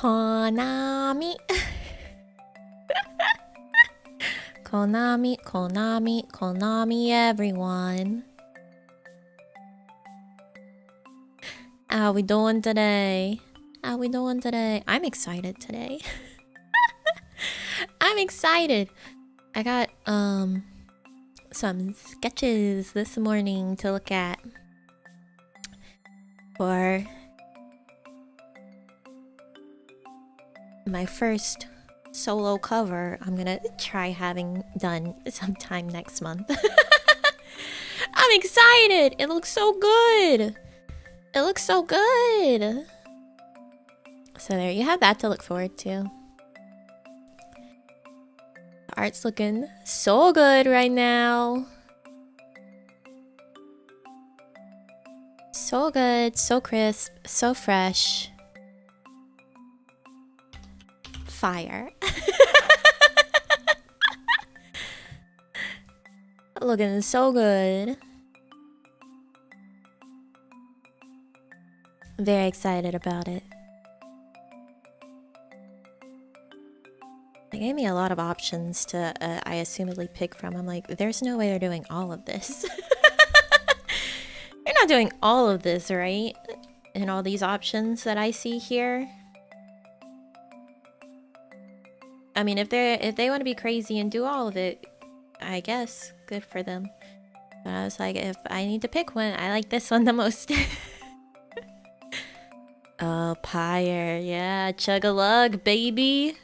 Konami. Konami, Konami, Konami, everyone. How we doing today? How we doing today? I'm excited today. I'm excited. I got some sketches this morning to look at for my first solo cover I'm gonna try having done sometime next month. I'm excited! It looks so good! It looks so good! So there you have that to look forward to. The art's looking so good right now. So good, so crisp, so fresh. Fire. Looking so good. Very excited about it. They gave me a lot of options to, I assumedly pick from. I'm like, there's no way they're doing all of this. They're not doing all of this, right? And all these options that I see here. I mean, if they want to be crazy and do all of it, I guess good for them. But I was like, if I need to pick one, I like this one the most. Oh, Pyre, yeah, chug-a-lug, baby.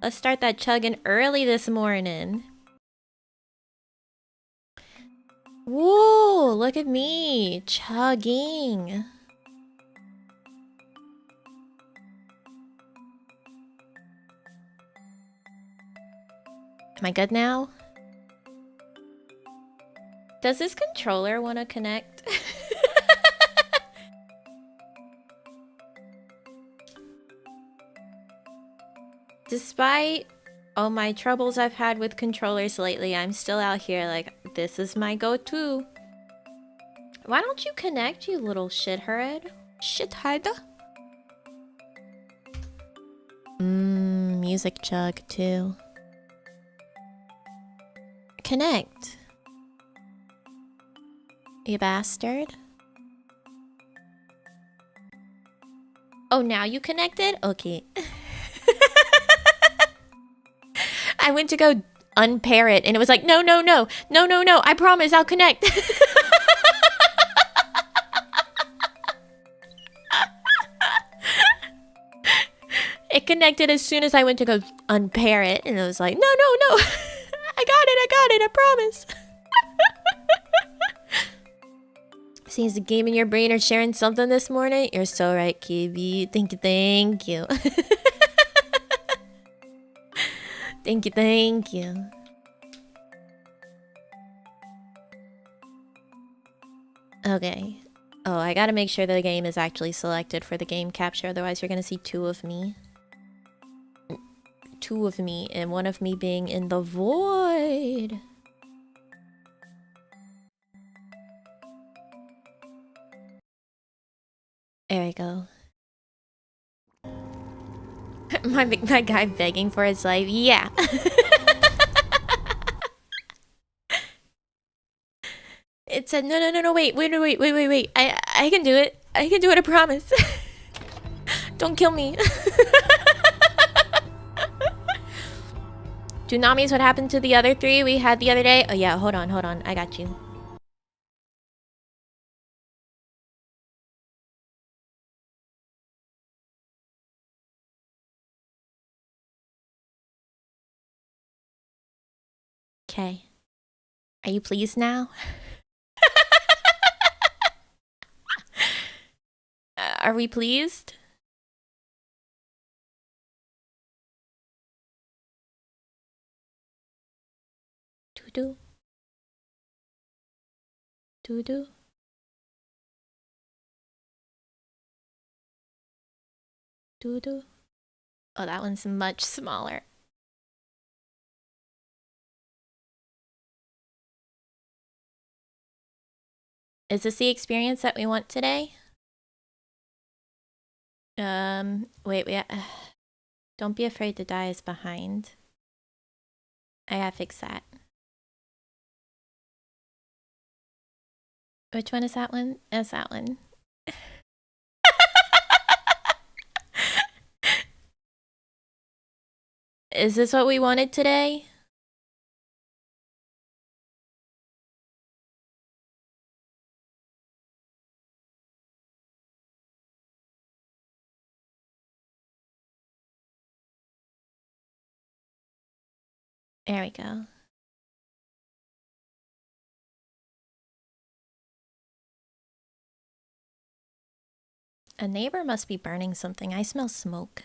Let's start that chugging early this morning. Whoa, look at me, chugging. Am I good now? Does this controller want to connect? Despite all my troubles I've had with controllers lately, I'm still out here like, this is my go-to. Why don't you connect, you little shithead? Shithead? Music chug too. Connect. You bastard. Oh, now you connected? Okay. I went to go unpair it and it was like, no, no, no, no, no, no, I promise I'll connect. It connected as soon as I went to go unpair it and it was like, no, no, no, I got it, I promise. Seems the game in your brain are sharing something this morning. You're so right, KB. Thank you, thank you. Thank you, thank you. Okay. Oh, I gotta make sure the game is actually selected for the game capture, otherwise you're gonna see two of me. Two of me, and one of me being in the void. There we go. my guy begging for his life. Yeah. It said no, no, no, no, wait. I can do it. I can do it, I promise. Don't kill me. Tsunamis, what happened to the other three we had the other day? Oh yeah, hold on. I got you. Okay. Are you pleased now? Are we pleased? Doo-doo. Doo-doo. Doo-doo. Oh, that one's much smaller. Is this the experience that we want today? Wait. Don't be afraid to die is behind. I gotta fix that. Which one is that one? That's that one. Is this what we wanted today? There we go. A neighbor must be burning something. I smell smoke.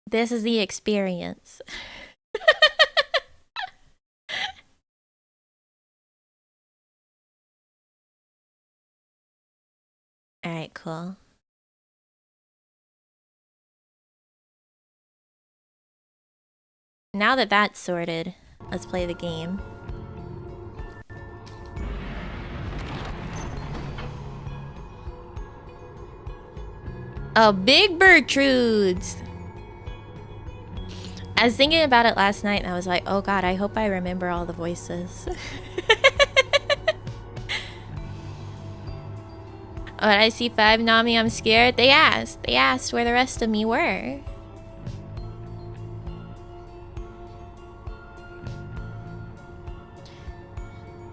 This is the experience. Alright, cool. Now that that's sorted, let's play the game. Oh, big Bertrudes! I was thinking about it last night and I was like, oh god, I hope I remember all the voices. When I see 5 Nami, I'm scared. They asked where the rest of me were.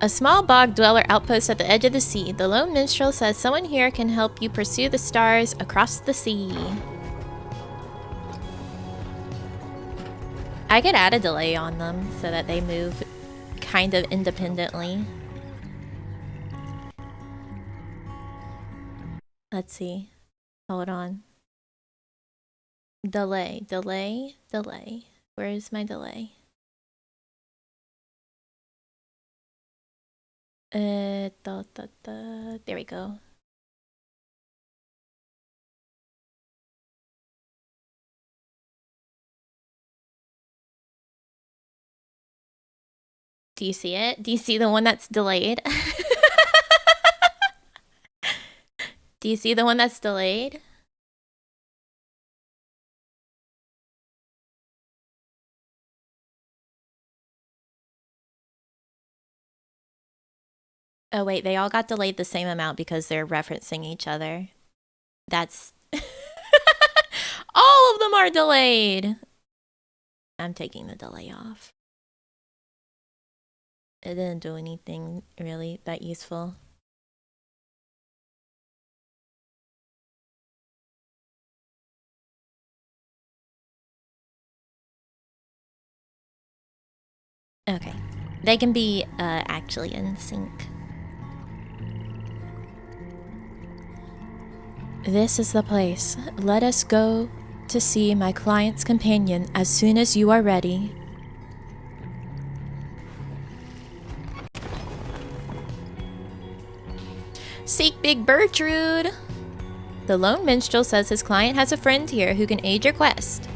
A small bog dweller outpost at the edge of the sea. The lone minstrel says someone here can help you pursue the stars across the sea. I could add a delay on them so that they move kind of independently. Let's see. Hold on. Delay. Where is my delay? There we go. Do you see it? Do you see the one that's delayed? Do you see the one that's delayed? Oh wait, they all got delayed the same amount because they're referencing each other. That's... All of them are delayed! I'm taking the delay off. It didn't do anything really that useful. Okay. They can be actually in sync. This is the place. Let us go to see my client's companion as soon as you are ready. Seek Big Bertrude! The lone minstrel says his client has a friend here who can aid your quest.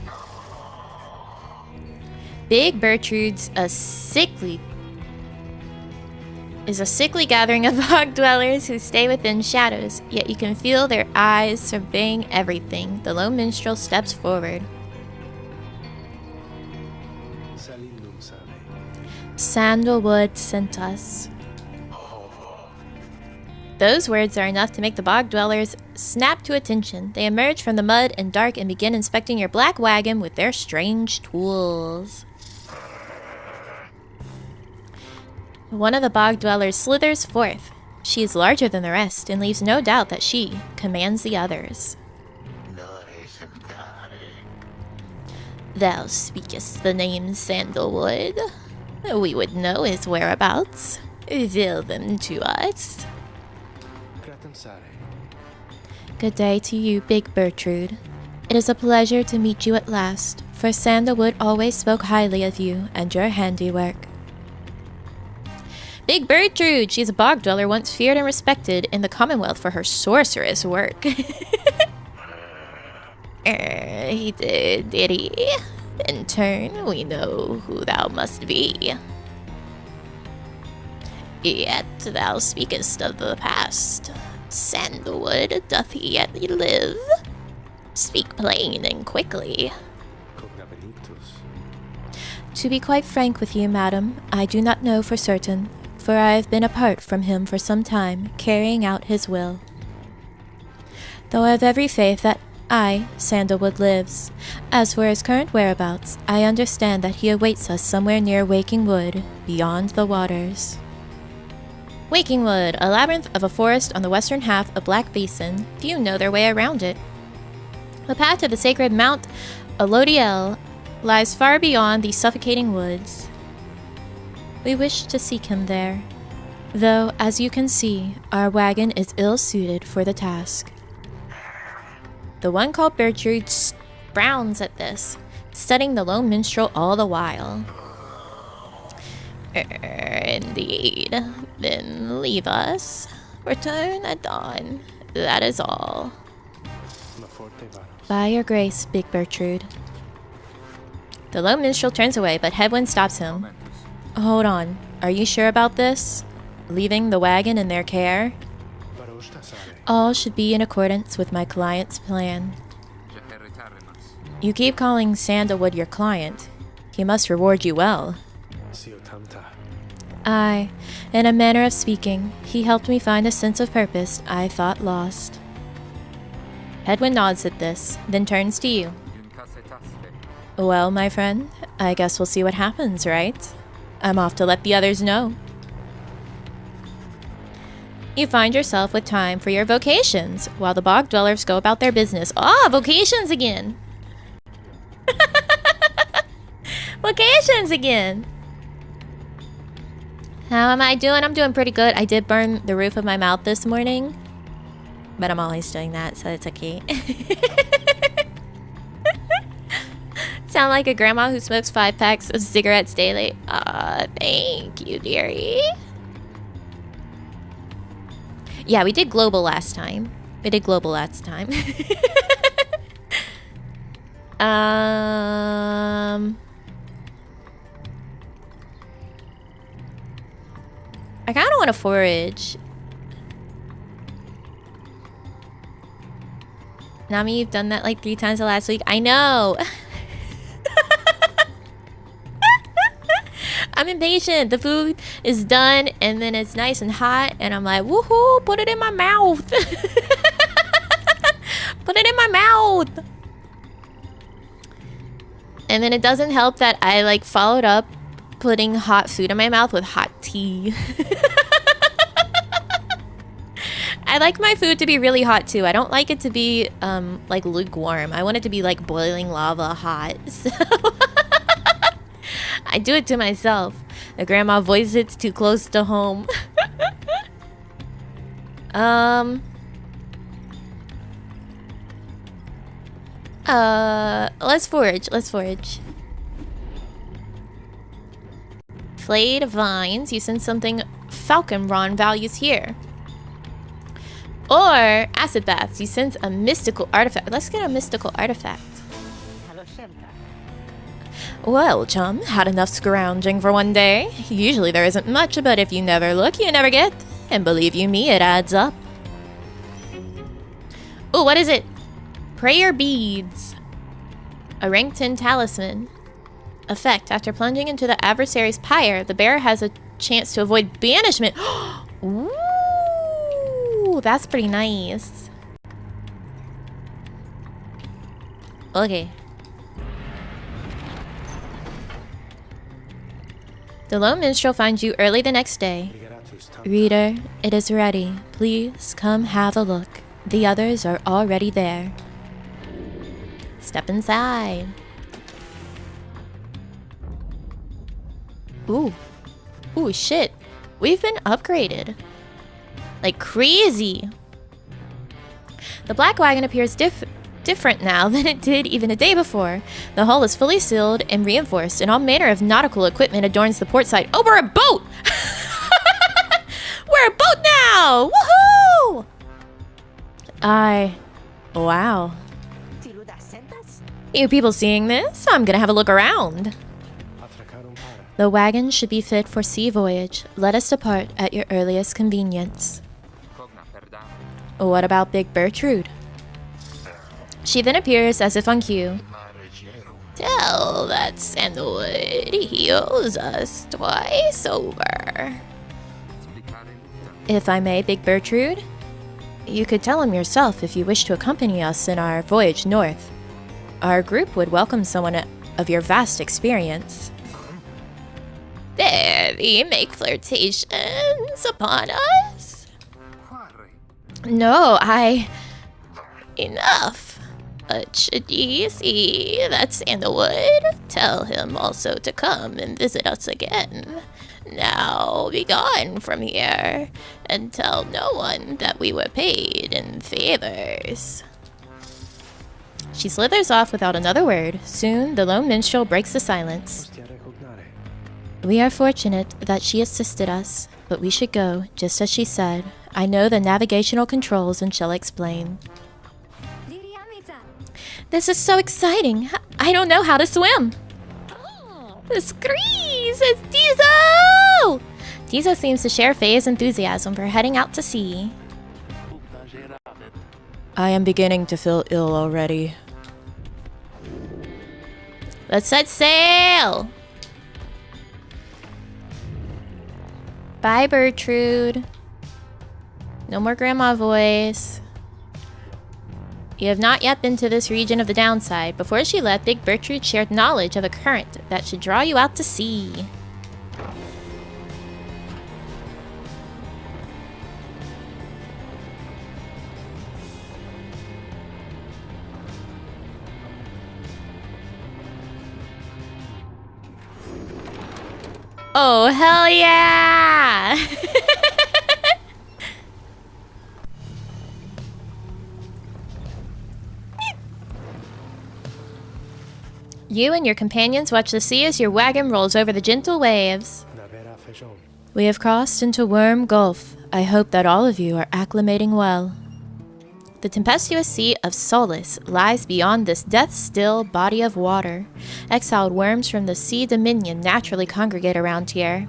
Big Bertrude's a sickly gathering of bog dwellers who stay within shadows, yet you can feel their eyes surveying everything. The lone minstrel steps forward. Sandalwood sent us. Those words are enough to make the bog dwellers snap to attention. They emerge from the mud and dark and begin inspecting your black wagon with their strange tools. One of the bog dwellers slithers forth. She is larger than the rest and leaves no doubt that she commands the others. Thou speakest the name Sandalwood. We would know his whereabouts. Reveal them to us. Good day to you, Big Bertrude. It is a pleasure to meet you at last, for Sandalwood always spoke highly of you and your handiwork. Big Bertrude! She's a bog dweller once feared and respected in the Commonwealth for her sorceress work. He did he? In turn, we know who thou must be. Yet thou speakest of the past. Sandalwood doth yet live. Speak plain and quickly. To be quite frank with you, madam, I do not know for certain, for I have been apart from him for some time, carrying out his will. Though I have every faith that Sandalwood lives. As for his current whereabouts, I understand that he awaits us somewhere near Waking Wood, beyond the waters. Waking Wood, a labyrinth of a forest on the western half of Black Basin. Few know their way around it. The path to the sacred Mount Jodariel lies far beyond the suffocating woods. We wish to seek him there, though, as you can see, our wagon is ill-suited for the task. The one called Bertrude frowns at this, studying the lone minstrel all the while. Indeed. Then leave us. Return at dawn. That is all. By your grace, Big Bertrude. The lone minstrel turns away, but Hedwyn stops him. Hold on. Are you sure about this? Leaving the wagon in their care? All should be in accordance with my client's plan. You keep calling Sandalwood your client. He must reward you well. Aye, in a manner of speaking, he helped me find a sense of purpose I thought lost. Hedwyn nods at this, then turns to you. Well, my friend, I guess we'll see what happens, right? I'm off to let the others know. You find yourself with time for your vocations, while the bog dwellers go about their business. Ah, vocations again! Vocations again! How am I doing? I'm doing pretty good. I did burn the roof of my mouth this morning, but I'm always doing that, so it's okay. Sound like a grandma who smokes 5 packs of cigarettes daily. Thank you, dearie. Yeah, we did global last time. I kind of want to forage. Nami, you've done that like 3 times the last week. I know. I'm impatient. The food is done and then it's nice and hot and I'm like, woohoo, put it in my mouth. Put it in my mouth. And then it doesn't help that I like followed up putting hot food in my mouth with hot tea. I like my food to be really hot too. I don't like it to be like lukewarm. I want it to be like boiling lava hot. So I do it to myself. The grandma voice hits too close to home. Let's forage. Flayed vines. You sense something Falconron values here. Or acid baths. You sense a mystical artifact. Let's get a mystical artifact. Well, chum, had enough scrounging for one day. Usually there isn't much, but if you never look, you never get. And believe you me, it adds up. Ooh, what is it? Prayer beads. A rank 10 talisman. Effect. After plunging into the adversary's pyre, the bearer has a chance to avoid banishment. Ooh, that's pretty nice. Okay. The lone minstrel finds you early the next day. Reader, it is ready. Please come have a look. The others are already there. Step inside. Ooh. Ooh, shit. We've been upgraded. Like crazy. The black wagon appears different now than it did even a day before. The hull is fully sealed and reinforced, and all manner of nautical equipment adorns the port side. Oh, we're a boat! We're a boat now! Woohoo! Wow. You people seeing this? I'm gonna have a look around. The wagon should be fit for sea voyage. Let us depart at your earliest convenience. What about Big Bertrude? She then appears as if on cue. Tell that Sandalwood he owes us twice over. If I may, Big Bertrude, you could tell him yourself if you wish to accompany us in our voyage north. Our group would welcome someone of your vast experience. There thee make flirtations upon us? No, Enough. But should ye see that Sandalwood, tell him also to come and visit us again. Now be gone from here, and tell no one that we were paid in favors. She slithers off without another word. Soon, the lone minstrel breaks the silence. We are fortunate that she assisted us, but we should go, just as she said. I know the navigational controls and shall explain. This is so exciting. I don't know how to swim. Screeze! It's Tizo! Tizo seems to share Faye's enthusiasm for heading out to sea. I am beginning to feel ill already. Let's set sail! Bye, Bertrude. No more grandma voice. You have not yet been to this region of the downside. Before she left, Big Bertrude shared knowledge of a current that should draw you out to sea. Oh, hell yeah! You and your companions watch the sea as your wagon rolls over the gentle waves. We have crossed into Worm Gulf. I hope that all of you are acclimating well. The tempestuous sea of Solace lies beyond this death-still body of water. Exiled worms from the sea dominion naturally congregate around here.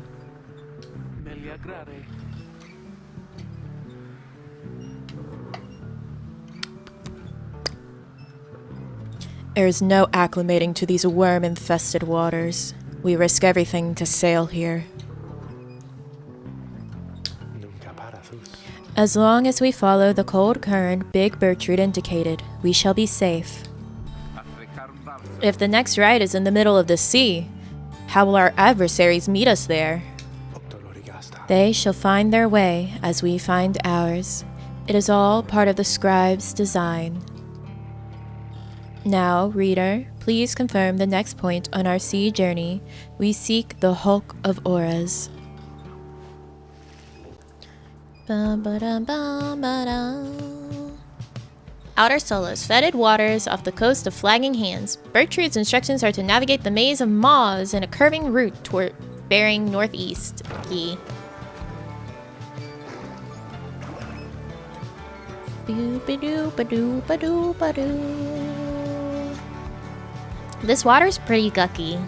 There is no acclimating to these worm-infested waters. We risk everything to sail here. As long as we follow the cold current Big Bertrude indicated, we shall be safe. If the next rite is in the middle of the sea, how will our adversaries meet us there? They shall find their way as we find ours. It is all part of the scribe's design. Now, reader, please confirm the next point on our sea journey. We seek the Hulkavoras. Outer Solas, fetid waters off the coast of Flagging Hands. Bertrude's instructions are to navigate the maze of maws in a curving route toward bearing northeast. Key. This water's pretty gucky.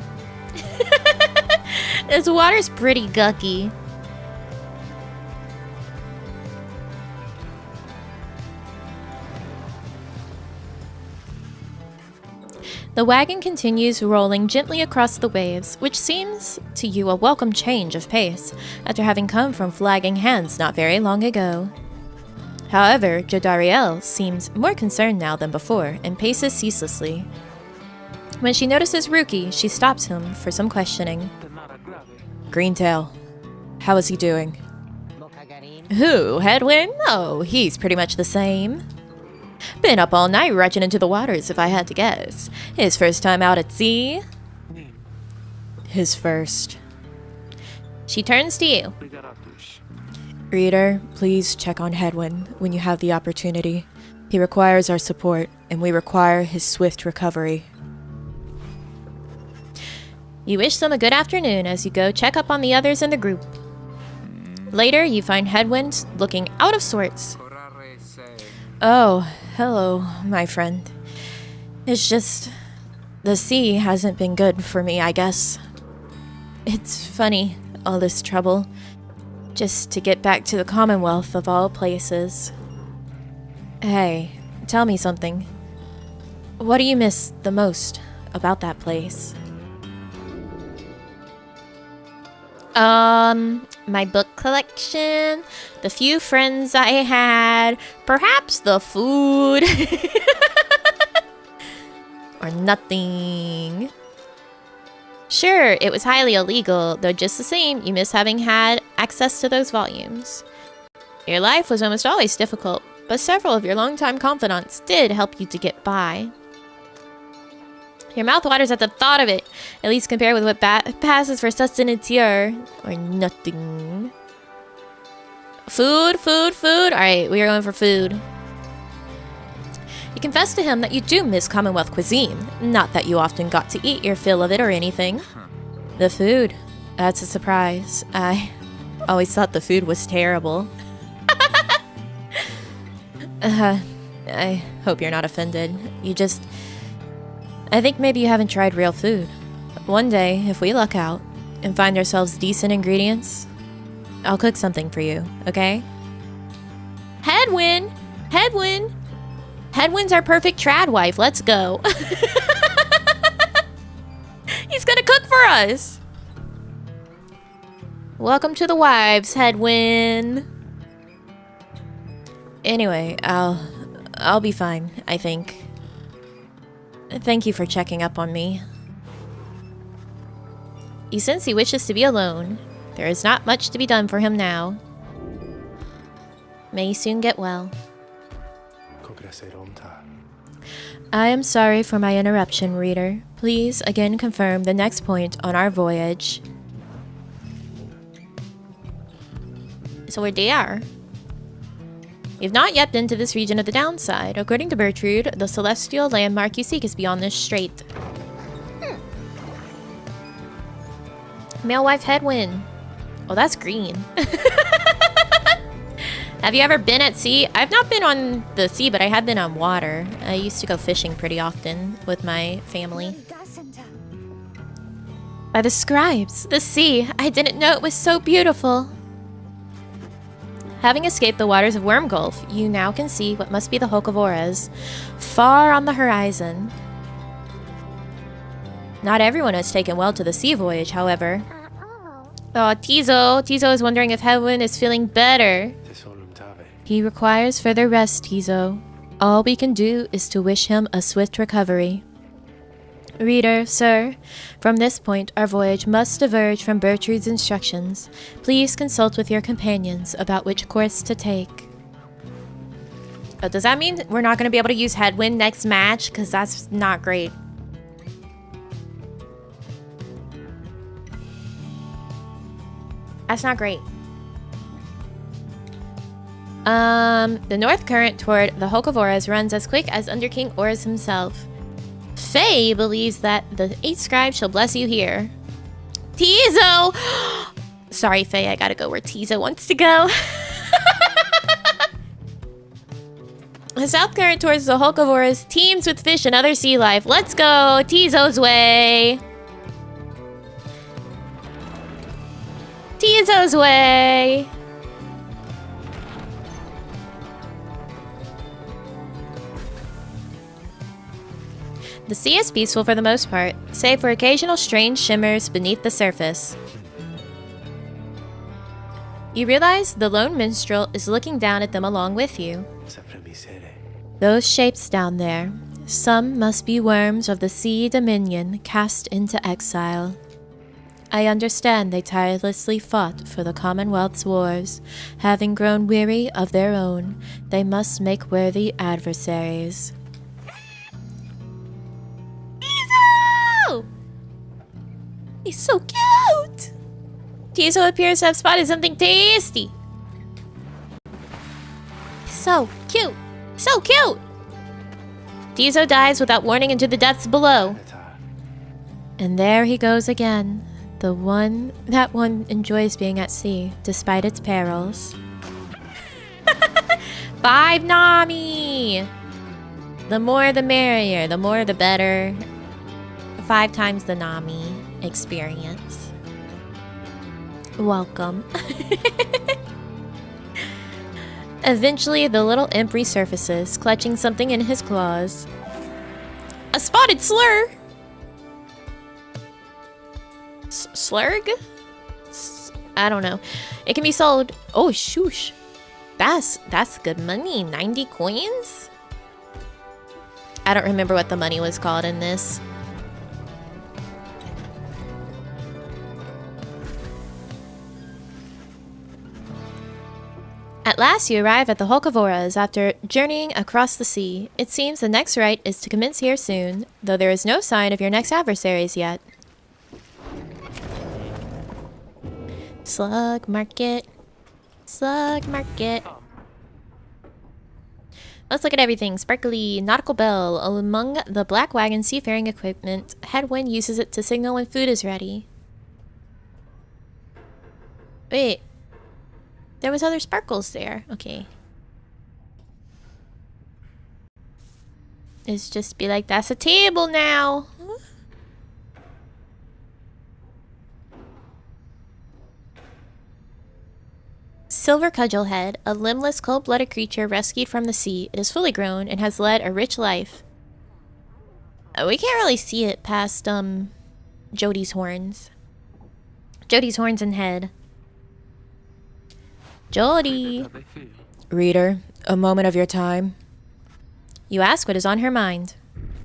This water's pretty gucky. The wagon continues rolling gently across the waves, which seems to you a welcome change of pace, after having come from Flagging Hands not very long ago. However, Jodariel seems more concerned now than before, and paces ceaselessly. When she notices Rookie, she stops him for some questioning. Greentail, how is he doing? Who, Hedwyn? Oh, he's pretty much the same. Been up all night rushing into the waters, if I had to guess. His first time out at sea? His first. She turns to you. Reader, please check on Hedwyn when you have the opportunity. He requires our support, and we require his swift recovery. You wish them a good afternoon as you go check up on the others in the group. Later, you find Hedwyn looking out of sorts. Oh, hello, my friend. It's just... the sea hasn't been good for me, I guess. It's funny, all this trouble. Just to get back to the Commonwealth of all places. Hey, tell me something. What do you miss the most about that place? My book collection, the few friends I had, perhaps the food, or nothing. Sure, it was highly illegal, though just the same, you miss having had access to those volumes. Your life was almost always difficult, but several of your longtime confidants did help you to get by. Your mouth waters at the thought of it, at least compared with what passes for sustenance here, or nothing. Food, food, food. Alright, we are going for food. You confess to him that you do miss Commonwealth cuisine, not that you often got to eat your fill of it or anything. The food, that's a surprise. I always thought the food was terrible. I hope you're not offended. I think maybe you haven't tried real food. One day, if we luck out and find ourselves decent ingredients, I'll cook something for you, okay? Hedwyn! Hedwyn! Hedwyn's our perfect trad wife. Let's go. He's gonna cook for us! Welcome to the wives, Hedwyn. Anyway, I'll be fine, I think. Thank you for checking up on me. You sense he wishes to be alone. There is not much to be done for him now. May he soon get well. I am sorry for my interruption, reader. Please again confirm the next point on our voyage. So we're there. You've not yet been to this region of the downside. According to Gertrude, the celestial landmark you seek is beyond this strait. Male wife Hedwyn. Oh, that's green. Have you ever been at sea? I've not been on the sea, but I have been on water. I used to go fishing pretty often with my family. By the scribes, the sea. I didn't know it was so beautiful. Having escaped the waters of Worm Gulf, you now can see what must be the Hulkavoras, far on the horizon. Not everyone has taken well to the sea voyage, however. Oh, Tizo is wondering if Hedwyn is feeling better. He requires further rest, Tizo. All we can do is to wish him a swift recovery. Reader, sir, from this point our voyage must diverge from Gertrude's instructions. Please consult with your companions about which course to take. Oh, does that mean we're not going to be able to use Hedwyn next match? Because that's not great. That's not great. The north current toward the Hulkavoras runs as quick as Under King Oars himself. Faye believes that the 8 scribes shall bless you here. Tizo! Sorry, Faye, I gotta go where Tizo wants to go. The south current towards the Hulkavoras teems with fish and other sea life. Let's go! Tizo's way! Tizo's way! The sea is peaceful for the most part, save for occasional strange shimmers beneath the surface. You realize the lone minstrel is looking down at them along with you. Those shapes down there, some must be worms of the sea dominion cast into exile. I understand they tirelessly fought for the Commonwealth's wars. Having grown weary of their own, they must make worthy adversaries. He's so cute! Tizo appears to have spotted something tasty. So cute! So cute! Tizo dives without warning into the depths below. And there he goes again. That one enjoys being at sea, despite its perils. 5 Nami! The more the merrier, the more the better. 5 times the Nami experience. Welcome. Eventually, the little imp resurfaces, clutching something in his claws. A spotted slur! Slurg? I don't know. It can be sold. Oh, shoosh. That's good money. 90 coins? I don't remember what the money was called in this. At last you arrive at the Hulkavoras after journeying across the sea. It seems the next rite is to commence here soon, though there is no sign of your next adversaries yet. Slug market. Slug market. Let's look at everything. Sparkly nautical bell. Among the black wagon seafaring equipment, Hedwyn uses it to signal when food is ready. Wait. There was other sparkles there. Okay. It's just be like, that's a table now. Silver Cudgelhead, a limbless, cold-blooded creature rescued from the sea. It is fully grown and has led a rich life. We can't really see it past, Jodi's horns. Jodi's horns and head. Jodi! Reader, a moment of your time. You ask what is on her mind.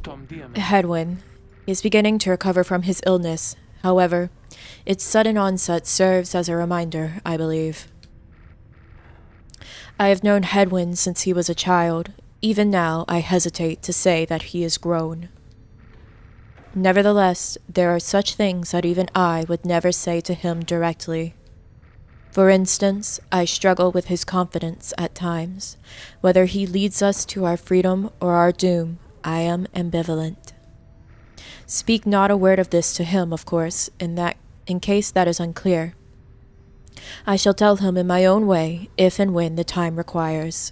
Hedwyn is beginning to recover from his illness. However, its sudden onset serves as a reminder, I believe. I have known Hedwyn since he was a child. Even now, I hesitate to say that he is grown. Nevertheless, there are such things that even I would never say to him directly. For instance, I struggle with his confidence at times. Whether he leads us to our freedom or our doom, I am ambivalent. Speak not a word of this to him, of course, in case that is unclear. I shall tell him in my own way, if and when the time requires.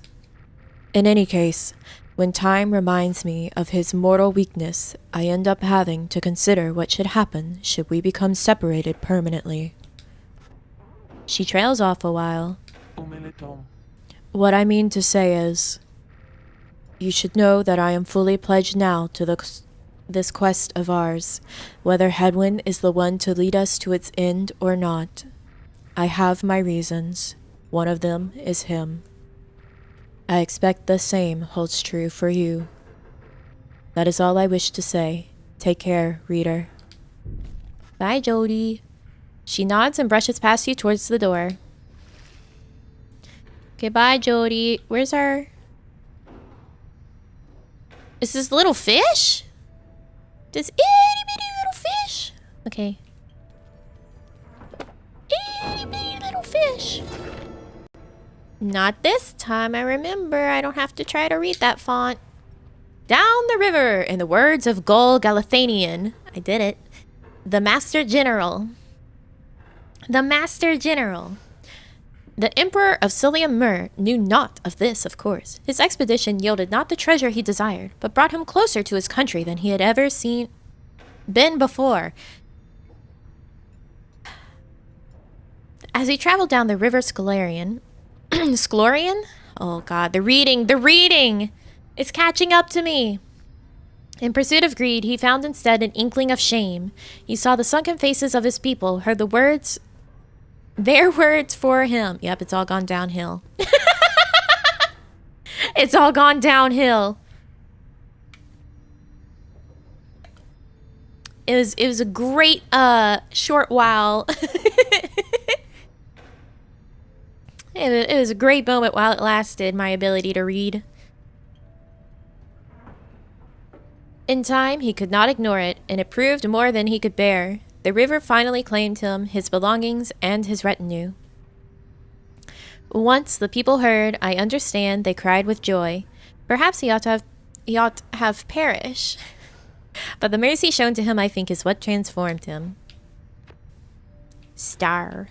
In any case, when time reminds me of his mortal weakness, I end up having to consider what should happen should we become separated permanently. She trails off a while. What I mean to say is, you should know that I am fully pledged now to this quest of ours, whether Hedwyn is the one to lead us to its end or not. I have my reasons. One of them is him. I expect the same holds true for you. That is all I wish to say. Take care, reader. Bye, Jodi. She nods and brushes past you towards the door. Okay, bye, Jodi. Where's our... Is this little fish? This itty bitty little fish? Okay. Itty bitty little fish. Not this time, I remember. I don't have to try to read that font. Down the river, in the words of Gul Galathanian. I did it. The Master General. The Master General. The Emperor of Cilium Mur knew naught of this, of course. His expedition yielded not the treasure he desired, but brought him closer to his country than he had ever been before. As he traveled down the river Scalarian... Sclorian? Oh god, the reading! It's catching up to me! In pursuit of greed, he found instead an inkling of shame. He saw the sunken faces of his people, heard their words for him. Yep, it's all gone downhill. It's all gone downhill. It was a great short while. It was a great moment while it lasted, my ability to read. In time, he could not ignore it, and it proved more than he could bear. The river finally claimed him, his belongings, and his retinue. Once the people heard, I understand, they cried with joy. Perhaps he ought to have perished. But the mercy shown to him, I think, is what transformed him. Star.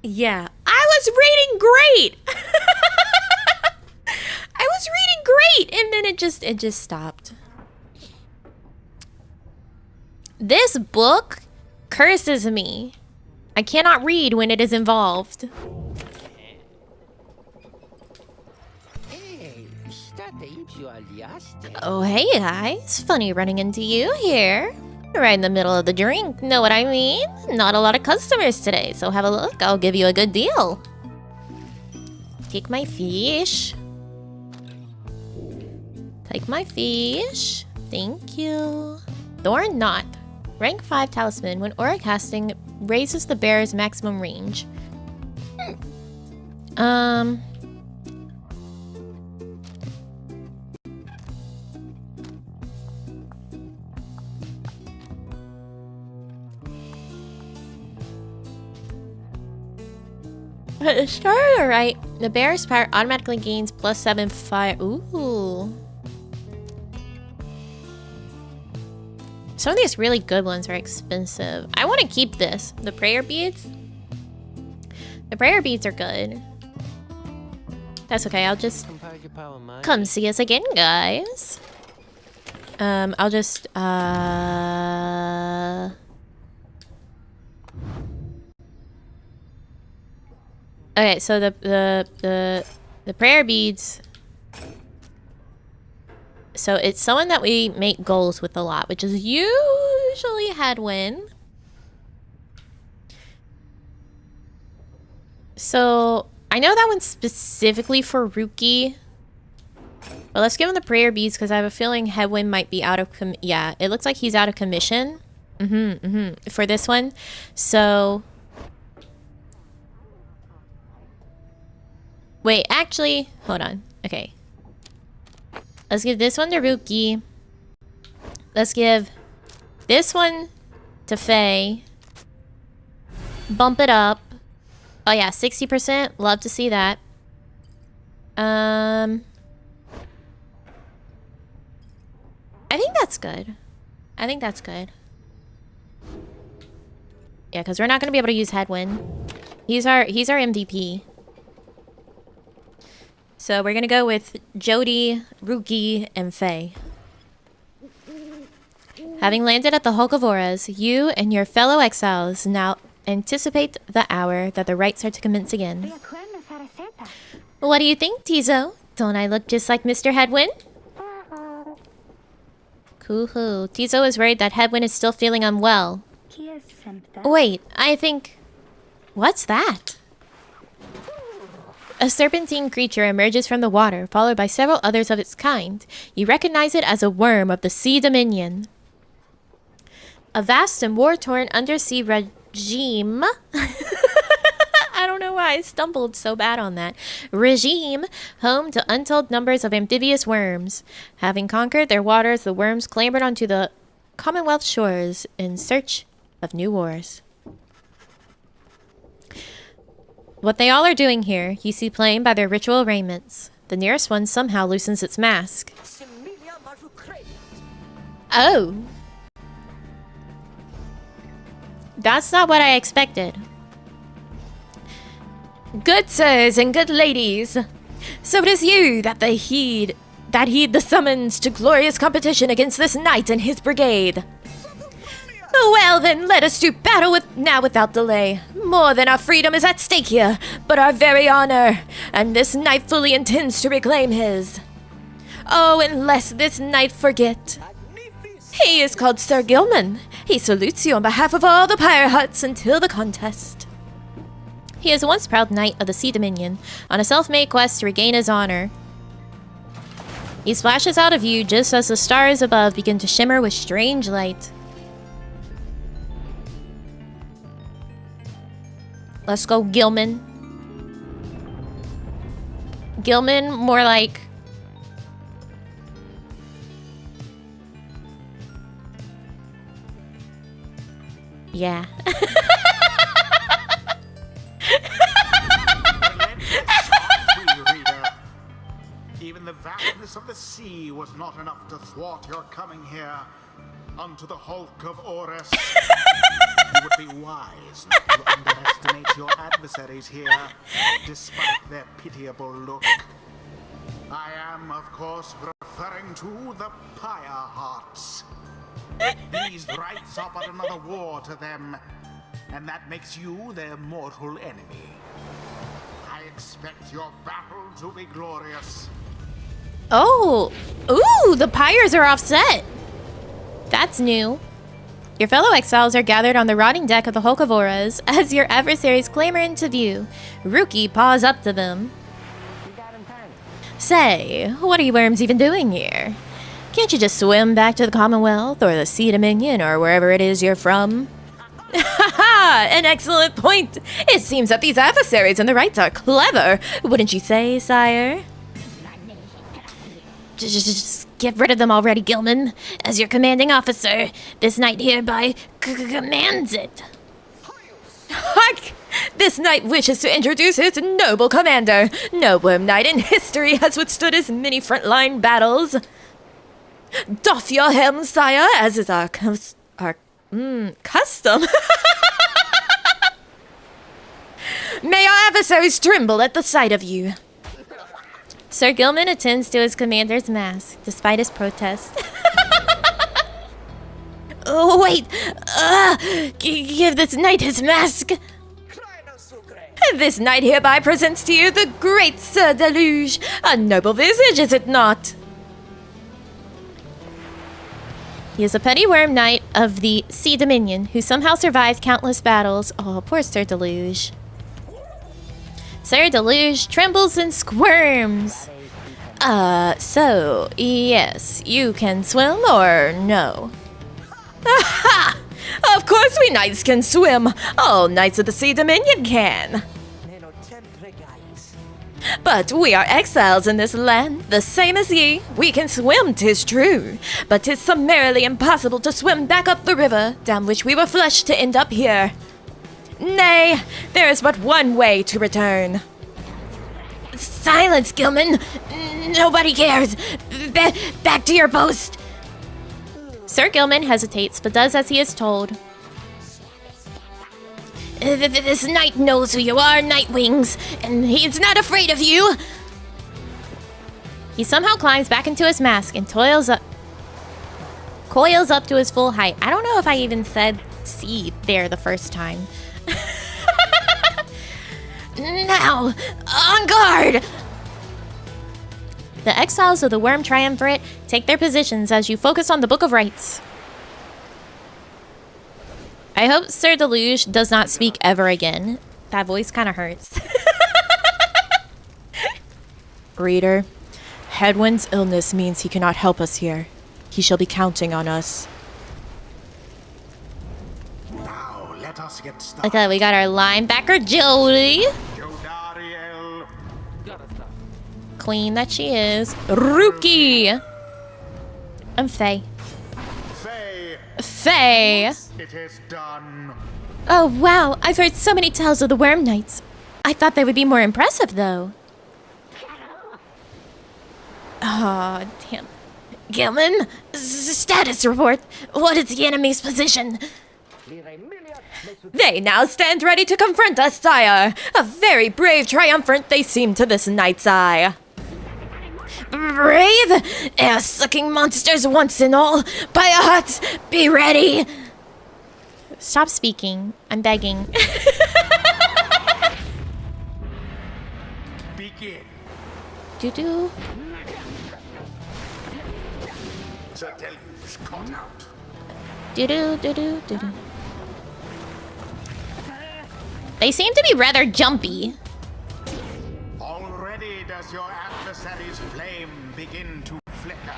Yeah, I was reading great! I was reading great! And then it just stopped. This book curses me. I cannot read when it is involved. Oh, hey guys. Funny running into you here. Right in the middle of the drink, know what I mean? Not a lot of customers today, so have a look. I'll give you a good deal. Take my fish. Take my fish. Thank you. Thorn Knot. Rank 5 talisman. When aura casting, raises the bearer's maximum range. Sure, right. The bearer's Pyre automatically gains +7 fire. Ooh. Some of these really good ones are expensive. I want to keep this. The prayer beads. The prayer beads are good. That's okay. I'll just come see us again, guys. I'll just okay, so the prayer beads. So it's someone that we make goals with a lot, which is usually Hedwyn. So I know that one's specifically for Rookie. But let's give him the prayer beads because I have a feeling Hedwyn might be out of yeah, it looks like he's out of commission. For this one. So wait, actually, hold on. Okay. Let's give this one to Rookie. Let's give this one to Faye. Bump it up. Oh yeah, 60%. Love to see that. I think that's good. I think that's good. Yeah, because we're not going to be able to use Hedwyn. He's our MVP. So we're gonna go with Jodi, Rookie, and Faye. Having landed at the Hulkavoras, you and your fellow exiles now anticipate the hour that the rites are to commence again. What do you think, Tizo? Don't I look just like Mr. Hedwyn? Coo-hoo. Tizo is worried that Hedwyn is still feeling unwell. Wait, I think... What's that? A serpentine creature emerges from the water, followed by several others of its kind. You recognize it as a worm of the Sea Dominion. A vast and war-torn undersea regime... I don't know why I stumbled so bad on that. Regime, home to untold numbers of amphibious worms. Having conquered their waters, the worms clambered onto the Commonwealth shores in search of new wars. What they all are doing here, you see playing by their ritual raiments. The nearest one somehow loosens its mask. Oh. That's not what I expected. Good sirs and good ladies, so it is you that heed the summons to glorious competition against this knight and his brigade. Well then, let us do battle now without delay. More than our freedom is at stake here, but our very honor, and this knight fully intends to reclaim his. Oh, unless this knight forget. He is called Sir Gilman. He salutes you on behalf of all the Pyre huts until the contest. He is a once proud knight of the Sea Dominion, on a self-made quest to regain his honor. He splashes out of view just as the stars above begin to shimmer with strange light. Let's go, Gilman. Gilman, more like... Yeah. Even the vastness of the sea was not enough to thwart your coming here unto the Hulkavoras. You would be wise not to underestimate your adversaries here, despite their pitiable look. I am, of course, referring to the Pyre hearts. These rites are but another war to them, and that makes you their mortal enemy. I expect your battle to be glorious. Oh, ooh, the pyres are offset. That's new. Your fellow exiles are gathered on the rotting deck of the Hulkavoras as your adversaries clamber into view. Rookie paws up to them. Say, what are you worms even doing here? Can't you just swim back to the Commonwealth or the Sea Dominion or wherever it is you're from? Ha! An excellent point. It seems that these adversaries and the rites are clever, wouldn't you say, sire? Just get rid of them already, Gilman. As your commanding officer, this knight hereby commands it. Hark! This knight wishes to introduce his noble commander. No worm knight in history has withstood as many frontline battles. Doff your helm, sire, as is our custom. May our adversaries tremble at the sight of you. Sir Gilman attends to his commander's mask, despite his protest. Oh, wait! Give this knight his mask! This knight hereby presents to you the great Sir Deluge. A noble visage, is it not? He is a petty worm knight of the Sea Dominion who somehow survived countless battles. Oh, poor Sir Deluge. Sir Deluge trembles and squirms. So, yes, you can swim or no? Aha! Of course we knights can swim. All knights of the Sea Dominion can. But we are exiles in this land, the same as ye. We can swim, 'tis true, but 'tis summarily impossible to swim back up the river, down which we were flushed to end up here. Nay, there is but one way to return. Silence, Gilman! Nobody cares! Back to your post! Sir Gilman hesitates, but does as he is told. This knight knows who you are, Nightwings, and he's not afraid of you! He somehow climbs back into his mask and coils up to his full height. I don't know if I even said "see" there the first time. Now, on guard! The exiles of the Worm Triumvirate take their positions as you focus on the Book of Rites. I hope Sir Deluge does not speak ever again. That voice kind of hurts. Reader, Hedwyn's illness means he cannot help us here. He shall be counting on us. Now let us get started. Okay, we got our linebacker, Jodi. Jodariel. Queen that she is. Rookie. I'm Faye. Faye. It is done. Oh, wow. I've heard so many tales of the Worm Knights. I thought they would be more impressive, though. Aw, damn. Gilman, status report. What is the enemy's position? They now stand ready to confront us, sire. A very brave triumphant they seem to this knight's eye. Brave? Air-sucking monsters once and all. By our hearts, be ready. Stop speaking. I'm begging. Begin. Doo-doo. Sir Deluge caught out. Doo-doo, doo-doo, doo-doo. They seem to be rather jumpy. Already does your adversary's flame begin to flicker.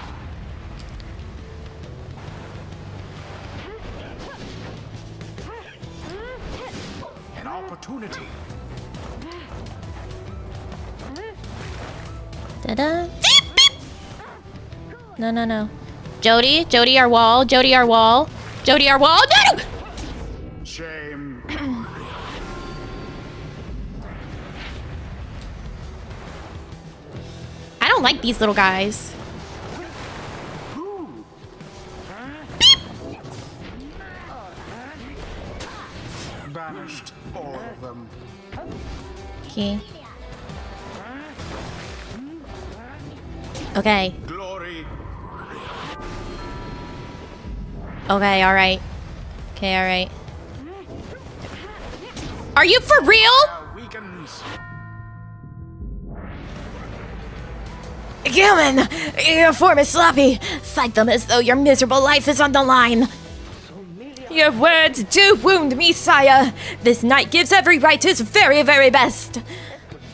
An opportunity. Da-da. No, no, no. Jodi, Jodi, our wall, Jodi, our wall, Jodi, our wall. No! Shame. I don't like these little guys. Banished all of them. Okay. Okay. Glory. Okay, alright. Okay, alright. Are you for real? Weakens. Gilman, your form is sloppy. Fight them as though your miserable life is on the line. Your words do wound me, sire. This knight gives every right his very, very best.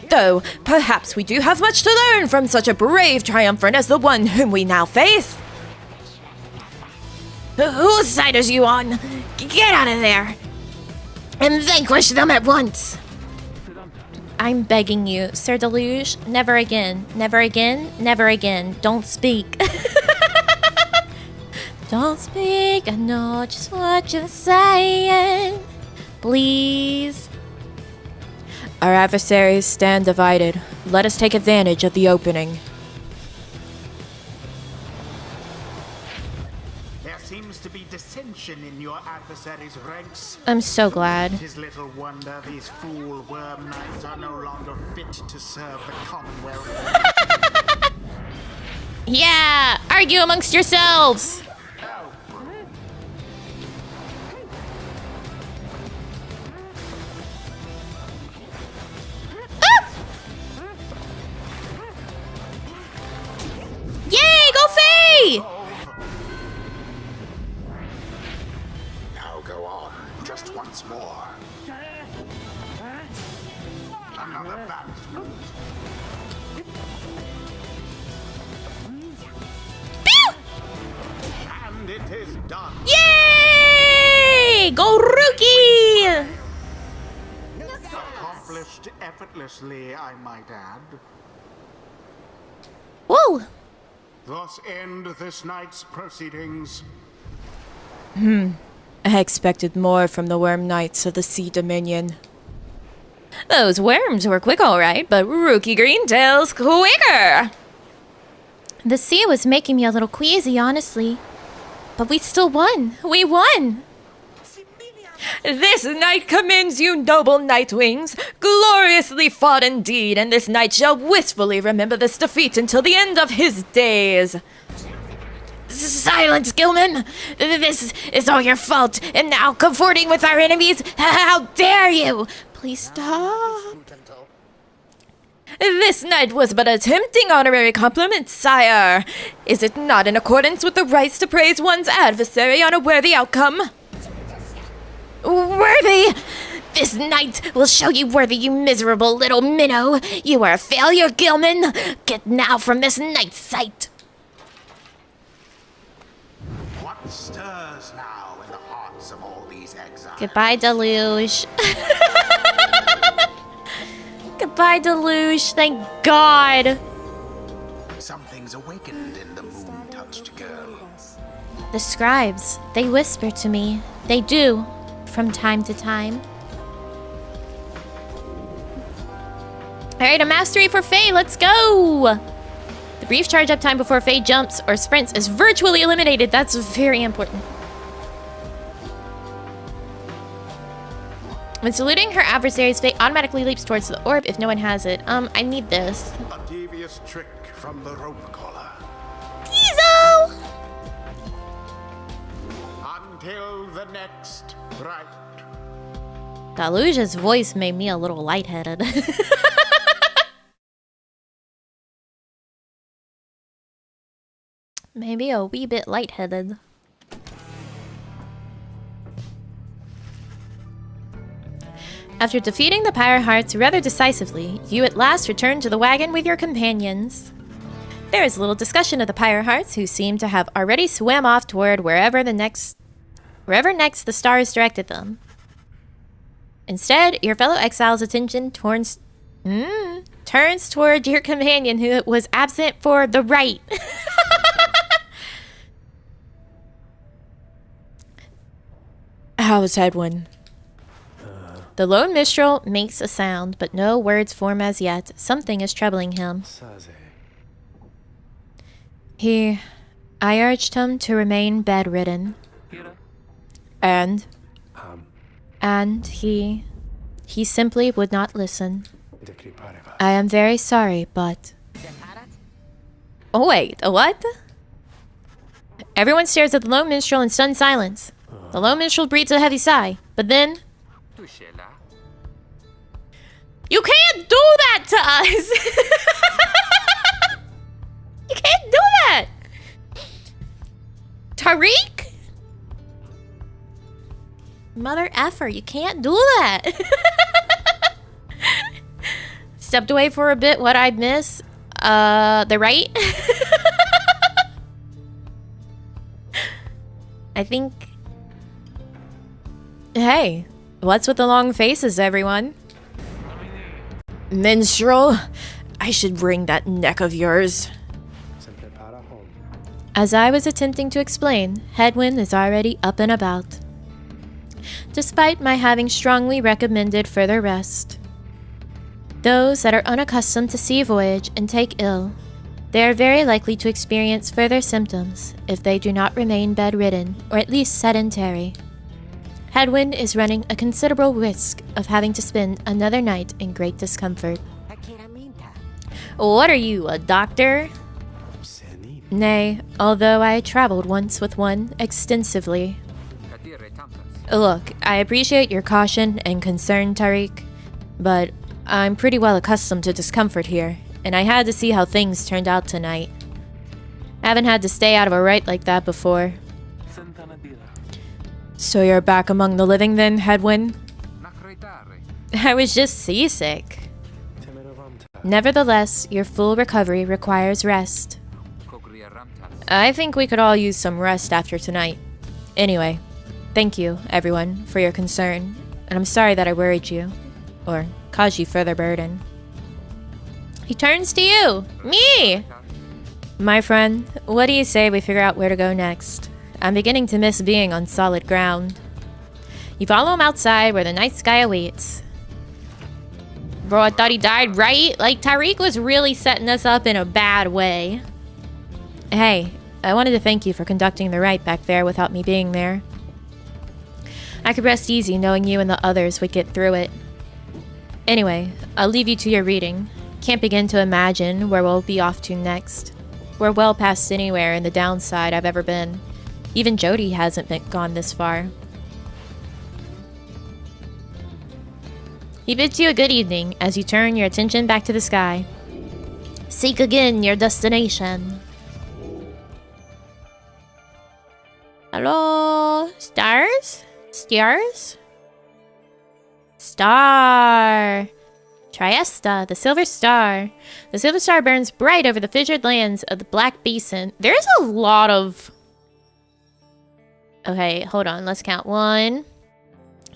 Though, perhaps we do have much to learn from such a brave triumvirate as the one whom we now face. Whose side are you on? Get out of there and vanquish them at once. I'm begging you, Sir Deluge, never again, never again, never again. Don't speak. Don't speak, I know just what you're saying. Please. Our adversaries stand divided. Let us take advantage of the opening. There seems to be dissension in your adversary's ranks. I'm so glad. It is little wonder these fool worm knights are no longer fit to serve the Commonwealth. Yeah, argue amongst yourselves. Yay, go Faye! Now go on, just once more. Another banishment. And it is done. Yay! Go Rookie! Accomplished effortlessly, I might add. Whoa! Thus end this night's proceedings. I expected more from the Worm Knights of the Sea Dominion. Those worms were quick, all right, but Rookie Greentail's quicker. The sea was making me a little queasy, honestly. But we still won. We won. This knight commends you, noble Nightwings. Gloriously fought indeed, and this knight shall wistfully remember this defeat until the end of his days. Silence, Gilman! This is all your fault, and now comforting with our enemies? How dare you! Please stop. This knight was but a tempting honorary compliment, sire. Is it not in accordance with the rights to praise one's adversary on a worthy outcome? Worthy? This night will show you worthy, you miserable little minnow. You are a failure, Gilman. Get now from this knight's sight. What stirs now in the hearts of all these exiles? Goodbye, Deluge. Goodbye, Deluge. Thank God. Something's awakened in the moon-touched girl. The scribes, they whisper to me. They do, from time to time. Alright, a mastery for Faye. Let's go. The brief charge up time before Faye jumps or sprints is virtually eliminated. That's very important. When saluting her adversary's Faye automatically leaps towards the orb if no one has it. I need this. A devious trick from the rope collar. Tizo! Until the next rite. Deluge's voice made me a little lightheaded. Maybe a wee bit lightheaded. After defeating the Pyre Hearts rather decisively, you at last return to the wagon with your companions. There is little discussion of the Pyre Hearts, who seem to have already swam off toward wherever next the stars directed them. Instead, your fellow exile's attention turns toward your companion who was absent for the rite. How's Hedwyn? The lone minstrel makes a sound, but no words form as yet. Something is troubling him. I urged him to remain bedridden. And he simply would not listen. I am very sorry, but... Oh wait, a what? Everyone stares at the lone minstrel in stunned silence. The lone minstrel breathes a heavy sigh, but then... You can't do that to us! You can't do that! Tariq? Mother effer, you can't do that! Stepped away for a bit, what I'd miss? The rite? I think... Hey, what's with the long faces, everyone? Minstrel, I should bring that neck of yours. As I was attempting to explain, Hedwyn is already up and about. Despite my having strongly recommended further rest. Those that are unaccustomed to sea voyage and take ill, they are very likely to experience further symptoms if they do not remain bedridden or at least sedentary. Hedwyn is running a considerable risk of having to spend another night in great discomfort. What are you, a doctor? Nay, although I traveled once with one extensively. Look, I appreciate your caution and concern, Tariq, but I'm pretty well accustomed to discomfort here, and I had to see how things turned out tonight. I haven't had to stay out of a rite like that before. So you're back among the living then, Hedwyn? I was just seasick. Nevertheless, your full recovery requires rest. I think we could all use some rest after tonight. Anyway, thank you, everyone, for your concern, and I'm sorry that I worried you, or caused you further burden. He turns to you! Me! My friend, what do you say we figure out where to go next? I'm beginning to miss being on solid ground. You follow him outside where the night sky awaits. Bro, I thought he died, right? Like, Tariq was really setting us up in a bad way. Hey, I wanted to thank you for conducting the rite back there without me being there. I could rest easy knowing you and the others would get through it. Anyway, I'll leave you to your reading. Can't begin to imagine where we'll be off to next. We're well past anywhere in the downside I've ever been. Even Jodi hasn't gone this far. He bids you a good evening as you turn your attention back to the sky. Seek again your destination. Hello? Stars? Stars? Star! Triesta, the silver star. The silver star burns bright over the fissured lands of the Black Basin. There's a lot of... Okay, hold on. Let's count. 1,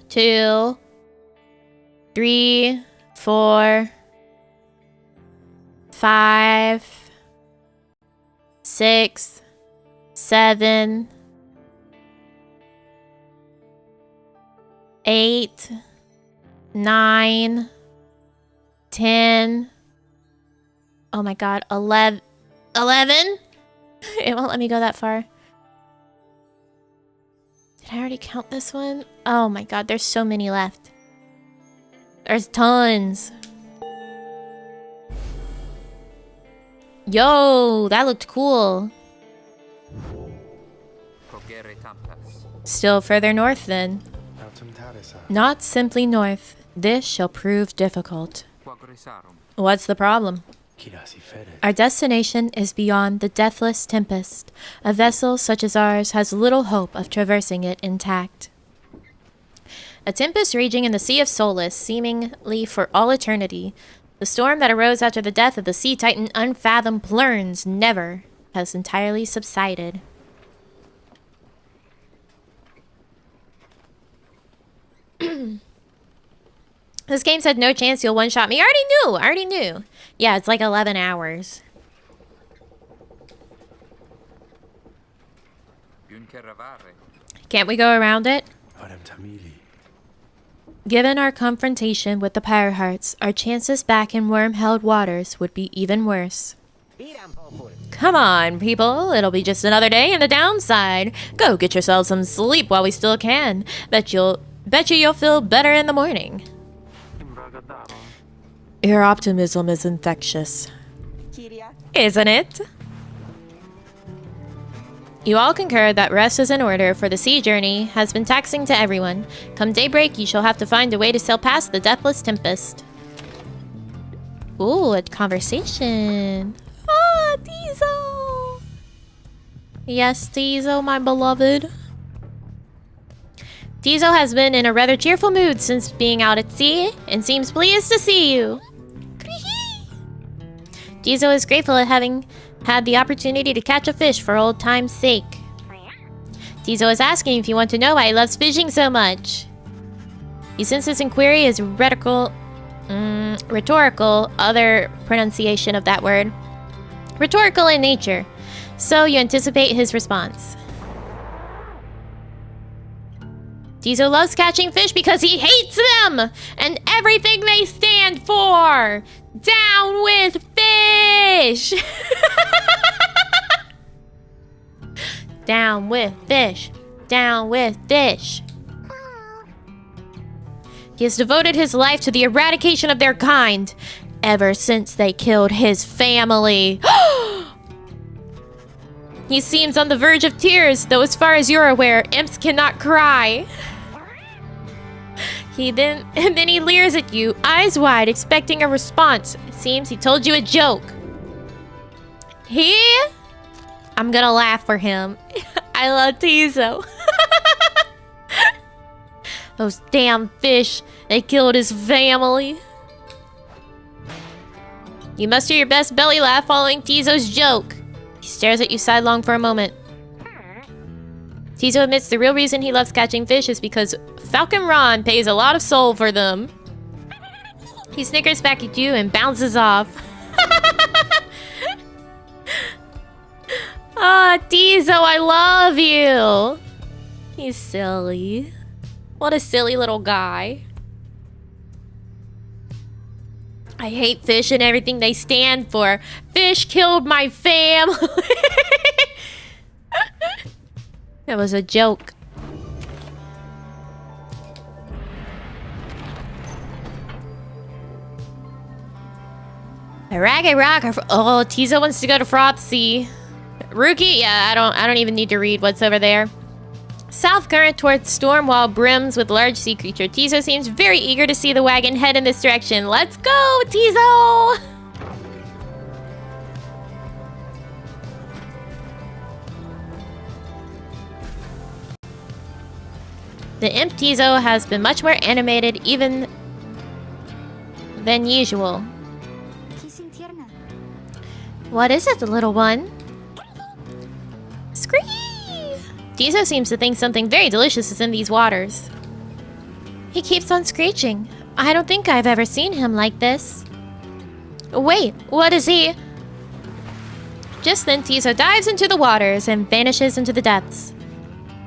2, 3, 4, 5, 6, 7, 8, 9, 10. Oh my god, 11. 11? It won't let me go that far. Did I already count this one? Oh my god, there's so many left. There's tons. Yo, that looked cool. Still further north then. Not simply north. This shall prove difficult. What's the problem? Our destination is beyond the deathless tempest. A vessel such as ours has little hope of traversing it intact. A tempest raging in the Sea of Solace, seemingly for all eternity. The storm that arose after the death of the sea titan Unfathomed Plurns never has entirely subsided. This game said no chance you'll one-shot me. I already knew. Yeah, it's like 11 hours. Can't we go around it? Given our confrontation with the Pyre Hearts, our chances back in worm-held waters would be even worse. Come on, people. It'll be just another day in the downside. Go get yourselves some sleep while we still can. Bet you you'll feel better in the morning. Your optimism is infectious. Isn't it? You all concur that rest is in order, for the sea journey has been taxing to everyone. Come daybreak, you shall have to find a way to sail past the deathless tempest. Ooh, a conversation. Ah, Tizo! Yes, Tizo, my beloved. Tizo has been in a rather cheerful mood since being out at sea, and seems pleased to see you. Tizo is grateful at having had the opportunity to catch a fish for old time's sake. Tizo is asking if you want to know why he loves fishing so much. He since his inquiry is rhetorical, other pronunciation of that word. Rhetorical in nature, so you anticipate his response. Tizo loves catching fish because he hates them and everything they stand for. Down with fish! Down with fish. Down with fish. He has devoted his life to the eradication of their kind ever since they killed his family. He seems on the verge of tears, though as far as you're aware, imps cannot cry. Then he leers at you, eyes wide, expecting a response. It seems he told you a joke. I'm gonna laugh for him. I love Tizo. Those damn fish, they killed his family. You muster your best belly laugh following Tizo's joke. He stares at you sidelong for a moment. Tizo admits the real reason he loves catching fish is because Falcon Ron pays a lot of soul for them. He snickers back at you and bounces off. Ah, Tizo, I love you. He's silly. What a silly little guy. I hate fish and everything they stand for. Fish killed my family. That was a joke. A ragged rock. Oh, Tizo wants to go to Frothy. Rookie? Yeah, I don't even need to read what's over there. South current towards storm wall brims with large sea creature. Tizo seems very eager to see the wagon head in this direction. Let's go, Tizo! The imp Tizo has been much more animated even than usual. What is it, the little one? Scream! Tizo seems to think something very delicious is in these waters. He keeps on screeching. I don't think I've ever seen him like this. Wait, what is he? Just then, Tizo dives into the waters and vanishes into the depths.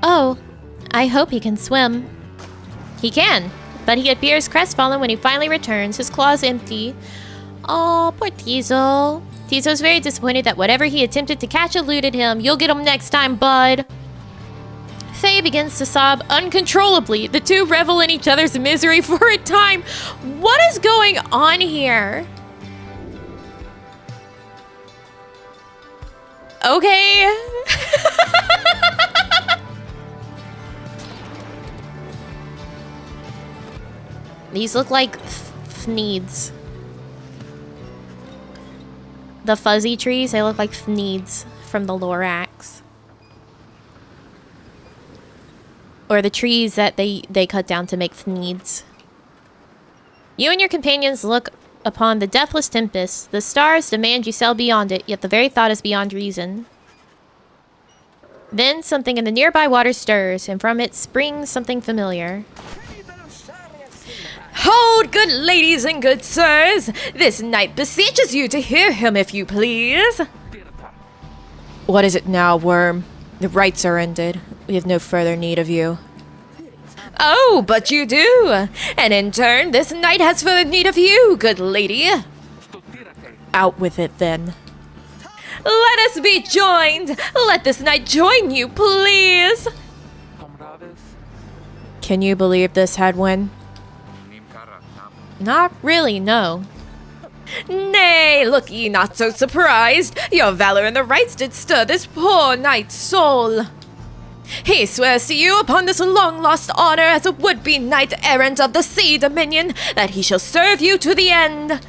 Oh, I hope he can swim. He can, but he appears crestfallen when he finally returns, his claws empty. Oh, poor Tizo. Tizo's very disappointed that whatever he attempted to catch eluded him. You'll get him next time, bud. Faye begins to sob uncontrollably. The two revel in each other's misery for a time. What is going on here? Okay. These look like Thneeds. The fuzzy trees, they look like Thneeds from the Lorax. Or the trees that they cut down to make Thneeds. You and your companions look upon the deathless tempest. The stars demand you sail beyond it, yet the very thought is beyond reason. Then something in the nearby water stirs, and from it springs something familiar. Hold, good ladies and good sirs! This knight beseeches you to hear him, if you please. What is it now, worm? The rites are ended. We have no further need of you. Oh, but you do! And in turn, this knight has further need of you, good lady. Out with it, then. Let us be joined! Let this knight join you, please! Can you believe this, Hedwyn? Not really, no. Nay, look ye not so surprised. Your valor in the rites did stir this poor knight's soul. He swears to you upon this long-lost honor as a would-be knight-errant of the sea dominion that he shall serve you to the end.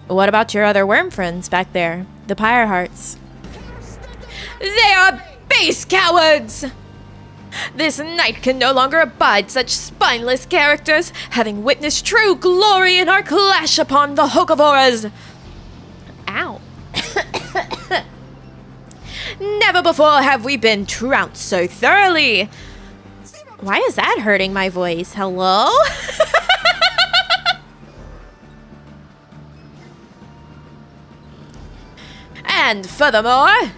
What about your other worm friends back there, the Pyre hearts? They are base cowards! This knight can no longer abide such spineless characters, having witnessed true glory in our clash upon the Hulkavoras. Ow. Never before have we been trounced so thoroughly. Why is that hurting my voice? Hello? And furthermore,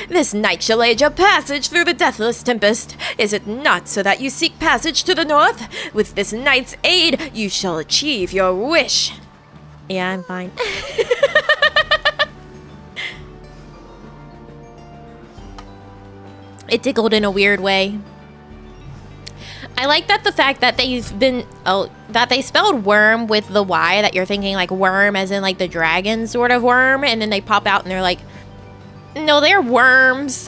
this knight shall aid your passage through the deathless tempest. Is it not so that you seek passage to the north? With this knight's aid, you shall achieve your wish. Yeah, I'm fine. It tickled in a weird way. I like that the fact that that they spelled worm with the Y, that you're thinking like worm as in like the dragon sort of worm, and then they pop out and they're like, no, they're worms.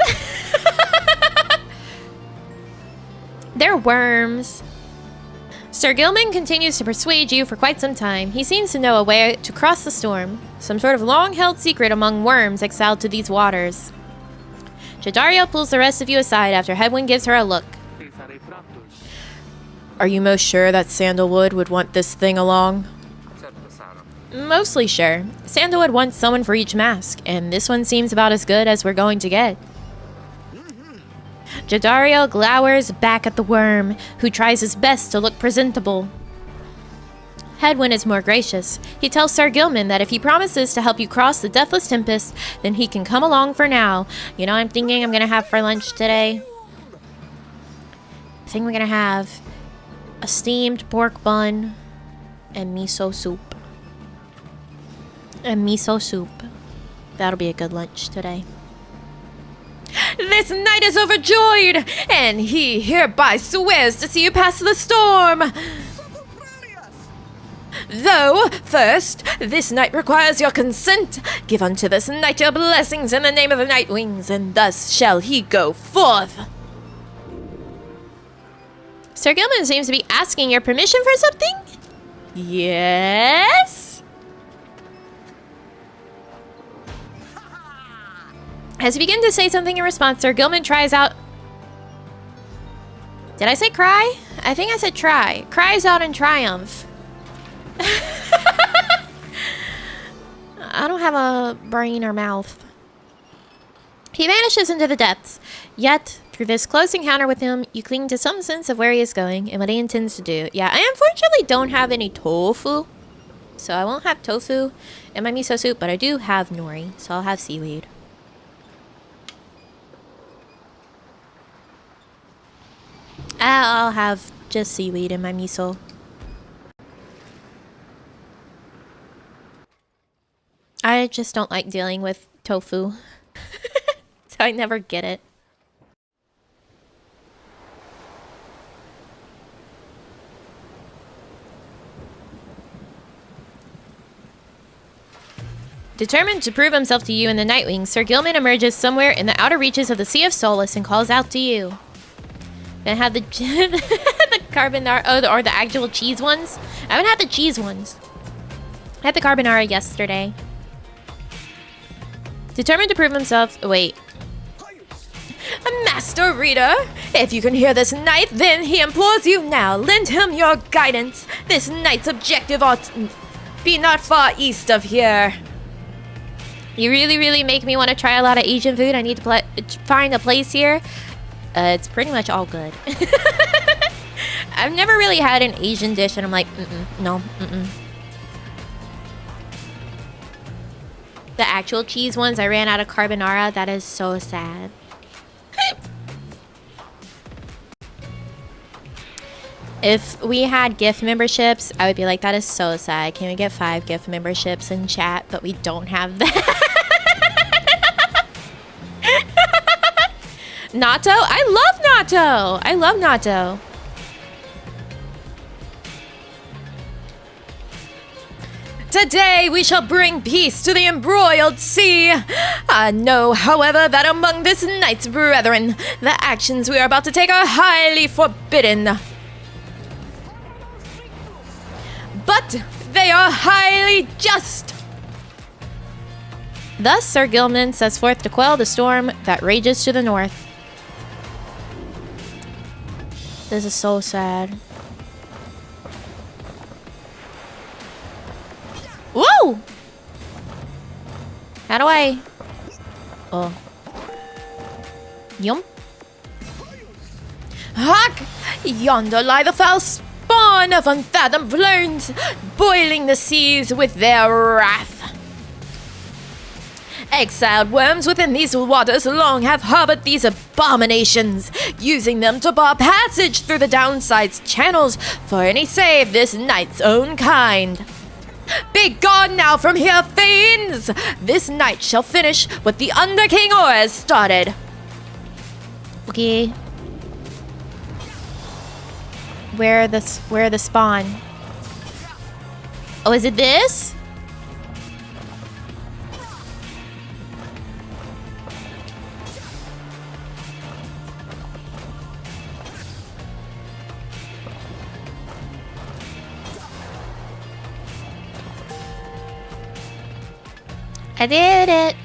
They're worms. Sir Gilman continues to persuade you for quite some time. He seems to know a way to cross the storm, some sort of long-held secret among worms exiled to these waters. Jodariel pulls the rest of you aside after Hedwyn gives her a look. Are you most sure that Sandalwood would want this thing along? Mostly sure. Sandalwood wants someone for each mask, and this one seems about as good as we're going to get. Jodariel glowers back at the worm, who tries his best to look presentable. Hedwyn is more gracious. He tells Sir Gilman that if he promises to help you cross the deathless tempest, then he can come along for now. You know what I'm thinking I'm gonna have for lunch today? I think we're gonna have a steamed pork bun and miso soup. That'll be a good lunch today. This knight is overjoyed, and he hereby swears to see you pass the storm. Though, first, this knight requires your consent. Give unto this knight your blessings in the name of the Night Wings, and thus shall he go forth. Sir Gilman seems to be asking your permission for something? Yes? As you begin to say something in response, Sir Gilman tries out... Did I say cry? I think I said try. Cries out in triumph. I don't have a brain or mouth. He vanishes into the depths. Yet, through this close encounter with him, you cling to some sense of where he is going and what he intends to do. Yeah, I unfortunately don't have any tofu. So I won't have tofu in my miso soup, but I do have nori, so I'll have seaweed. I'll have just seaweed in my miso. I just don't like dealing with tofu. So I never get it. Determined to prove himself to you in the Nightwing, Sir Gilman emerges somewhere in the outer reaches of the Sea of Solace and calls out to you. Then have the the carbonara, or the actual cheese ones. I haven't had the cheese ones. I had the carbonara yesterday. Determined to prove himself. Wait. Master Reader, if you can hear this knight, then he implores you now. Lend him your guidance. This knight's objective ought be not far east of here. You really make me want to try a lot of Asian food. I need to find a place here. It's pretty much all good. I've never really had an Asian dish and I'm like, no. The actual cheese ones, I ran out of carbonara. That is so sad. If we had gift memberships, I would be like, that is so sad. Can we get 5 gift memberships in chat? But we don't have that. Natto? I love natto. I love natto. Today we shall bring peace to the embroiled sea. I know, however, that among this night's brethren, the actions we are about to take are highly forbidden. But they are highly just. Thus Sir Gilman sets forth to quell the storm that rages to the north. This is so sad. Whoa! How do I... Oh. Yum. Hark! Yonder lie the foul spawn of unfathomed plains, boiling the seas with their wrath. Exiled worms within these waters long have harbored these abominations, using them to bar passage through the downside's channels for any save this night's own kind. Be gone now from here, fiends! This night shall finish what the Under King Ores started. Okay. Where the spawn? Oh, is it this? I did it.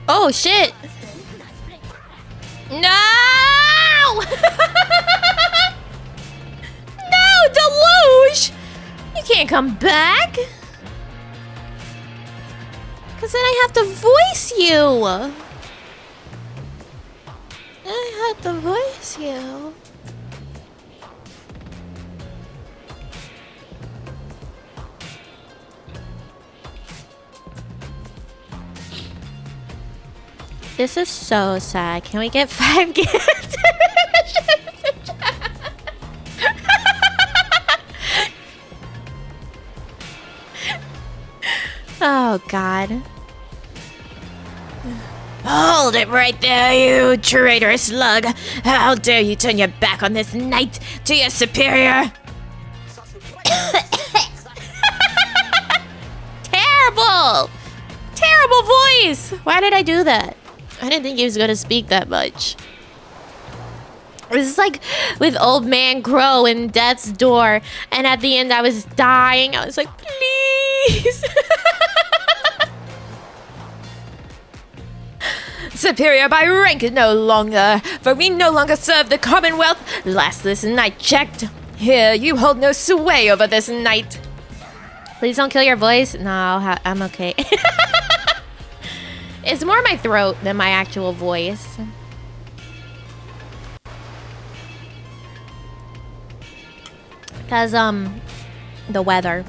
Oh shit. No! No, Deluge! You can't come back. Cause then I have to voice you. I have to voice you. This is so sad. Can we get 5 gifts? Oh, God. Hold it right there, you traitorous slug. How dare you turn your back on this knight to your superior? Terrible! Terrible voice! Why did I do that? I didn't think he was gonna speak that much. This is like with Old Man Crow in Death's Door, and at the end I was dying. I was like, please. Superior by rank no longer, for we no longer serve the Commonwealth. Last this night checked. Here, you hold no sway over this night. Please don't kill your voice. No, I'm okay. It's more my throat than my actual voice. Cause the weather.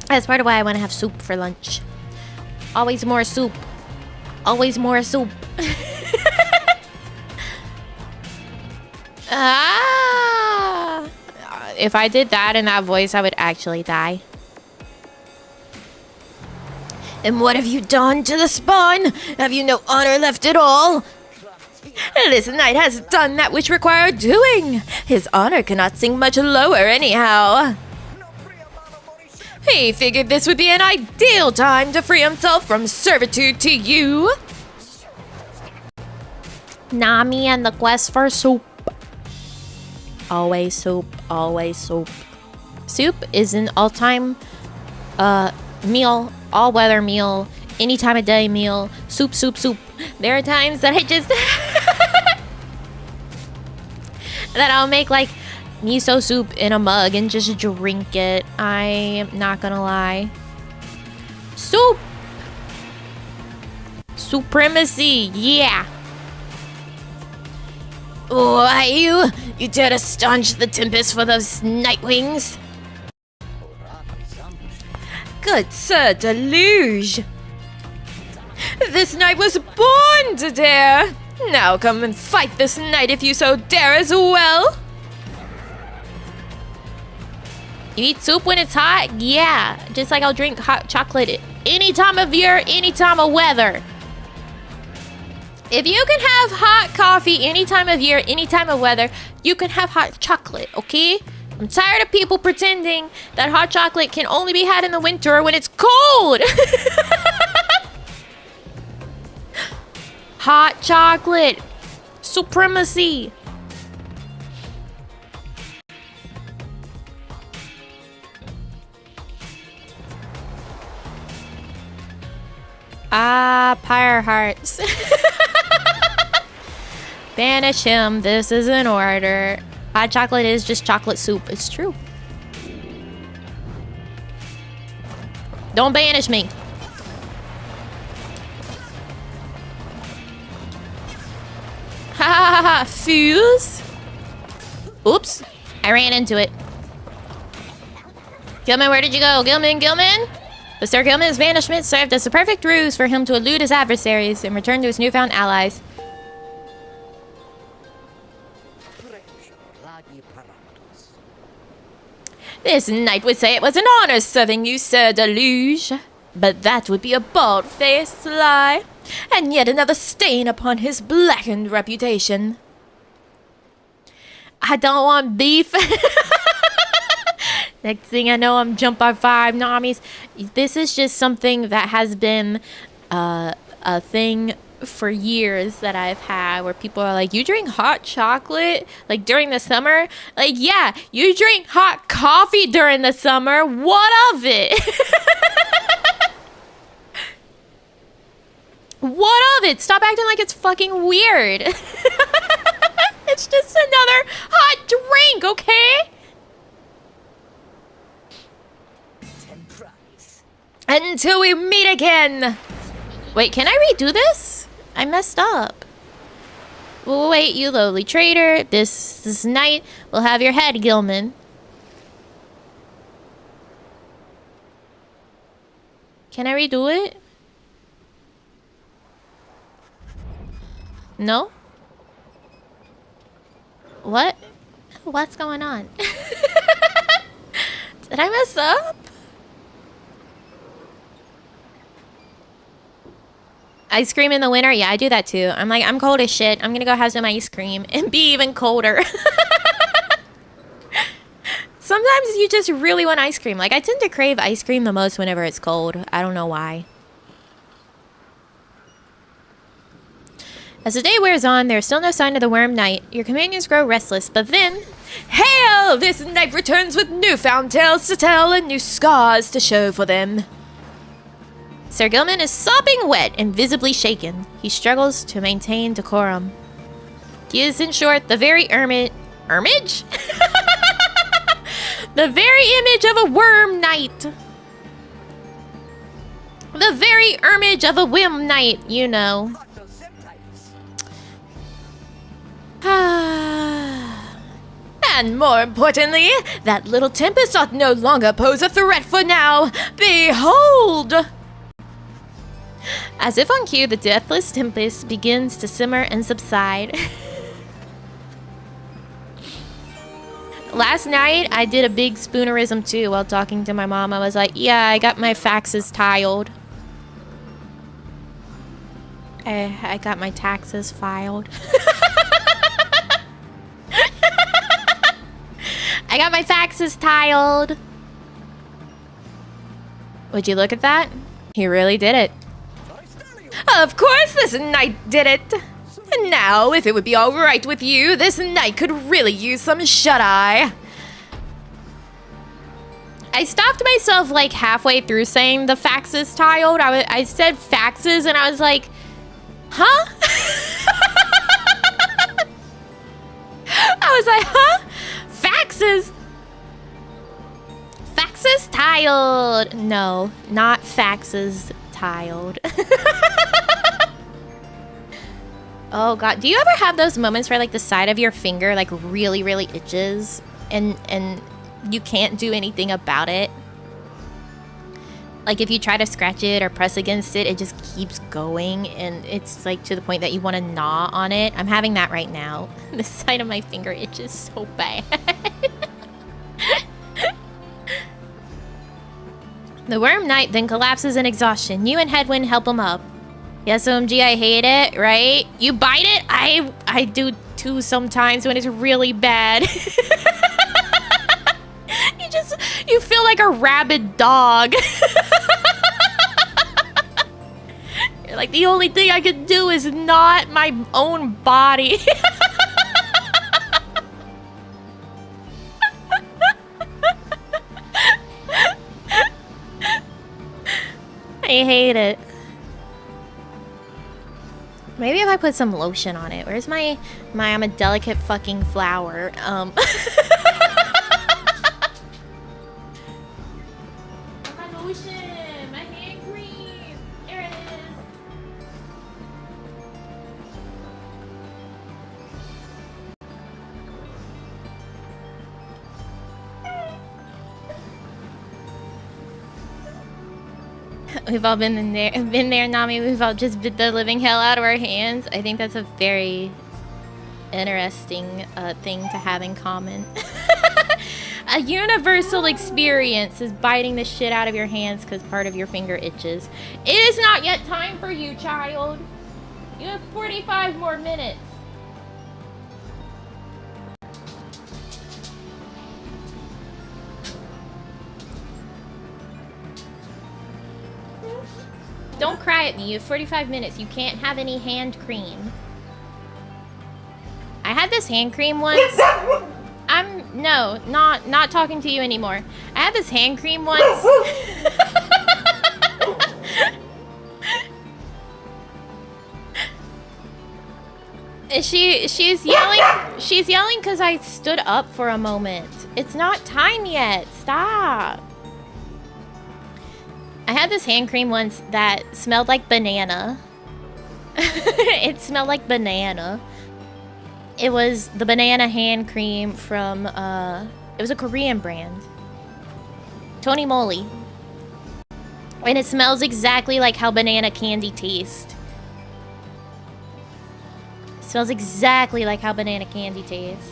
That's part of why I want to have soup for lunch. Always more soup. Always more soup. Ah! If I did that in that voice, I would actually die. And what have you done to the spawn? Have you no honor left at all? This knight has done that which required doing. His honor cannot sink much lower anyhow. He figured this would be an ideal time to free himself from servitude to you. Nami and the quest for soup. Always soup, always soup. Soup is an all-time meal, all-weather meal, any time of day meal. Soup, soup, soup. There are times that I just that I'll make like miso soup in a mug and just drink it. I am not gonna lie. Soup! Supremacy, yeah! Why, you dare to staunch the tempest for those nightwings? Good Sir Deluge! This knight was born to dare! Now come and fight this knight if you so dare as well! You eat soup when it's hot? Yeah. Just like I'll drink hot chocolate any time of year, any time of weather. If you can have hot coffee any time of year, any time of weather, you can have hot chocolate, okay? I'm tired of people pretending that hot chocolate can only be had in the winter when it's cold. Hot chocolate. Supremacy. Ah, Pyre hearts. Banish him. This is an order. Hot chocolate is just chocolate soup. It's true. Don't banish me. Ha ha ha ha. Fuse. Oops. I ran into it. Gilman, where did you go? Gilman, Gilman? But Sir Gilman's banishment served as the perfect ruse for him to elude his adversaries and return to his newfound allies. This knight would say it was an honor serving you, Sir Deluge. But that would be a bald-faced lie, and yet another stain upon his blackened reputation. I don't want beef. Next thing I know, I'm jump by 5 normies. This is just something that has been a thing for years that I've had where people are like, you drink hot chocolate like during the summer? Like, yeah, you drink hot coffee during the summer. What of it? What of it? Stop acting like it's fucking weird. It's just another hot drink, okay? Until we meet again. Wait, can I redo this? I messed up. Wait, you lowly traitor. This night will have your head, Gilman. Can I redo it? No? What? What's going on? Did I mess up? Ice cream in the winter? Yeah, I do that too. I'm like, I'm cold as shit. I'm gonna go have some ice cream and be even colder. Sometimes you just really want ice cream. Like, I tend to crave ice cream the most whenever it's cold. I don't know why. As the day wears on, there is still no sign of the Worm Knight. Your companions grow restless, but then... Hail! This knight returns with newfound tales to tell and new scars to show for them. Sir Gilman is sopping wet and visibly shaken. He struggles to maintain decorum. He is, in short, the very image? The very image of a worm knight. The very image of a whim knight, you know. And more importantly, that little tempest ought no longer pose a threat for now. Behold! As if on cue, the deathless tempest begins to simmer and subside. Last night, I did a big spoonerism too while talking to my mom. I was like, yeah, I got my faxes tiled. I got my taxes filed. I got my faxes tiled. Would you look at that? He really did it. Of course this knight did it. And now, if it would be all right with you, this knight could really use some shut-eye. I stopped myself like halfway through saying the faxes tiled. I said faxes and I was like, huh? I was like, huh? Faxes? Faxes tiled. No, not faxes tiled. Oh god, do you ever have those moments where like the side of your finger like really itches and you can't do anything about it? Like if you try to scratch it or press against it, it just keeps going and it's like to the point that you want to gnaw on it. I'm having that right now. The side of my finger itches so bad. The Worm Knight then collapses in exhaustion. You and Hedwyn help him up. Yes, OMG, I hate it, right? You bite it? I do too sometimes when it's really bad. You feel like a rabid dog. You're like, the only thing I can do is not my own body. I hate it. Maybe if I put some lotion on it. Where's my I'm a delicate fucking flower. My lotion, my hand cream. There it is. We've all been there, Nami. We've all just bit the living hell out of our hands. I think that's a very interesting thing to have in common. A universal experience is biting the shit out of your hands because part of your finger itches. It is not yet time for you, child. You have 45 more minutes. Don't cry at me. You have 45 minutes. You can't have any hand cream. I had this hand cream once. No, not talking to you anymore. I had this hand cream once. She's yelling. She's yelling because I stood up for a moment. It's not time yet. Stop. I had this hand cream once that smelled like banana. It smelled like banana. It was the banana hand cream from, it was a Korean brand. Tony Moly. And it smells exactly like how banana candy tastes. It smells exactly like how banana candy tastes.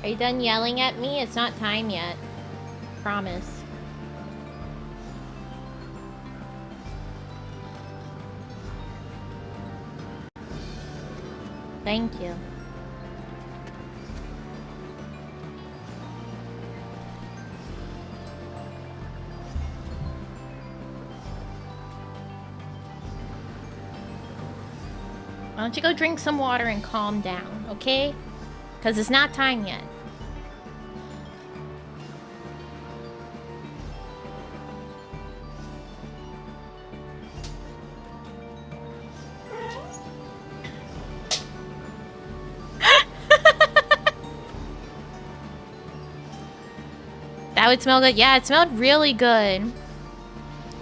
Are you done yelling at me? It's not time yet. Promise. Thank you. Why don't you go drink some water and calm down, okay? Because it's not time yet. That would smell good. Yeah, it smelled really good.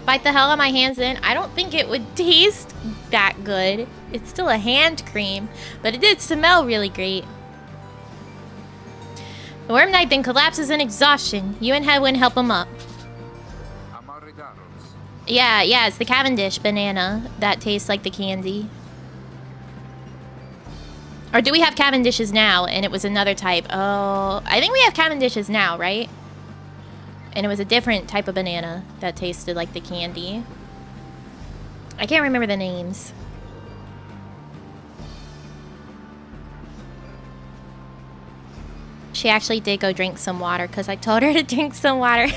Bite the hell out of my hands in. I don't think it would taste that good. It's still a hand cream, but it did smell really great. The worm knight then collapses in exhaustion. You and Hedwyn help him up. Yeah, it's the Cavendish banana that tastes like the candy. Or do we have Cavendishes now and it was another type? Oh, I think we have Cavendishes now, right? And it was a different type of banana that tasted like the candy. I can't remember the names. She actually did go drink some water because I told her to drink some water.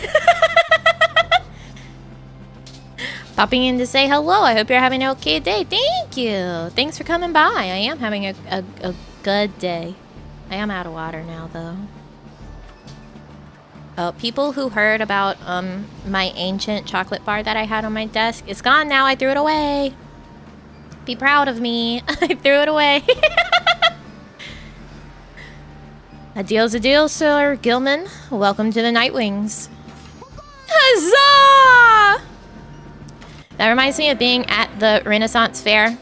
Popping in to say hello. I hope you're having an okay day. Thank you. Thanks for coming by. I am having a good day. I am out of water now, though. Oh, people who heard about my ancient chocolate bar that I had on my desk, it's gone now. I threw it away. Be proud of me. I threw it away. A deal's a deal, Sir Gilman. Welcome to the Nightwings. Huzzah! That reminds me of being at the Renaissance Fair.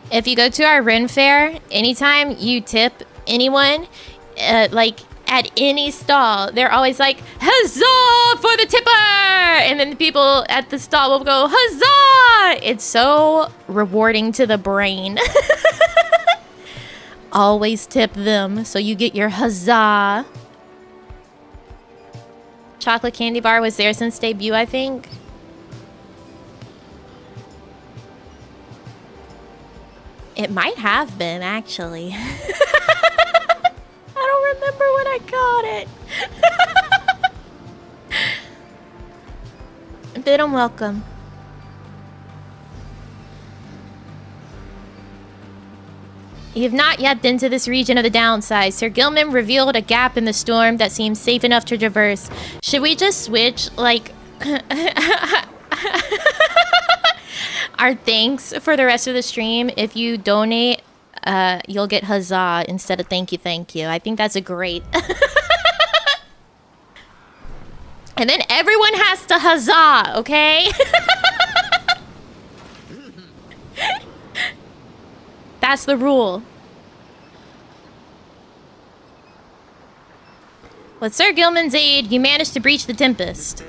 If you go to our Ren Fair, anytime you tip anyone, like at any stall, they're always like, huzzah for the tipper! And then the people at the stall will go, huzzah! It's so rewarding to the brain. Always tip them so you get your huzzah. chocolate candy bar was there since debut, I think. It might have been, actually. I don't remember when I got it. Bid 'em welcome. You have not yet been to this region of the downside. Sir Gilman revealed a gap in the storm that seems safe enough to traverse. Should we just switch, like... our thanks for the rest of the stream? If you donate, you'll get huzzah instead of thank you, thank you. I think that's a great... And then everyone has to huzzah, okay? That's the rule. With Sir Gilman's aid, you managed to breach the tempest.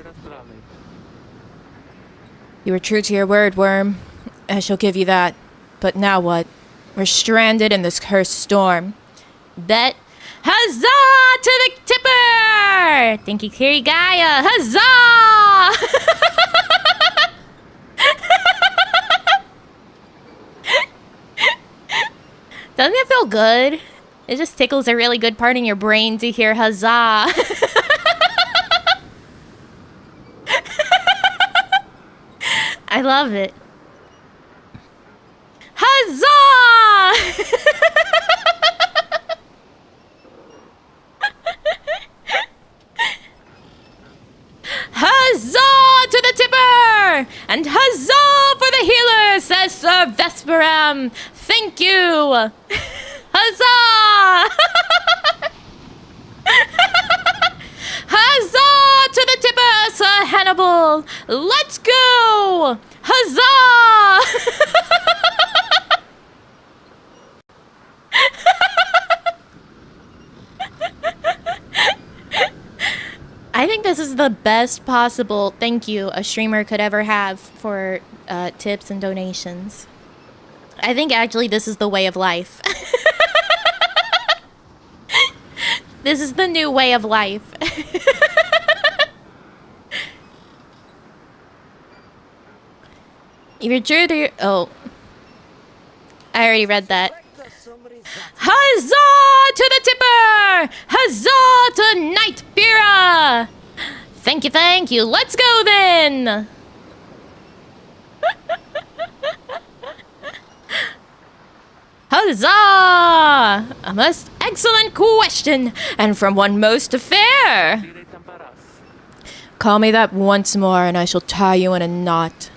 You were true to your word, Worm. I shall give you that. But now what? We're stranded in this cursed storm. Bet. Huzzah to the tipper! Thank you, Kirigaya. Huzzah! Doesn't it feel good? It just tickles a really good part in your brain to hear huzzah. I love it. Huzzah! Huzzah to the tipper! And huzzah for the healer, says Sir Vesperam. Thank you! Huzzah! Huzzah to the tipper, Sir Hannibal! Let's go! Huzzah! I think this is the best possible thank you a streamer could ever have for tips and donations. I think actually this is the way of life. This is the new way of life. You're true to your... Oh. I already read that. Huzzah to the tipper! Huzzah to Knight Pyre! Thank you, let's go then! Huzzah! A most excellent question, and from one most fair! Call me that once more, and I shall tie you in a knot.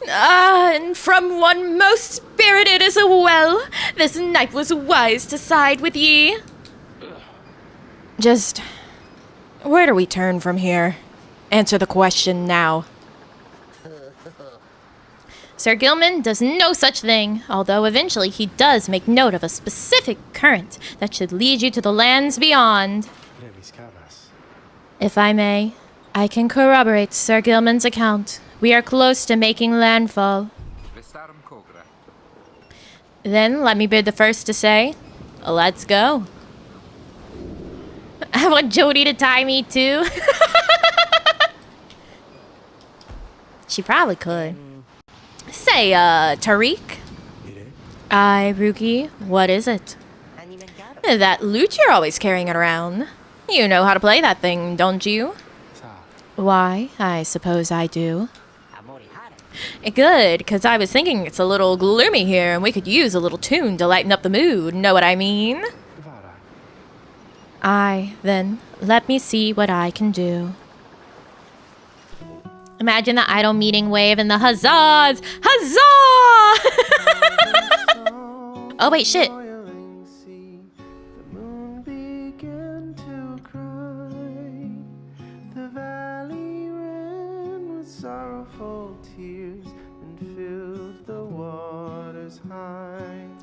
And from one most spirited as well, this knight was wise to side with ye. Just... where do we turn from here? Answer the question now. Sir Gilman does no such thing, although eventually he does make note of a specific current that should lead you to the lands beyond. If I may, I can corroborate Sir Gilman's account. We are close to making landfall. Then let me be the first to say, let's go. I want Jodi to tie me too. She probably could. Say, Tariq? Aye, Ruki, what is it? That loot you're always carrying it around. You know how to play that thing, don't you? Why, I suppose I do. Good, because I was thinking it's a little gloomy here and we could use a little tune to lighten up the mood, know what I mean? Aye, then, let me see what I can do. Imagine the idol meeting wave and the huzzahs! Huzzah! Oh wait, shit.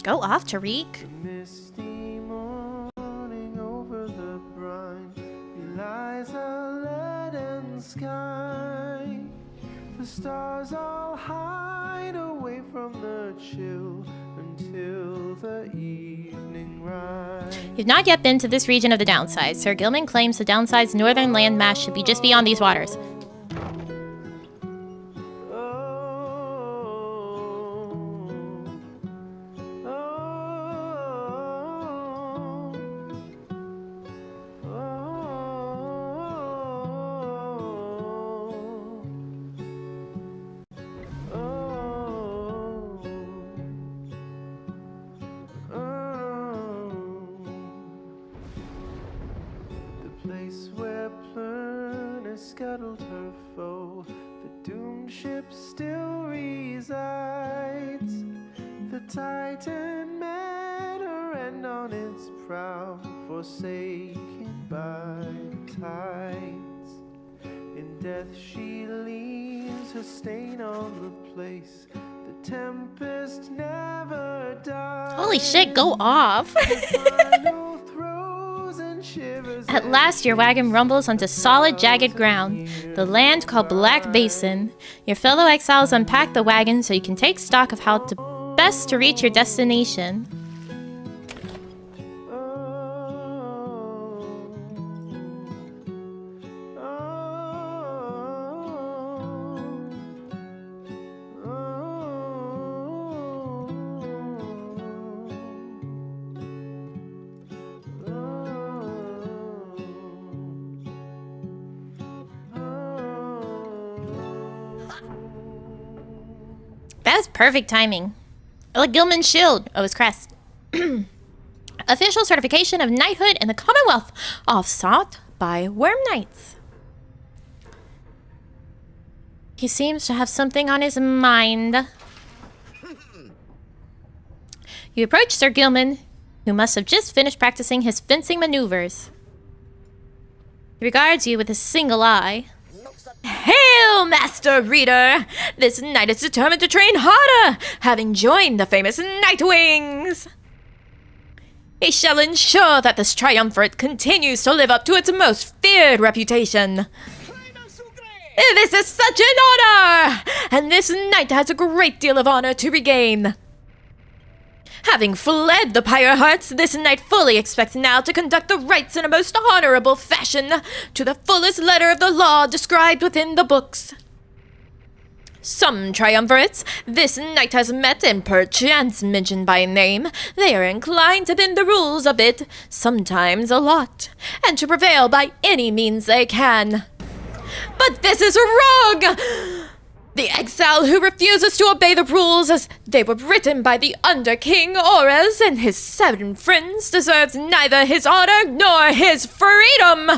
Go off, Tariq. The stars all hide away from the chill until the evening rise. You've not yet been to this region of the downside. Sir Gilman claims the downside's northern land mass should be just beyond these waters. Place where Plurna scuttled her foe, the doomed ship still resides. The Titan met her end on its prow, forsaken by tides. In death she leaves her stain on the place. The tempest never dies. Holy shit, go off! At last, your wagon rumbles onto solid, jagged ground, the land called Black Basin. Your fellow exiles unpack the wagon so you can take stock of how best to reach your destination. That was perfect timing. I like Gilman's shield. Oh, his crest. Official certification of knighthood in the Commonwealth, all sought by Worm Knights. He seems to have something on his mind. You approach Sir Gilman, who must have just finished practicing his fencing maneuvers. He regards you with a single eye. Hail, Master Reader! This knight is determined to train harder, having joined the famous Nightwings. He shall ensure that this triumvirate continues to live up to its most feared reputation. This is such an honor! And this knight has a great deal of honor to regain. Having fled the Pyre hearts, this knight fully expects now to conduct the rites in a most honorable fashion, to the fullest letter of the law described within the books. Some triumvirates this knight has met and perchance mentioned by name. They are inclined to bend the rules a bit, sometimes a lot, and to prevail by any means they can. But this is wrong! The exile who refuses to obey the rules as they were written by the Under-King Ores and his 7 friends deserves neither his honor nor his freedom.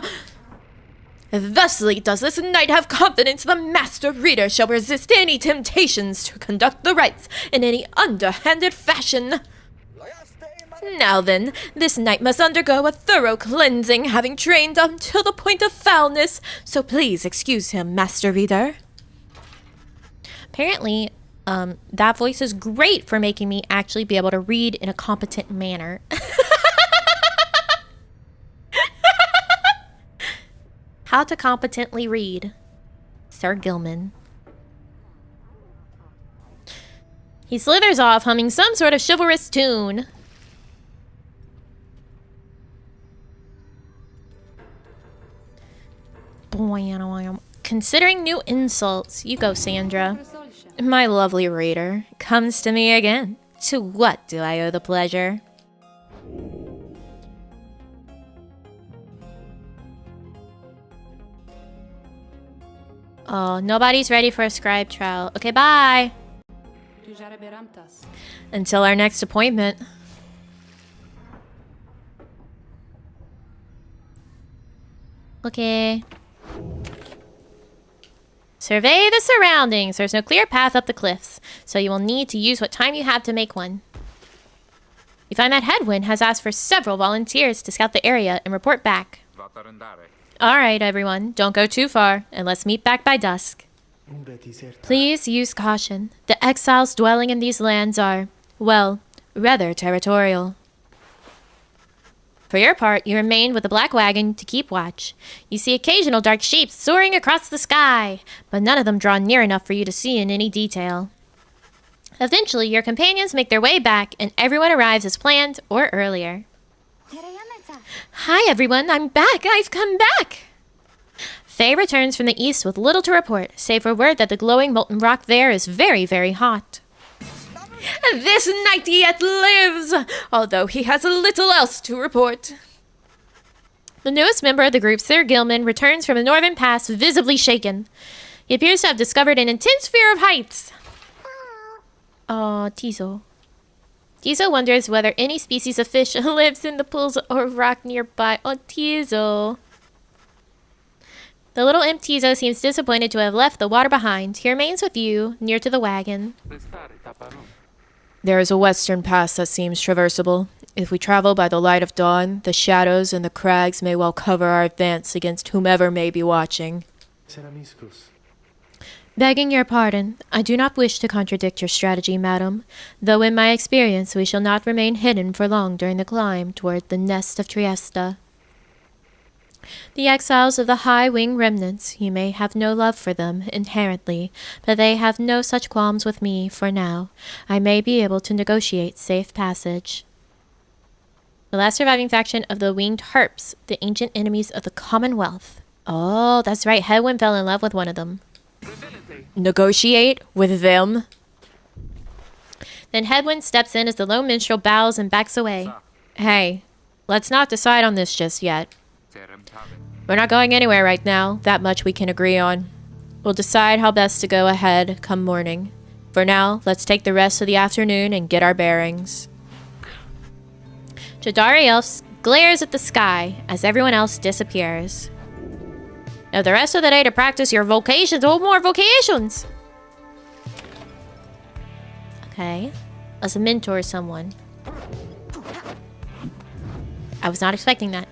Thusly does this knight have confidence the Master Reader shall resist any temptations to conduct the rites in any underhanded fashion. Now then, this knight must undergo a thorough cleansing, having trained until the point of foulness, so please excuse him, Master Reader. Apparently, that voice is great for making me actually be able to read in a competent manner. How to competently read. Sir Gilman. He slithers off, humming some sort of chivalrous tune. Considering new insults. You go, Sandra. My lovely reader comes to me again. To what do I owe the pleasure? Oh, nobody's ready for a scribe trial. Okay, bye. Until our next appointment. Okay. Survey the surroundings. There's no clear path up the cliffs, so you will need to use what time you have to make one. You find that Hedwyn has asked for several volunteers to scout the area and report back. Alright, everyone, don't go too far, and let's meet back by dusk. Please use caution. The exiles dwelling in these lands are, well, rather territorial. For your part, you remain with the Black Wagon to keep watch. You see occasional dark shapes soaring across the sky, but none of them draw near enough for you to see in any detail. Eventually, your companions make their way back, and everyone arrives as planned or earlier. Hi everyone, I'm back! I've come back! Faye returns from the east with little to report, save for word that the glowing molten rock there is very, very hot. This knight yet lives, although he has a little else to report. The newest member of the group, Sir Gilman, returns from the northern pass visibly shaken. He appears to have discovered an intense fear of heights. Aw, Tizo. Tizo wonders whether any species of fish lives in the pools or rock nearby. Oh, Tizo. The little imp Tizo seems disappointed to have left the water behind. He remains with you, near to the wagon. There is a western pass that seems traversable. If we travel by the light of dawn, the shadows and the crags may well cover our advance against whomever may be watching. Begging your pardon, I do not wish to contradict your strategy, madam, though in my experience we shall not remain hidden for long during the climb toward the nest of Triesta. The exiles of the high-wing remnants, you may have no love for them, inherently, but they have no such qualms with me, for now. I may be able to negotiate safe passage. The last surviving faction of the winged harps, the ancient enemies of the Commonwealth. Oh, that's right, Hedwyn fell in love with one of them. Negotiate with them? Then Hedwyn steps in as the lone minstrel bows and backs away. Hey, let's not decide on this just yet. We're not going anywhere right now. That much we can agree on. We'll decide how best to go ahead come morning. For now, let's take the rest of the afternoon and get our bearings. Jodariel glares at the sky as everyone else disappears. Now the rest of the day to practice your vocations. Oh, more vocations! Okay. Let's mentor someone. I was not expecting that.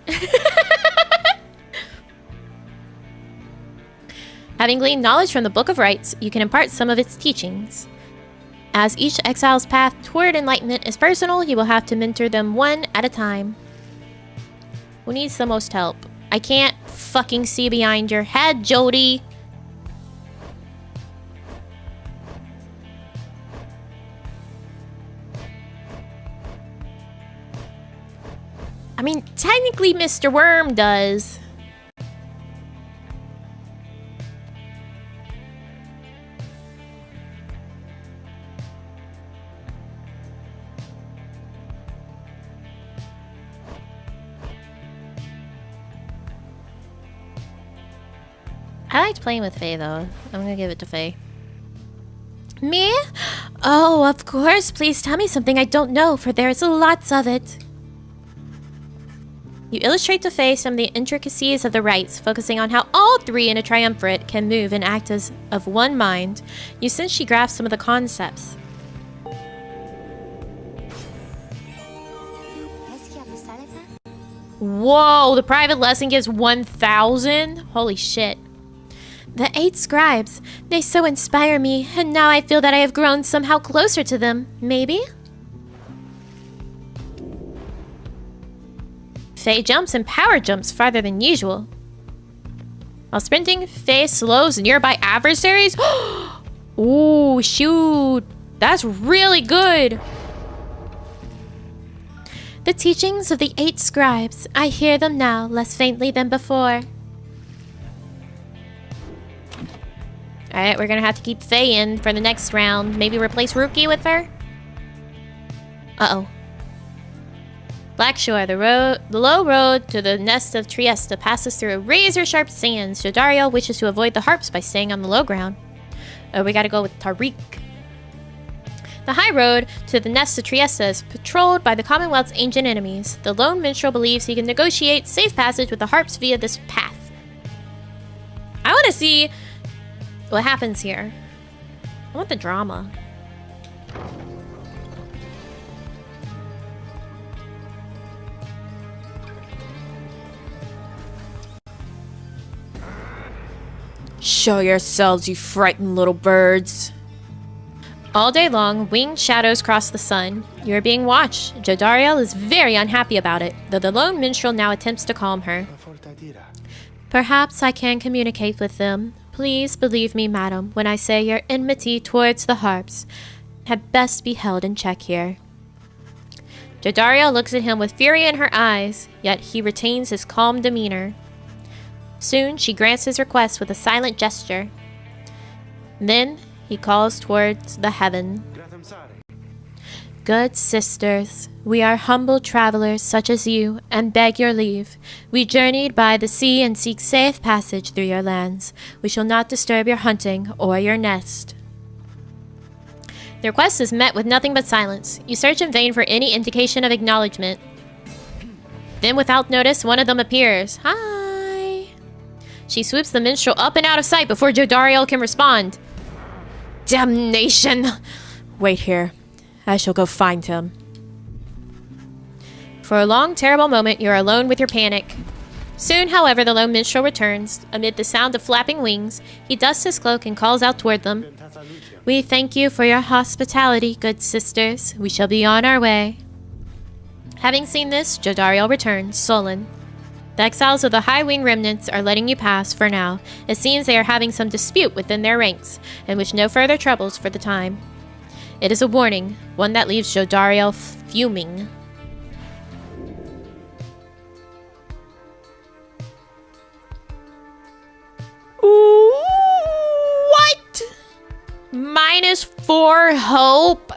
Having gleaned knowledge from the Book of Rites, you can impart some of its teachings. As each exile's path toward enlightenment is personal, you will have to mentor them one at a time. Who needs the most help? I can't fucking see behind your head, Jodi. I mean, technically Mr. Worm does. I liked playing with Faye, though. I'm gonna give it to Faye. Me? Oh, of course. Please tell me something I don't know, for there is lots of it. You illustrate to Faye some of the intricacies of the rites, focusing on how all three in a triumvirate can move and act as of one mind. You sense she grasps some of the concepts. Whoa, the private lesson gives 1,000? Holy shit. The 8 scribes, they so inspire me, and now I feel that I have grown somehow closer to them. Maybe? Faye jumps and power jumps farther than usual. While sprinting, Faye slows nearby adversaries. Ooh, shoot. That's really good. The teachings of the 8 scribes, I hear them now less faintly than before. Alright, we're gonna have to keep Faye in for the next round. Maybe replace Rookie with her? Uh-oh. Blackshore, the low road to the nest of Triesta passes through razor-sharp sands. Jodariel wishes to avoid the harps by staying on the low ground. Oh, we gotta go with Tariq. The high road to the nest of Triesta is patrolled by the Commonwealth's ancient enemies. The lone minstrel believes he can negotiate safe passage with the harps via this path. I want to see what happens here. I want the drama. Show yourselves, you frightened little birds. All day long, winged shadows cross the sun. You are being watched. Jodariel is very unhappy about it, though the lone minstrel now attempts to calm her. Perhaps I can communicate with them. Please believe me, madam, when I say your enmity towards the harps had best be held in check here. Jodariel looks at him with fury in her eyes, yet he retains his calm demeanor. Soon, she grants his request with a silent gesture. Then, he calls towards the heaven. Good sisters, we are humble travelers such as you, and beg your leave. We journeyed by the sea and seek safe passage through your lands. We shall not disturb your hunting or your nest. The request is met with nothing but silence. You search in vain for any indication of acknowledgement. Then, without notice, one of them appears. Hi. She swoops the minstrel up and out of sight before Jodariel can respond. Damnation! Wait here. I shall go find him. For a long, terrible moment, you are alone with your panic. Soon, however, the lone minstrel returns. Amid the sound of flapping wings, he dusts his cloak and calls out toward them. We thank you for your hospitality, good sisters. We shall be on our way. Having seen this, Jodariel returns, sullen. The exiles of the High Wing remnants are letting you pass for now. It seems they are having some dispute within their ranks, and wish no further troubles for the time. It is a warning, one that leaves Jodariel fuming. What? -4 hope?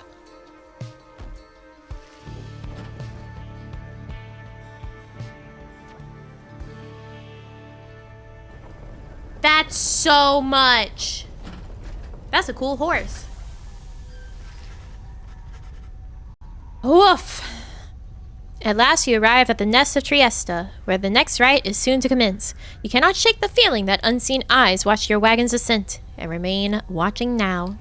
That's so much. That's a cool horse. Woof! At last you arrive at the nest of Triesta, where the next rite is soon to commence. You cannot shake the feeling that unseen eyes watch your wagon's ascent, and remain watching now.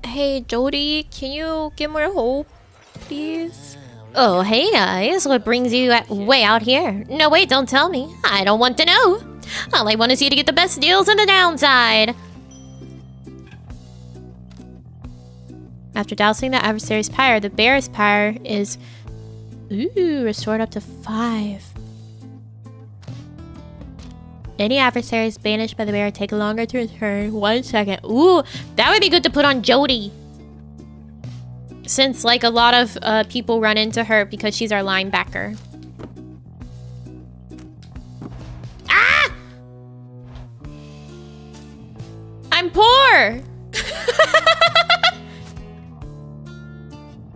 Hey, Jodi, can you get more hope, please? Oh, hey guys, what brings you way out here? No, wait, don't tell me. I don't want to know. All I want is you to get the best deals on the downside. After dousing the adversary's pyre, the bear's pyre is restored up to 5. Any adversaries banished by the bear take longer to return. 1 second. Ooh, that would be good to put on Jodi. Since, like, a lot of people run into her because she's our linebacker. Ah! I'm poor!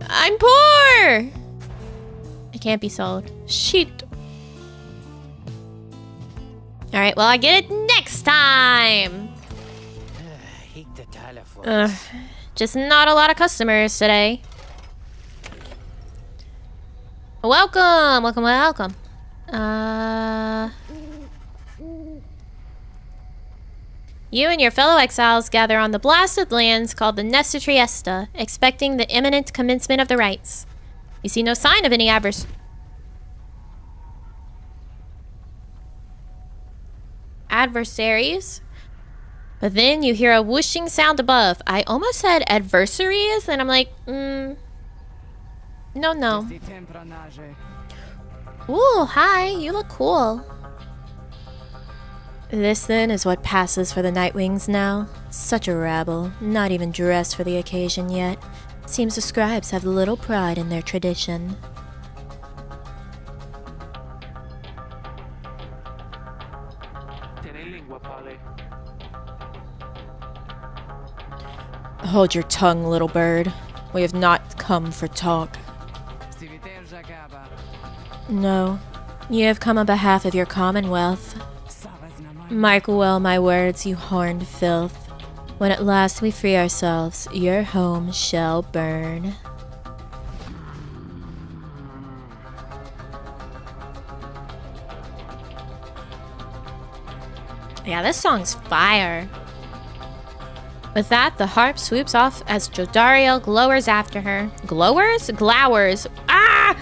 I'm poor! It can't be sold. Shit. Alright, well, I get it next time! Just not a lot of customers today. Welcome! Welcome, welcome. You and your fellow exiles gather on the blasted lands called the Nest of Triesta, expecting the imminent commencement of the rites. You see no sign of any adversaries. But then you hear a whooshing sound above. I almost said adversaries, and I'm like, no. Ooh, hi, you look cool. This then is what passes for the Nightwings now. Such a rabble, not even dressed for the occasion yet. Seems the scribes have little pride in their tradition. Hold your tongue, little bird. We have not come for talk. No, you have come on behalf of your commonwealth. Mark well my words, you horned filth. When at last we free ourselves, your home shall burn. Yeah, this song's fire. With that, the harp swoops off as Jodariel glowers after her. Glowers? Glowers. Ah!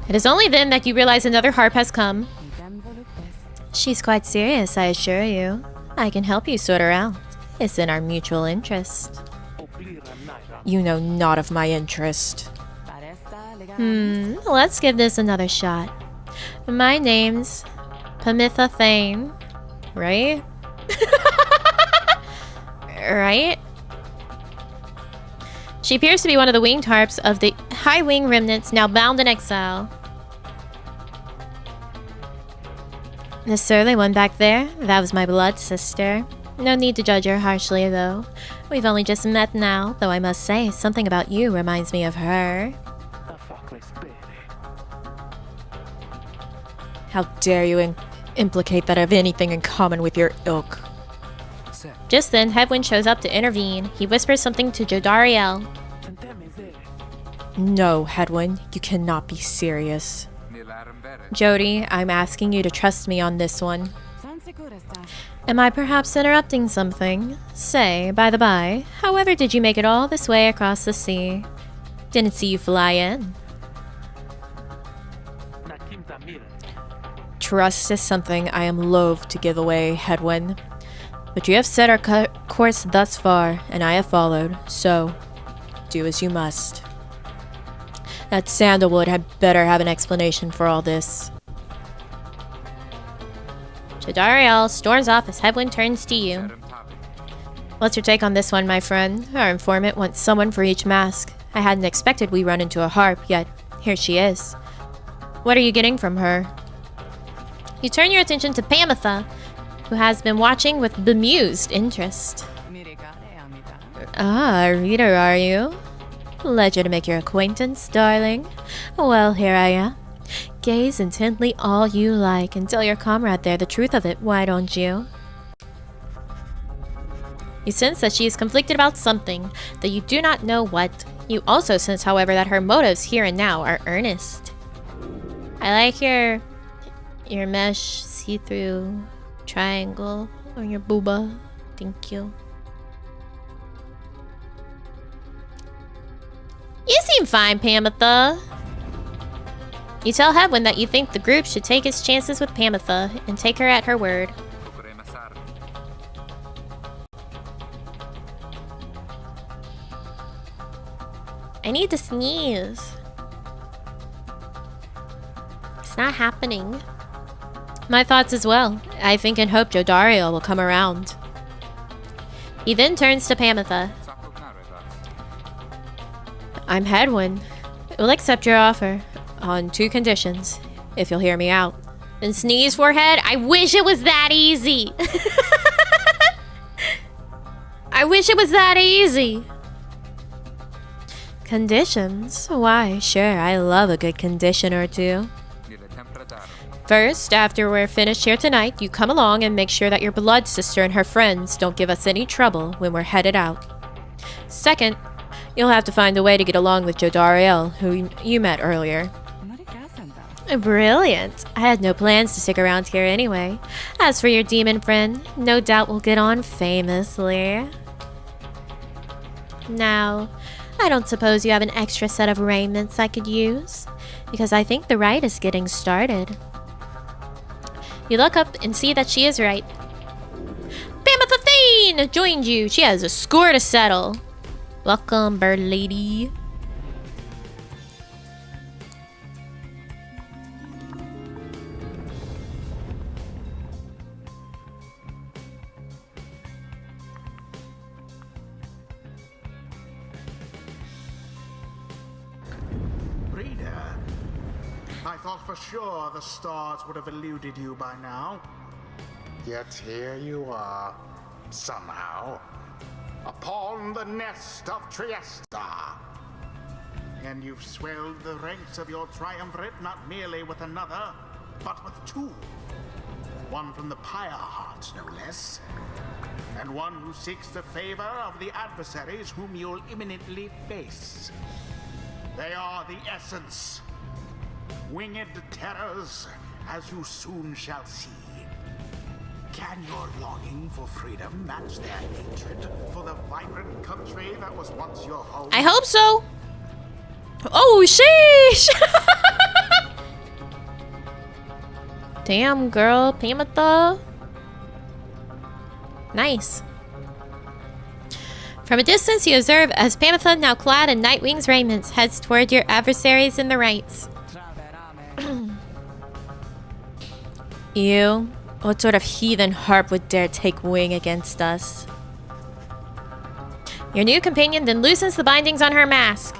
It is only then that you realize another harp has come. She's quite serious, I assure you. I can help you sort her out. It's in our mutual interest. You know not of my interest. Let's give this another shot. My name's Pamitha Thane, right? Right? She appears to be one of the winged harps of the high wing remnants now bound in exile. The surly one back there, that was my blood sister. No need to judge her harshly, though. We've only just met now, though I must say, something about you reminds me of her. How dare you implicate that I have anything in common with your ilk? Just then, Hedwyn shows up to intervene. He whispers something to Jodariel. No, Hedwyn, you cannot be serious. Jodi, I'm asking you to trust me on this one. Am I perhaps interrupting something? Say, by the by, however did you make it all this way across the sea? Didn't see you fly in. Trust is something I am loath to give away, Hedwyn. But you have set our course thus far, and I have followed, so do as you must. That Sandalwood had better have an explanation for all this. Jodariel storms off as Hedwyn turns to you. What's your take on this one, my friend? Our informant wants someone for each mask. I hadn't expected we run into a harp, yet here she is. What are you getting from her? You turn your attention to Pamitha, who has been watching with bemused interest. Ah, a reader, are you? Pleasure to make your acquaintance, darling. Well, here I am. Gaze intently all you like and tell your comrade there the truth of it, why don't you? You sense that she is conflicted about something, though you do not know what. You also sense, however, that her motives here and now are earnest. I like your mesh see-through triangle on your booba. Thank you. You seem fine, Pamitha. You tell Hedwyn that you think the group should take its chances with Pamitha and take her at her word. I need to sneeze. It's not happening. My thoughts as well. I think and hope Jodariel will come around. He then turns to Pamitha. I'm Hedwyn. We'll accept your offer on 2 conditions, if you'll hear me out. And sneeze, forehead. I wish it was that easy. I wish it was that easy. Conditions? Why, sure, I love a good condition or two. First, after we're finished here tonight, you come along and make sure that your blood sister and her friends don't give us any trouble when we're headed out. Second, you'll have to find a way to get along with Jodariel, who you met earlier. Brilliant. I had no plans to stick around here anyway. As for your demon friend, no doubt we'll get on famously. Now, I don't suppose you have an extra set of raiments I could use, because I think the rite is getting started. You look up and see that she is right. Pamitha Thane joined you. She has a score to settle. Welcome, bird lady. I thought for sure the stars would have eluded you by now. Yet here you are, somehow, upon the nest of Triesta. And you've swelled the ranks of your triumvirate not merely with another, but with 2. One from the Pyre heart, no less. And one who seeks the favor of the adversaries whom you'll imminently face. They are the essence. Winged terrors, as you soon shall see. Can your longing for freedom match their hatred for the vibrant country that was once your home? I hope so. Oh, sheesh! Damn, girl, Pamitha. Nice. From a distance, you observe as Pamitha, now clad in Nightwing's raiments, heads toward your adversaries in the Rites. You? What sort of heathen harp would dare take wing against us? Your new companion then loosens the bindings on her mask.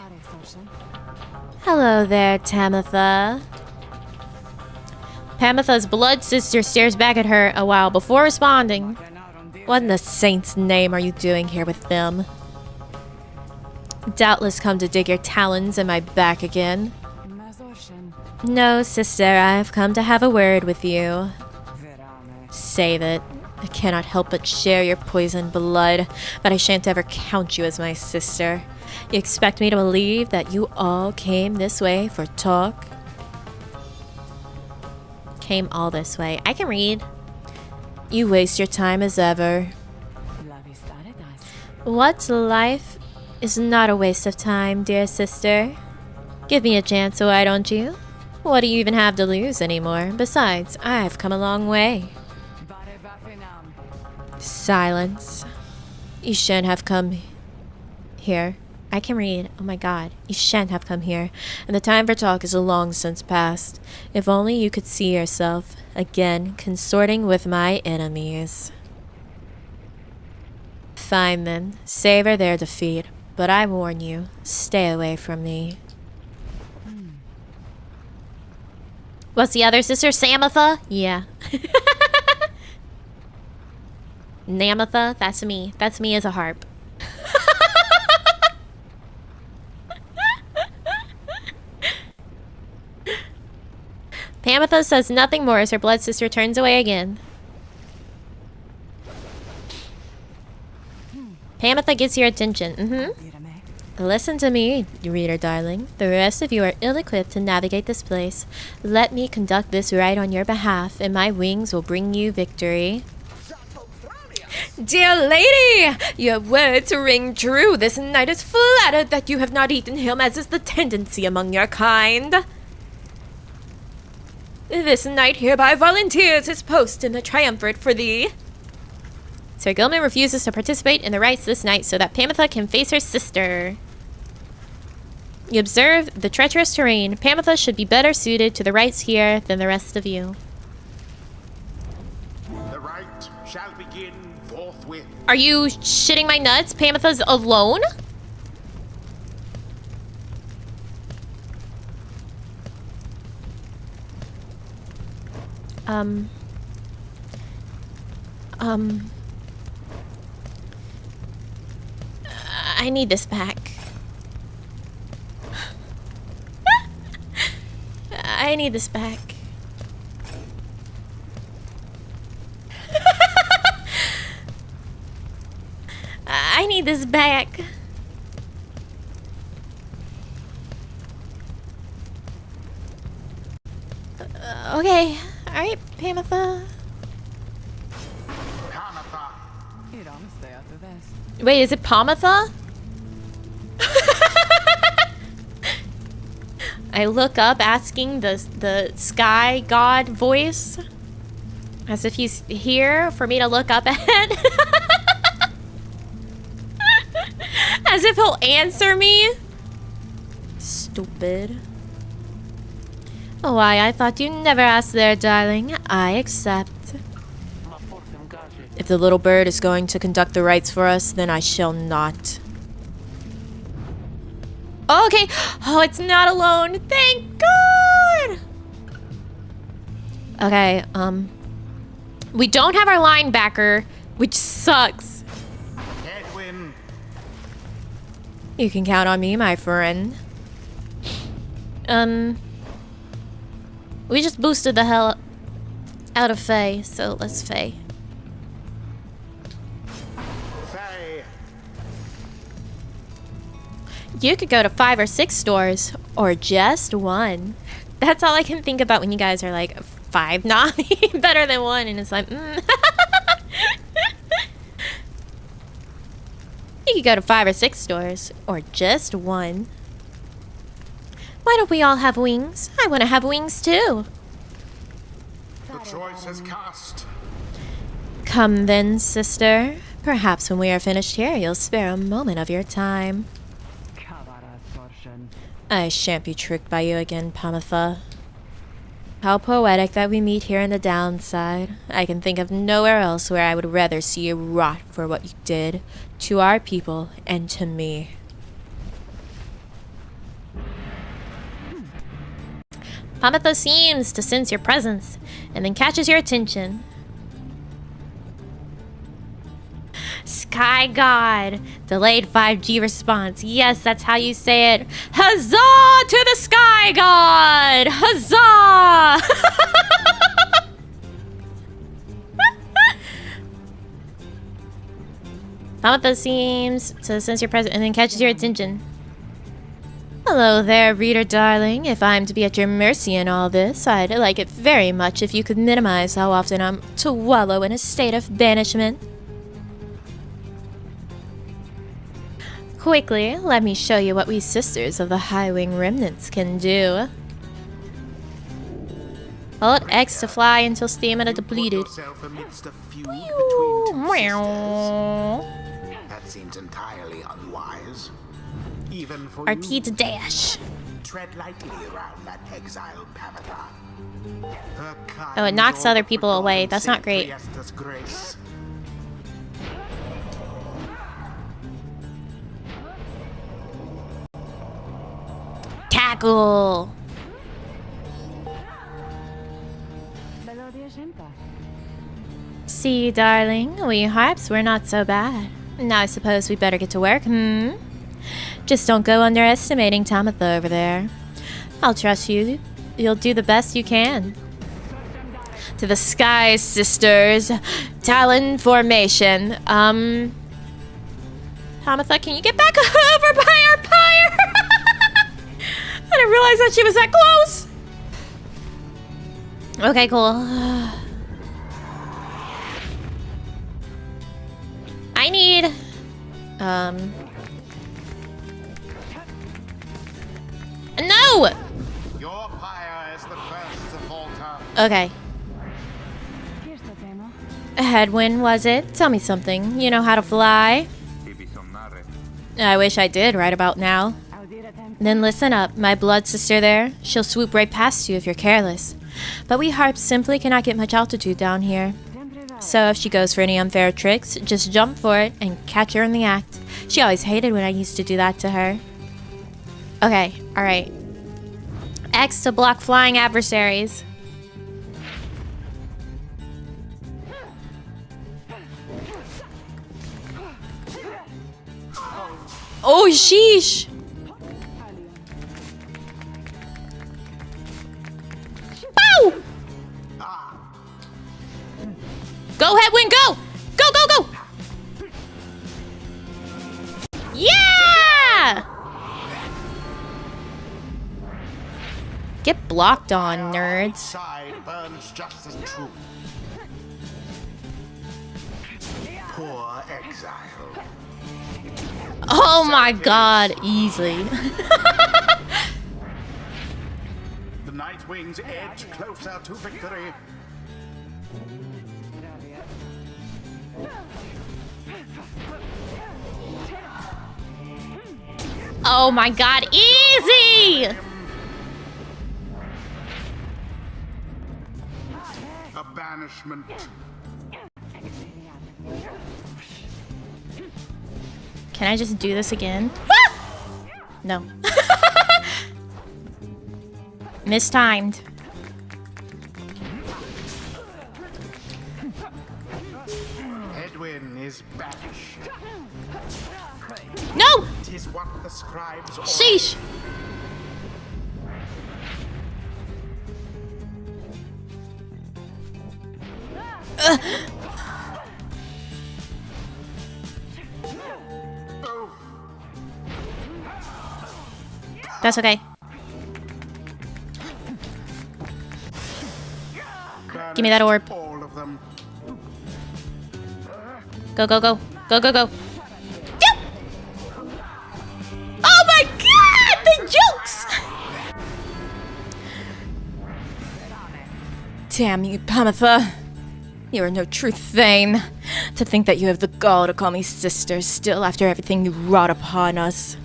Hello there, Tamitha. Tamitha's blood sister stares back at her a while before responding. What in the saint's name are you doing here with them? Doubtless come to dig your talons in my back again. No, sister, I have come to have a word with you. Save it. I cannot help but share your poisoned blood, but I shan't ever count you as my sister. You expect me to believe that you all came this way for talk? Came all this way. I can read. You waste your time as ever. What life is not a waste of time, dear sister. Give me a chance, why don't you? What do you even have to lose anymore? Besides, I've come a long way. Silence. You shouldn't have come here. I can read. Oh my god. You shan't have come here. And the time for talk is long since past. If only you could see yourself again consorting with my enemies. Fine then. Savor their defeat. But I warn you, stay away from me. What's the other sister? Samitha? Yeah. Namitha? That's me. That's me as a harp. Tamitha says nothing more as her blood sister turns away again. Tamitha gets your attention. Listen to me, reader darling. The rest of you are ill-equipped to navigate this place. Let me conduct this rite on your behalf, and my wings will bring you victory. Dear lady, your words ring true. This knight is flattered that you have not eaten him, as is the tendency among your kind. This knight hereby volunteers his post in the triumvirate for thee. Sir Gilman refuses to participate in the rites this night so that Tamitha can face her sister. You observe the treacherous terrain. Tamitha should be better suited to the rites here than the rest of you. The rite shall begin forthwith. Are you shitting my nuts? Tamitha's alone? I need this back. I need this back. I need this back. Okay. Alright, Tamitha. Wait, is it Pamitha? I look up asking the sky god voice as if he's here for me to look up at. As if he'll answer me. Stupid. Oh, why, I thought you never asked there, darling. I accept. If the little bird is going to conduct the rites for us, then I shall not. Okay. Oh, it's not alone. Thank God. Okay, we don't have our linebacker, which sucks. Hedwyn. You can count on me, my friend. We just boosted the hell out of Faye, so let's Faye. Faye. You could go to 5 or 6 stores, or just 1. That's all I can think about when you guys are like, 5 not better than 1, and it's like, You could go to 5 or 6 stores, or just 1. Why don't we all have wings? I want to have wings too. The choice is cast. Come then, sister. Perhaps when we are finished here, you'll spare a moment of your time. I shan't be tricked by you again, Pamitha. How poetic that we meet here in the downside. I can think of nowhere else where I would rather see you rot for what you did to our people and to me. Pamatha seems to sense your presence and then catches your attention. Sky God. Delayed 5G response. Yes, that's how you say it. Huzzah to the Sky God! Huzzah! Pamatha seems to sense your presence and then catches your attention. Hello there, reader darling. If I'm to be at your mercy in all this, I'd like it very much if you could minimize how often I'm to wallow in a state of banishment. Quickly, let me show you what we sisters of the Highwing remnants can do. Hold X to fly until stamina depleted. Yourself amidst a feud between two Meow. sisters. That seems entirely unwise. Even for RT you. to dash. Tread lightly around that exiled Pamatha. Her kind Oh, it knocks all other but people forgotten away. That's not Saint great. Triesta's grace. Tackle. See, darling, we harps were not so bad. Now I suppose we better get to work, Just don't go underestimating Tamatha over there. I'll trust you. You'll do the best you can. To the sky, sisters. Talon formation. Tamatha, can you get back over by our pyre? I didn't realize that she was that close. Okay, cool. I need... No! Your pyre is the first to falter. Okay. Hedwyn, was it? Tell me something. You know how to fly? I wish I did right about now. Then listen up, my blood sister there. She'll swoop right past you if you're careless. But we harps simply cannot get much altitude down here. So if she goes for any unfair tricks, just jump for it and catch her in the act. She always hated when I used to do that to her. Okay, alright. X to block flying adversaries. Oh, sheesh! Bow! Go, Hedwyn, go! Go, go, go! Yeah! Get blocked on, nerds. Side burns just as true. Poor exile. Oh my god, easily. The Nightwings edge closer to victory. Oh my god, easy! A banishment. Can I just do this again? Ah! No. Mistimed. Hedwyn is banished. No! 'Tis what the scribes order. Sheesh! That's okay. Give me that orb. All of them. Go, go, go. Go, go, go. Yep! Oh my god! The jokes! Damn you, Pamatha. You are no true Thane. To think that you have the gall to call me sister still after everything you wrought upon us.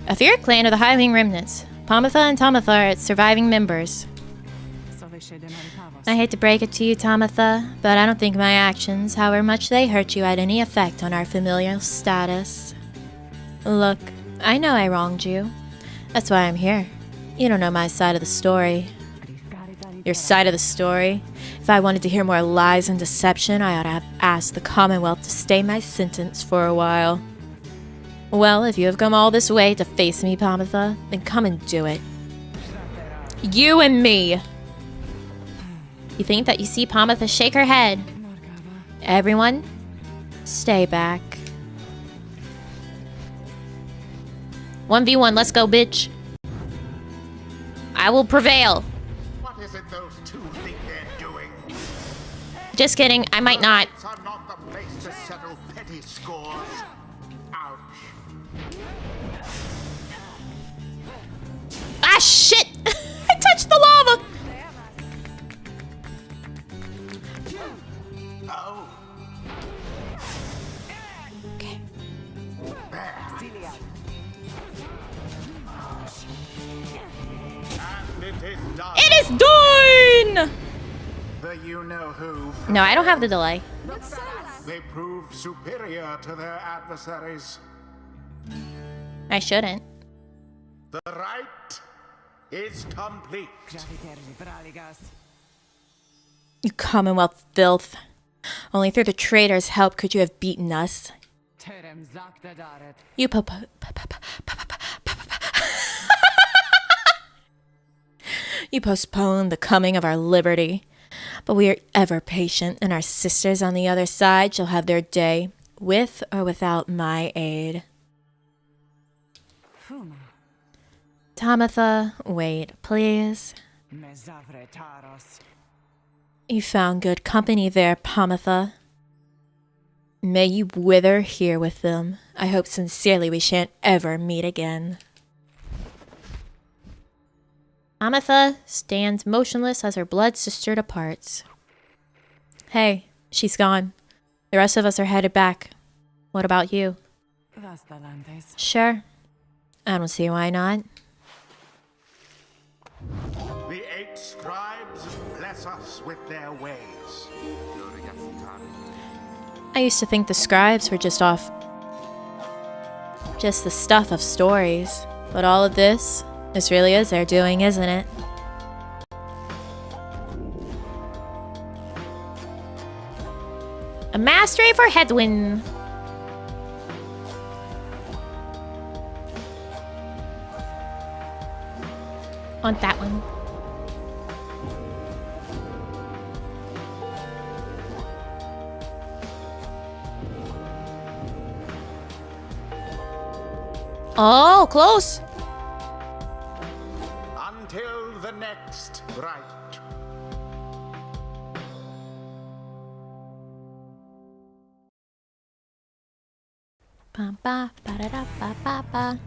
A feared clan of the highland remnants. Pamatha and Tamatha are its surviving members. So I hate to break it to you, Tamitha, but I don't think my actions, however much they hurt you, had any effect on our familial status. Look, I know I wronged you. That's why I'm here. You don't know my side of the story. Your side of the story? If I wanted to hear more lies and deception, I ought to have asked the Commonwealth to stay my sentence for a while. Well, if you have come all this way to face me, Tamitha, then come and do it. You and me! You think that you see Tamitha shake her head. Everyone, stay back. 1v1, let's go, bitch. I will prevail. What is it those two think they're doing? Just kidding, I might not. Rites are not the place to settle petty scores. Ouch. Ah, shit! I touched the lava! Oh. Okay. There. And it is done. It is done! The you-know-who. No, I don't have the delay. They proved superior to their adversaries. I shouldn't. The rite is complete. You Commonwealth filth. Only through the traitor's help could you have beaten us. You You postponed the coming of our liberty. But we are ever patient, and our sisters on the other side shall have their day, with or without my aid. Tamitha, wait, please. You found good company there, Tamitha. May you wither here with them. I hope sincerely we shan't ever meet again. Tamitha stands motionless as her blood sister departs. Hey, she's gone. The rest of us are headed back. What about you? Sure. I don't see why not. The 8 scribes bless us with their ways. I used to think the scribes were just the stuff of stories. But all of this really is their doing, isn't it? A mastery for Hedwyn. Want that one. Oh, close. Until the next rite. Ba, ba, ba-da-da, ba, ba, ba.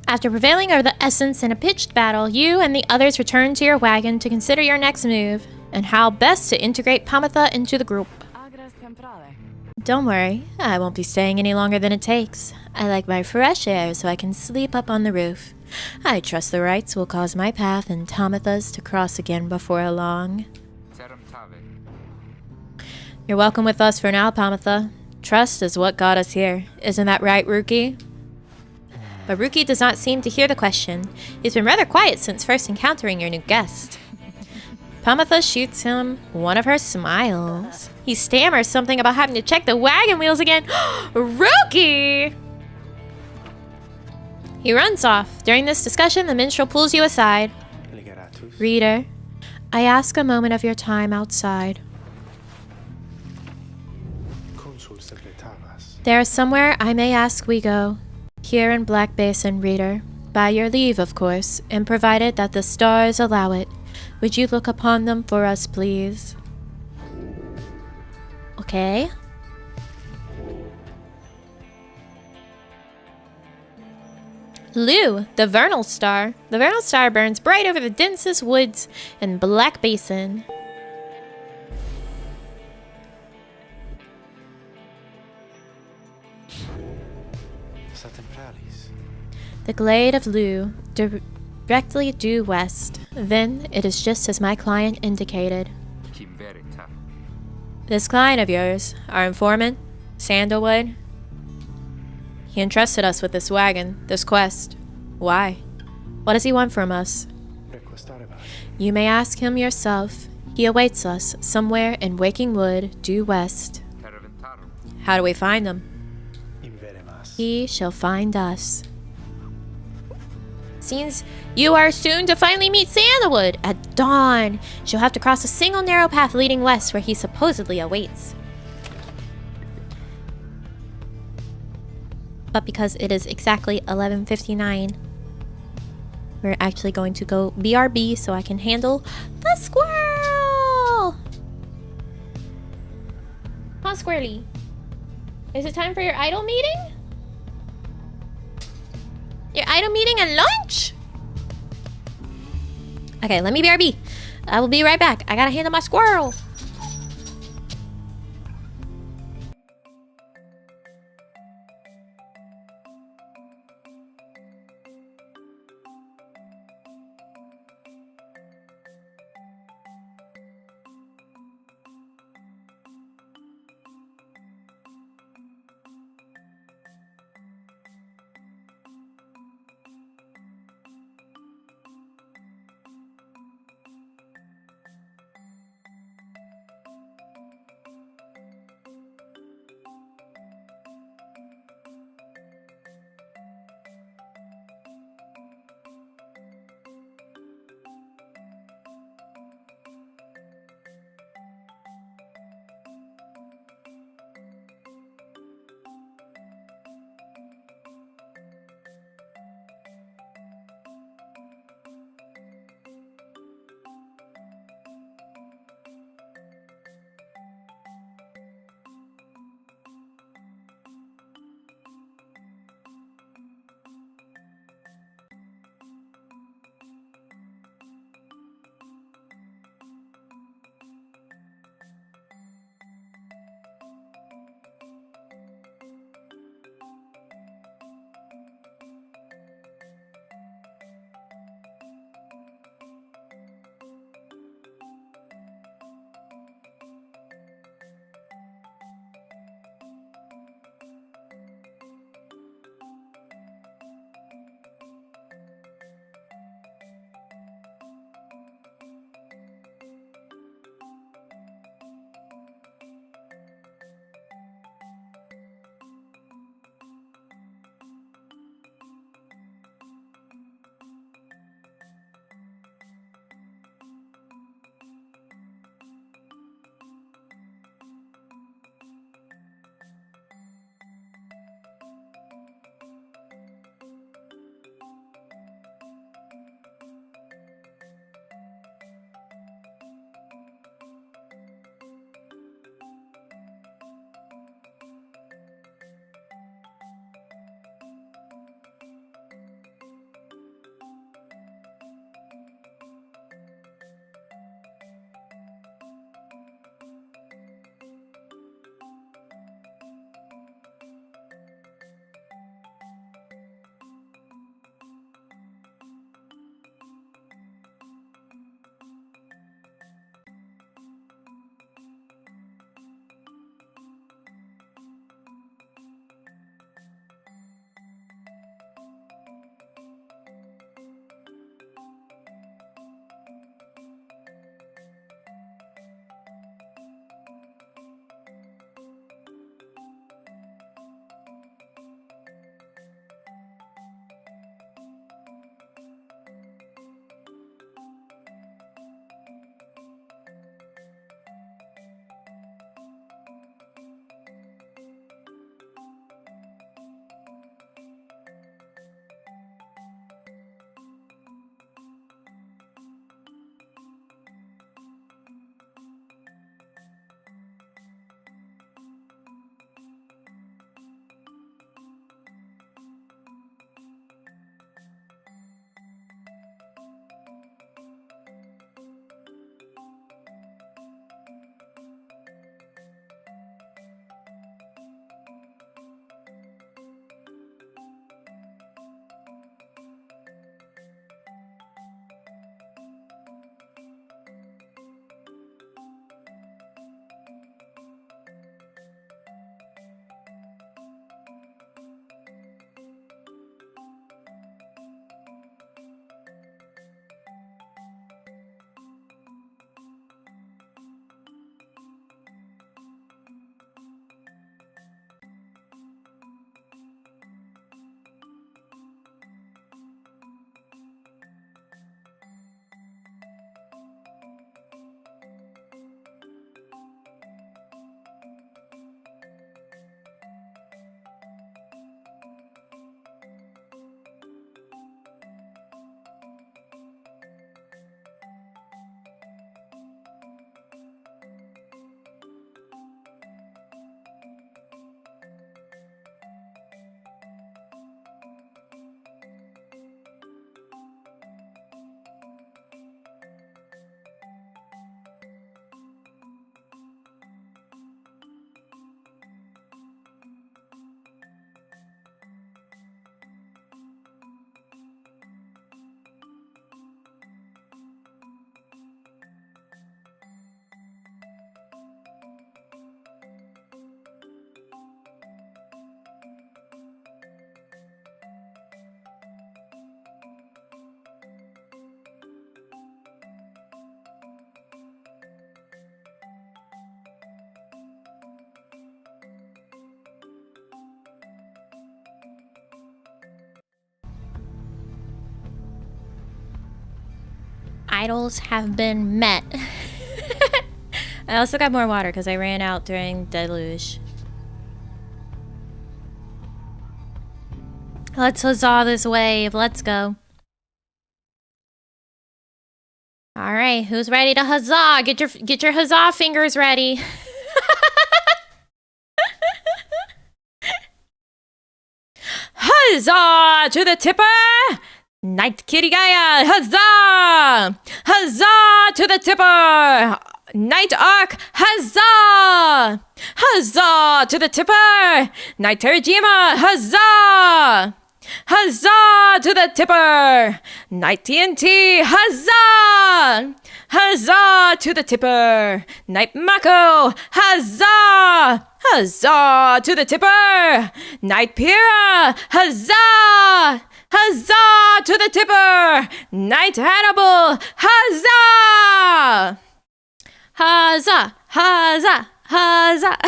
After prevailing over the essence in a pitched battle, you and the others return to your wagon to consider your next move and how best to integrate Tamitha into the group. Don't worry, I won't be staying any longer than it takes. I like my fresh air so I can sleep up on the roof. I trust the rites will cause my path and Tamitha's to cross again before long. You're welcome with us for now, Tamitha. Trust is what got us here. Isn't that right, Rookie? But Rookie does not seem to hear the question. He's been rather quiet since first encountering your new guest. Tamitha shoots him one of her smiles. He stammers something about having to check the wagon wheels again. Rookie! He runs off. During this discussion, the minstrel pulls you aside. Reader, I ask a moment of your time outside. There is somewhere I may ask we go. Here in Black Basin, reader. By your leave, of course, and provided that the stars allow it. Would you look upon them for us, please? Okay. Lou, the vernal star. The vernal star burns bright over the densest woods in Black Basin. The Glade of Lou, directly due west. Then it is just as my client indicated. Kim verita. This client of yours, our informant, Sandalwood, he entrusted us with this wagon, this quest. Why? What does he want from us? You may ask him yourself. He awaits us somewhere in Waking Wood, due west. How do we find him? He shall find us. Seems you are soon to finally meet Sandalwood. At dawn, she'll have to cross a single narrow path leading west where he supposedly awaits. But because it is exactly 11:59, we're actually going to go BRB so I can handle the squirrel! Come on, Squirrely. Is it time for your idol meeting? Your idol meeting and lunch? Okay, let me BRB. I will be right back. I gotta handle my squirrel. vitals have been met. I also got more water because I ran out during deluge. Let's huzzah this wave. Let's go. All right, who's ready to huzzah? Get your huzzah fingers ready. Huzzah to the tipper! Knight Kitty Gaia! Huzzah! Huzzah to the tipper! Knight Arc! Huzzah! Huzzah to the tipper! Knight Terajima! Huzzah! Huzzah to the tipper! Knight TNT! Huzzah! Huzzah to the tipper! Knight Mako! Huzzah! Huzzah to the tipper! Knight Pyre! Huzzah! Huzzah to the tipper! Knight Hannibal! Huzzah! Huzzah! Huzzah! Huzzah!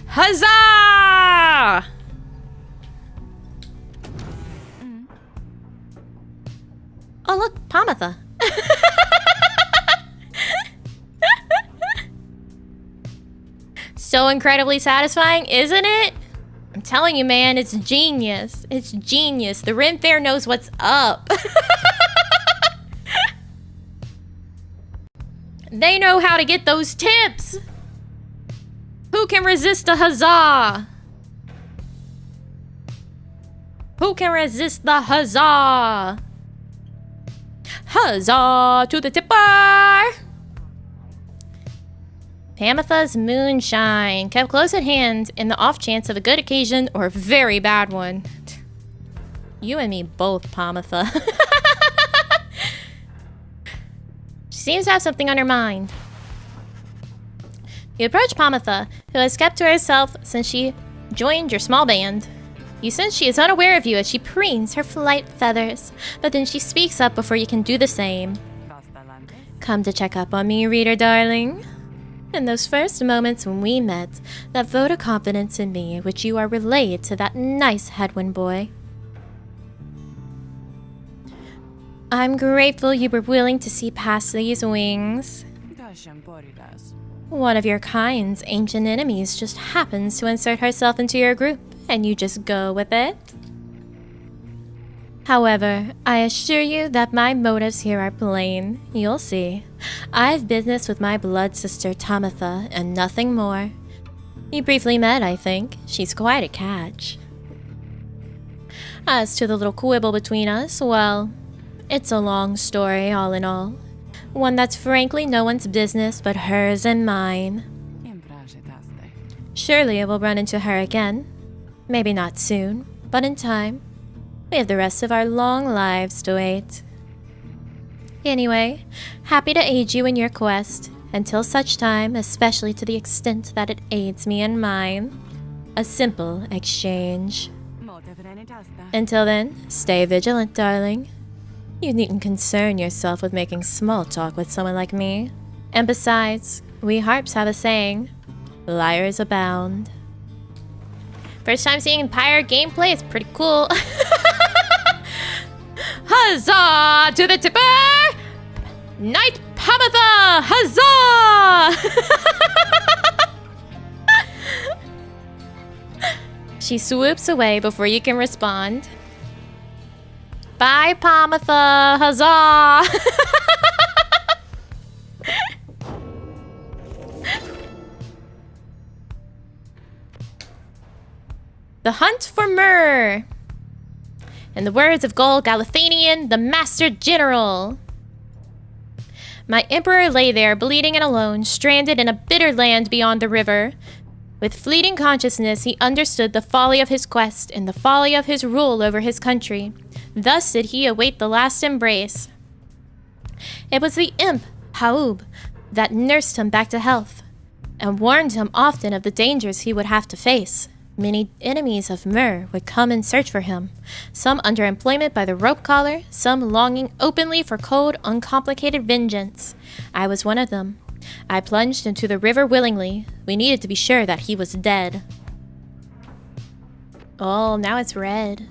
Huzzah! Oh, look, Pamatha. So incredibly satisfying, isn't it? I'm telling you, man, it's genius. It's genius. The Ren Fair knows what's up. They know how to get those tips. Who can resist a huzzah? Who can resist the huzzah? Huzzah to the tipper! Pamatha's moonshine, kept close at hand in the off chance of a good occasion or a very bad one. You and me both, Pamatha. She seems to have something on her mind. You approach Pamatha, who has kept to herself since she joined your small band. You sense she is unaware of you as she preens her flight feathers, but then she speaks up before you can do the same. Come to check up on me, reader darling. In those first moments when we met, that vote of confidence in me which you are relayed to that nice Hedwyn boy. I'm grateful you were willing to see past these wings. One of your kind's ancient enemies just happens to insert herself into your group, and you just go with it. However, I assure you that my motives here are plain. You'll see. I've business with my blood sister Tamatha, and nothing more. You briefly met, I think. She's quite a catch. As to the little quibble between us, well, it's a long story all in all. One that's frankly no one's business but hers and mine. Surely I will run into her again. Maybe not soon, but in time. We have the rest of our long lives to wait. Anyway, happy to aid you in your quest, until such time, especially to the extent that it aids me in mine. A simple exchange. Until then, stay vigilant, darling. You needn't concern yourself with making small talk with someone like me. And besides, we harps have a saying, liars abound. First time seeing Pyre gameplay, it's pretty cool. Huzzah to the tipper! Knight Pamatha! Huzzah! She swoops away before you can respond. Bye, Pamatha! Huzzah! The hunt for myrrh. In the words of Gol Galathanian, the Master General. My emperor lay there, bleeding and alone, stranded in a bitter land beyond the river. With fleeting consciousness, he understood the folly of his quest and the folly of his rule over his country. Thus did he await the last embrace. It was the imp, Haub, that nursed him back to health, and warned him often of the dangers he would have to face. Many enemies of Myr would come in search for him, some under employment by the rope collar, some longing openly for cold, uncomplicated vengeance. I was one of them. I plunged into the river willingly. We needed to be sure that he was dead. Oh, now it's red.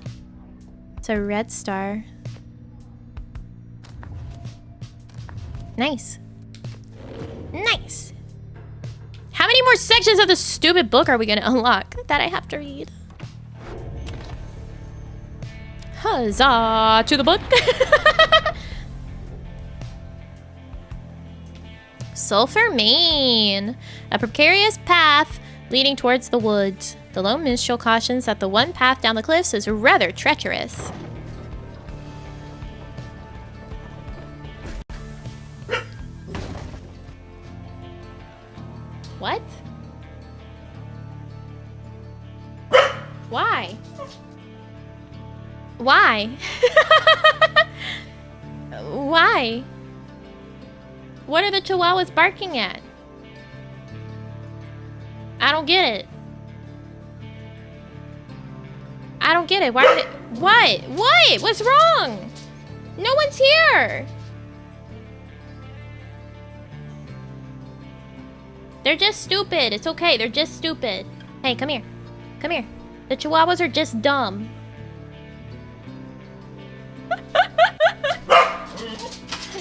It's a red star. Nice. Nice. How many more sections of the stupid book are we gonna unlock that I have to read? Huzzah to the book. Sulphur Main. A precarious path leading towards the woods. The lone minstrel cautions that the one path down the cliffs is rather treacherous. What? Why? Why? Why? What are the chihuahuas barking at? I don't get it. I don't get it. Why did it... What? What? What's wrong? No one's here. They're just stupid. It's okay. They're just stupid. Hey, come here. Come here. The chihuahuas are just dumb.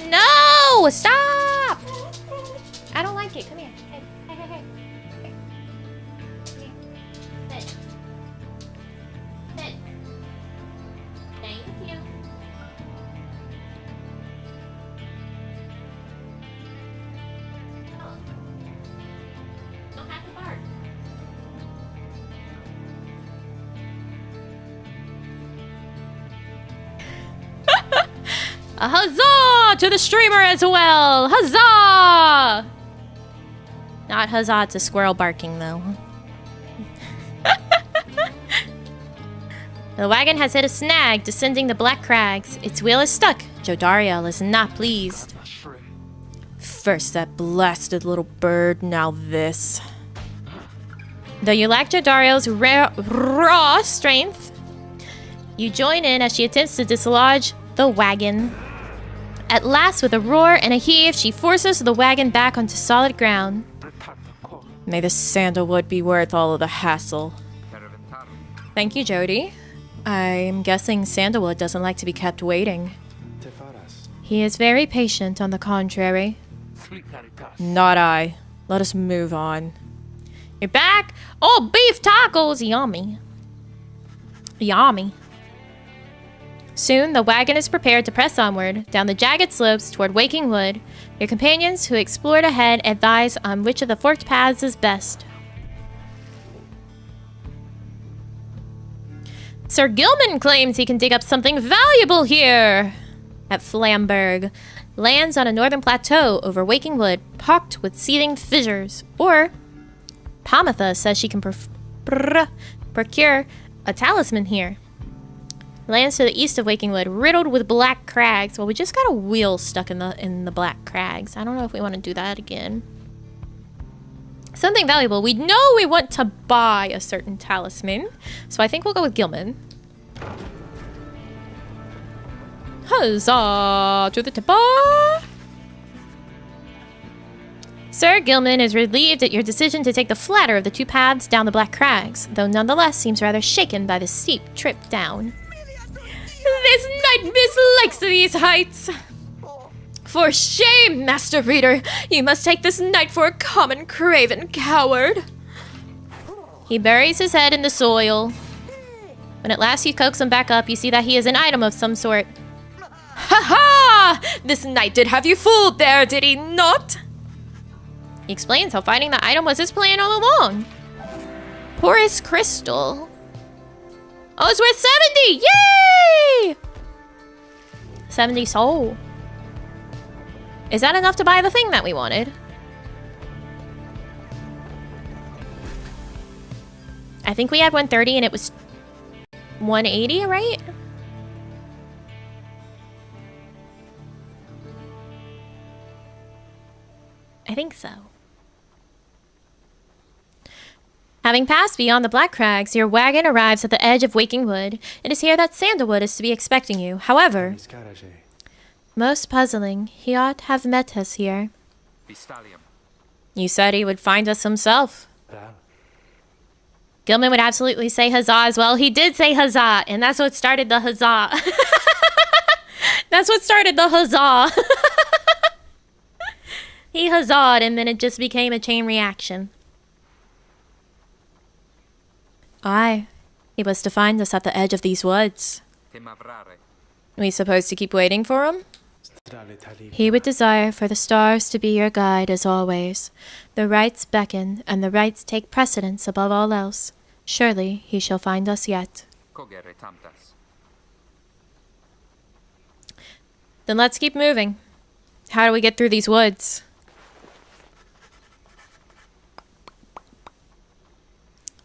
No! Stop! I don't like it. Come here. Hey, hey, hey, hey. Here. Come here. Sit. Sit. Thank you. Oh. Don't have to bark. A huzzah to the streamer as well! Huzzah! Not huzzah to squirrel barking, though. The wagon has hit a snag, descending the black crags. Its wheel is stuck. Jodariel is not pleased. First that blasted little bird, now this. Though you lack Jodariel's raw strength, you join in as she attempts to dislodge the wagon. At last, with a roar and a heave, she forces the wagon back onto solid ground. May the sandalwood be worth all of the hassle. Thank you, Jodi. I'm guessing Sandalwood doesn't like to be kept waiting. He is very patient, on the contrary. Not I. Let us move on. You're back? Oh, beef tacos! Yummy. Yummy. Soon, the wagon is prepared to press onward, down the jagged slopes toward Waking Wood. Your companions who explored ahead advise on which of the forked paths is best. Sir Gilman claims he can dig up something valuable here! At Flamberg, lands on a northern plateau over Waking Wood, pocked with seething fissures. Or, Pamitha says she can procure a talisman here. Lands to the east of Waking Wood, riddled with black crags. Well, we just got a wheel stuck in the black crags. I don't know if we want to do that again. Something valuable. We know we want to buy a certain talisman, so I think we'll go with Gilman. Huzzah to the Tippa! Sir Gilman is relieved at your decision to take the flatter of the two paths down the black crags, though nonetheless seems rather shaken by the steep trip down. This knight mislikes these heights. For shame, Master Reader! You must take this knight for a common craven coward. He buries his head in the soil. When at last you coax him back up, you see that he is an item of some sort. Ha ha! This knight did have you fooled there, did he not? He explains how finding the item was his plan all along. Porous crystal. Oh, it's worth 70! Yay! 70 soul. Is that enough to buy the thing that we wanted? I think we had 130 and it was 180, right? I think so. Having passed beyond the Black Crags, your wagon arrives at the edge of Waking Wood. It is here that Sandalwood is to be expecting you. However, most puzzling, he ought to have met us here. You said he would find us himself. Gilman would absolutely say huzzah as well. He did say huzzah, and that's what started the huzzah. That's what started the huzzah. He huzzahed, and then it just became a chain reaction. Aye, he was to find us at the edge of these woods. We supposed to keep waiting for him? He would desire for the stars to be your guide as always. The rites beckon, and the rites take precedence above all else. Surely he shall find us yet. Then let's keep moving. How do we get through these woods?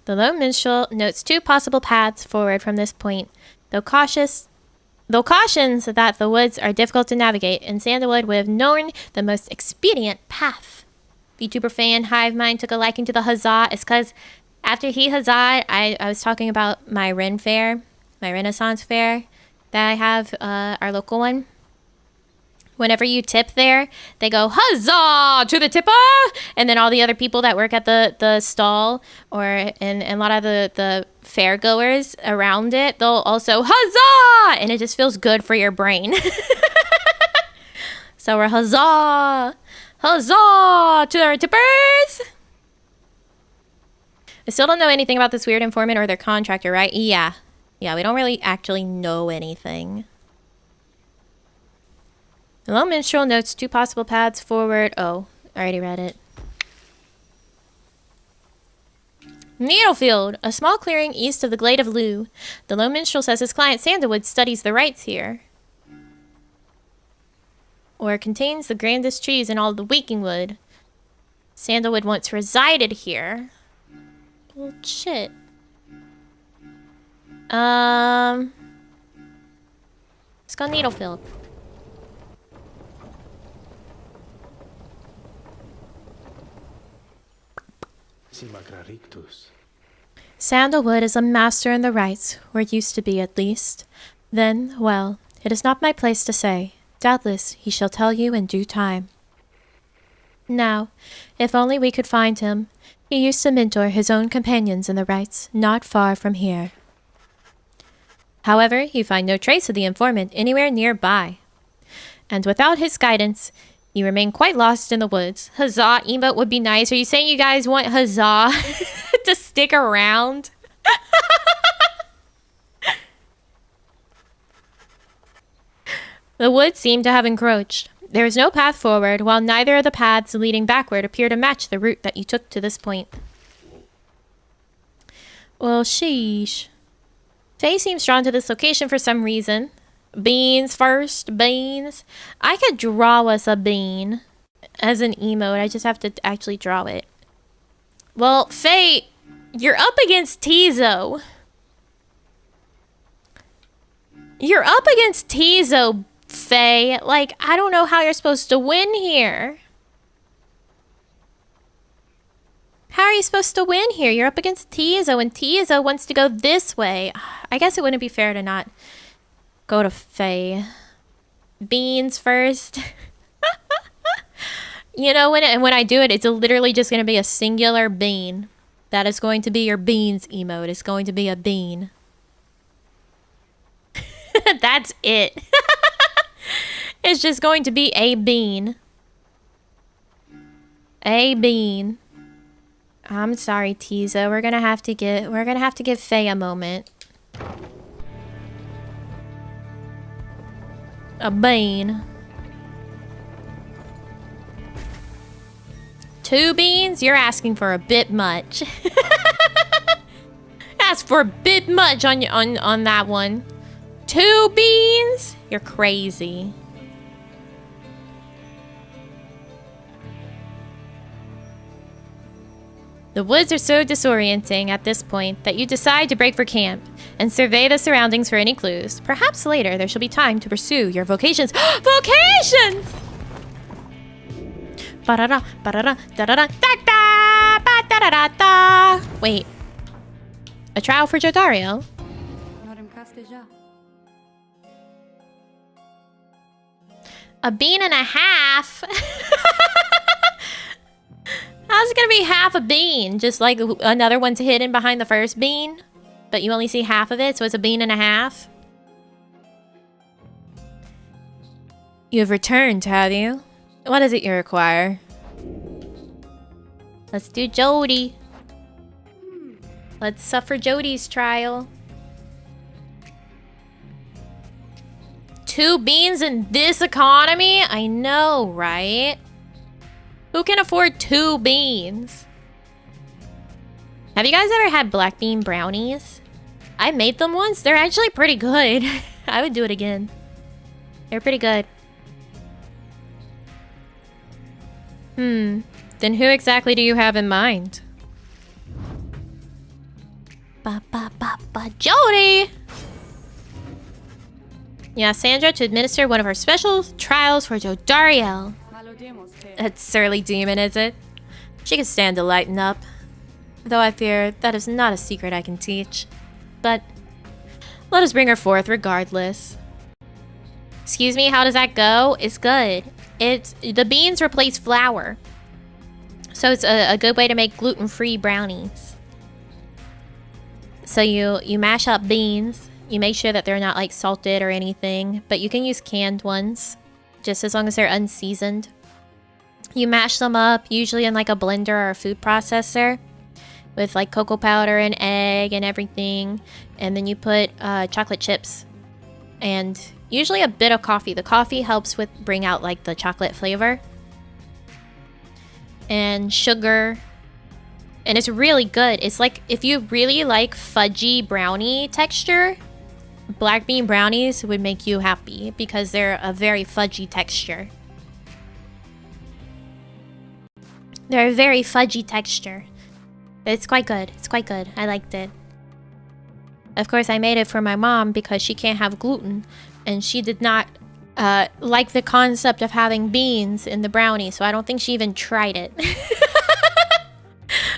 The lone minstrel notes 2 possible paths forward from this point, though cautions that the woods are difficult to navigate, and Sandalwood would have known the most expedient path. VTuber fan Hive Mind took a liking to the huzzah. It's because after he huzzahed, I was talking about my Ren fair, my Renaissance fair that I have, our local one. Whenever you tip there, they go, huzzah to the tipper! And then all the other people that work at the stall and a lot of the fair goers around it, they'll also, huzzah! And it just feels good for your brain. So we're huzzah! Huzzah to our tippers! I still don't know anything about this weird informant or their contractor, right? Yeah, we don't really actually know anything. The lone minstrel notes 2 possible paths forward. Oh, I already read it. Needlefield, a small clearing east of the Glade of Lou. The lone minstrel says his client Sandalwood studies the rites here. Or contains the grandest trees in all the Weakingwood. Sandalwood once resided here. Well, shit. Let's go Needlefield. Sandalwood is a master in the rites, or used to be at least. Then, well, it is not my place to say. Doubtless he shall tell you in due time. Now, if only we could find him. He used to mentor his own companions in the rites, not far from here. However, you find no trace of the informant anywhere nearby. And without his guidance, you remain quite lost in the woods. Huzzah emote would be nice. Are you saying you guys want huzzah to stick around? The woods seem to have encroached. There is no path forward, while neither of the paths leading backward appear to match the route that you took to this point. Well, sheesh. Faye seems drawn to this location for some reason. Beans first, beans. I could draw us a bean as an emote. I just have to actually draw it. Well, Faye, you're up against Tizo. You're up against Tizo, Faye. Like, I don't know how you're supposed to win here. How are you supposed to win here? You're up against Tizo, and Tizo wants to go this way. I guess it wouldn't be fair to not go to Faye. Beans first. You know, when I do it, it's literally just going to be a singular bean. That is going to be your beans emote. It's going to be a bean. That's it. It's just going to be a bean. A bean. I'm sorry, Tizo. We're gonna have to give Faye a moment. A bean. 2 beans? You're asking for a bit much. Ask for a bit much on that one. 2 beans? You're crazy. The woods are so disorienting at this point that you decide to break for camp and survey the surroundings for any clues. Perhaps later there shall be time to pursue your vocations. Vocations! Ba-da-da, ba-da-da, da-da-da, da-da, ba-da-da-da-da. Wait. A trial for Jodariel? A bean and a half? How's it gonna be half a bean? Just like another one's hidden behind the first bean, but you only see half of it, so it's a bean and a half. You have returned, have you? What is it you require? Let's do Jodi. Let's suffer Jodi's trial. 2 beans in this economy? I know, right? Who can afford 2 beans? Have you guys ever had black bean brownies? I made them once. They're actually pretty good. I would do it again. They're pretty good. Then who exactly do you have in mind? Jodi! Yeah, Sandra to administer one of our special trials for Jodariel. That surly demon, is it? She can stand to lighten up. Though I fear that is not a secret I can teach. But let us bring her forth regardless. Excuse me, how does that go? It's good. The beans replace flour. So it's a good way to make gluten-free brownies. So you mash up beans. You make sure that they're not like salted or anything. But you can use canned ones. Just as long as they're unseasoned. You mash them up, usually in like a blender or a food processor. With like cocoa powder and egg and everything. And then you put chocolate chips. And usually a bit of coffee. The coffee helps with bring out like the chocolate flavor. And sugar. And it's really good. It's like if you really like fudgy brownie texture, black bean brownies would make you happy because they're a very fudgy texture. They're a very fudgy texture. It's quite good. It's quite good. I liked it. Of course, I made it for my mom because she can't have gluten. And she did not like the concept of having beans in the brownie. So I don't think she even tried it.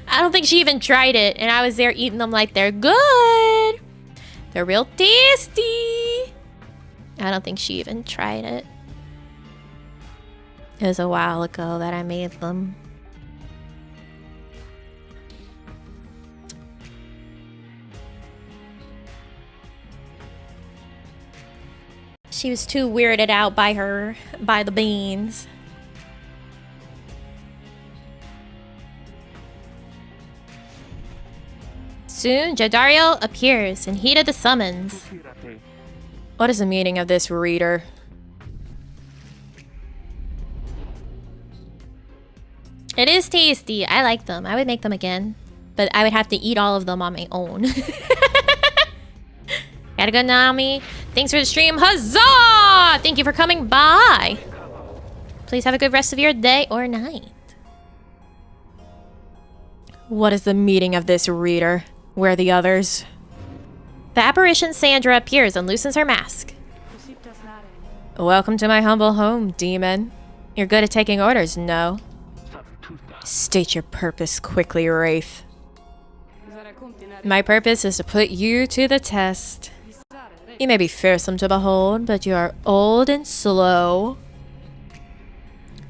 I don't think she even tried it. And I was there eating them like they're good. They're real tasty. I don't think she even tried it. It was a while ago that I made them. She was too weirded out by the beans. Soon, Jodariel appears and heeded the summons. What is the meaning of this, reader? It is tasty. I like them. I would make them again. But I would have to eat all of them on my own. Gotta go, Nami. Thanks for the stream. Huzzah! Thank you for coming by. Please have a good rest of your day or night. What is the meaning of this, reader? Where are the others? The apparition Sandra appears and loosens her mask. Welcome to my humble home, demon. You're good at taking orders, no? State your purpose quickly, Wraith. My purpose is to put you to the test. You may be fearsome to behold, but you are old and slow.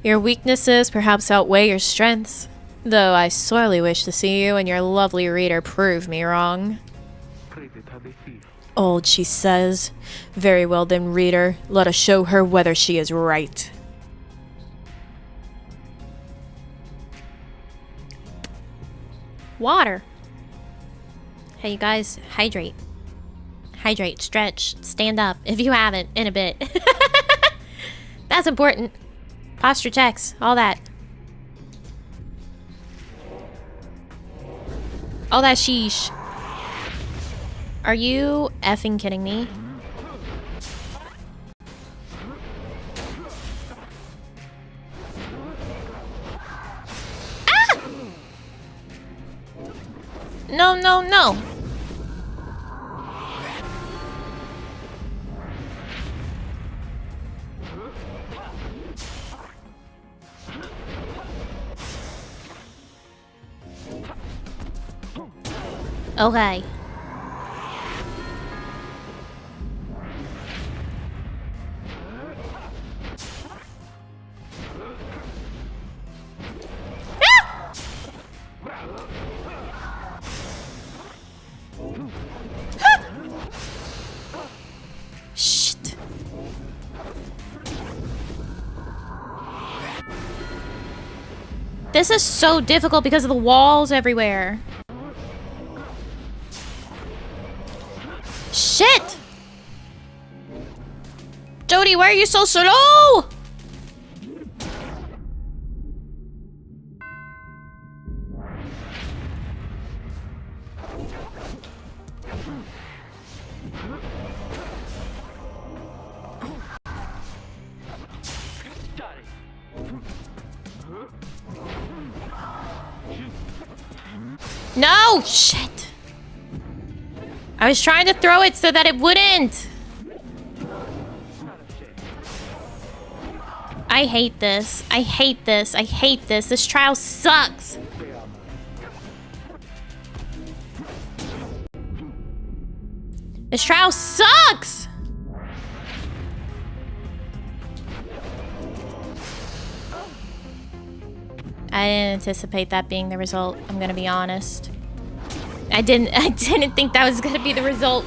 Your weaknesses perhaps outweigh your strengths, though I sorely wish to see you and your lovely reader prove me wrong. Old, she says. Very well then, reader. Let us show her whether she is right. Water. Hey, you guys, hydrate. Hydrate, stretch, stand up if you haven't in a bit. That's important. Posture checks, all that. All that sheesh. Are you effing kidding me? Ah! No, no, no. Okay. This is so difficult because of the walls everywhere. Shit! Jodi, why are you so slow? No! Shit! I was trying to throw it so that it wouldn't! I hate this. I hate this. I hate this. This trial sucks! This trial sucks! I didn't anticipate that being the result, I'm gonna be honest. I didn't think that was gonna be the result.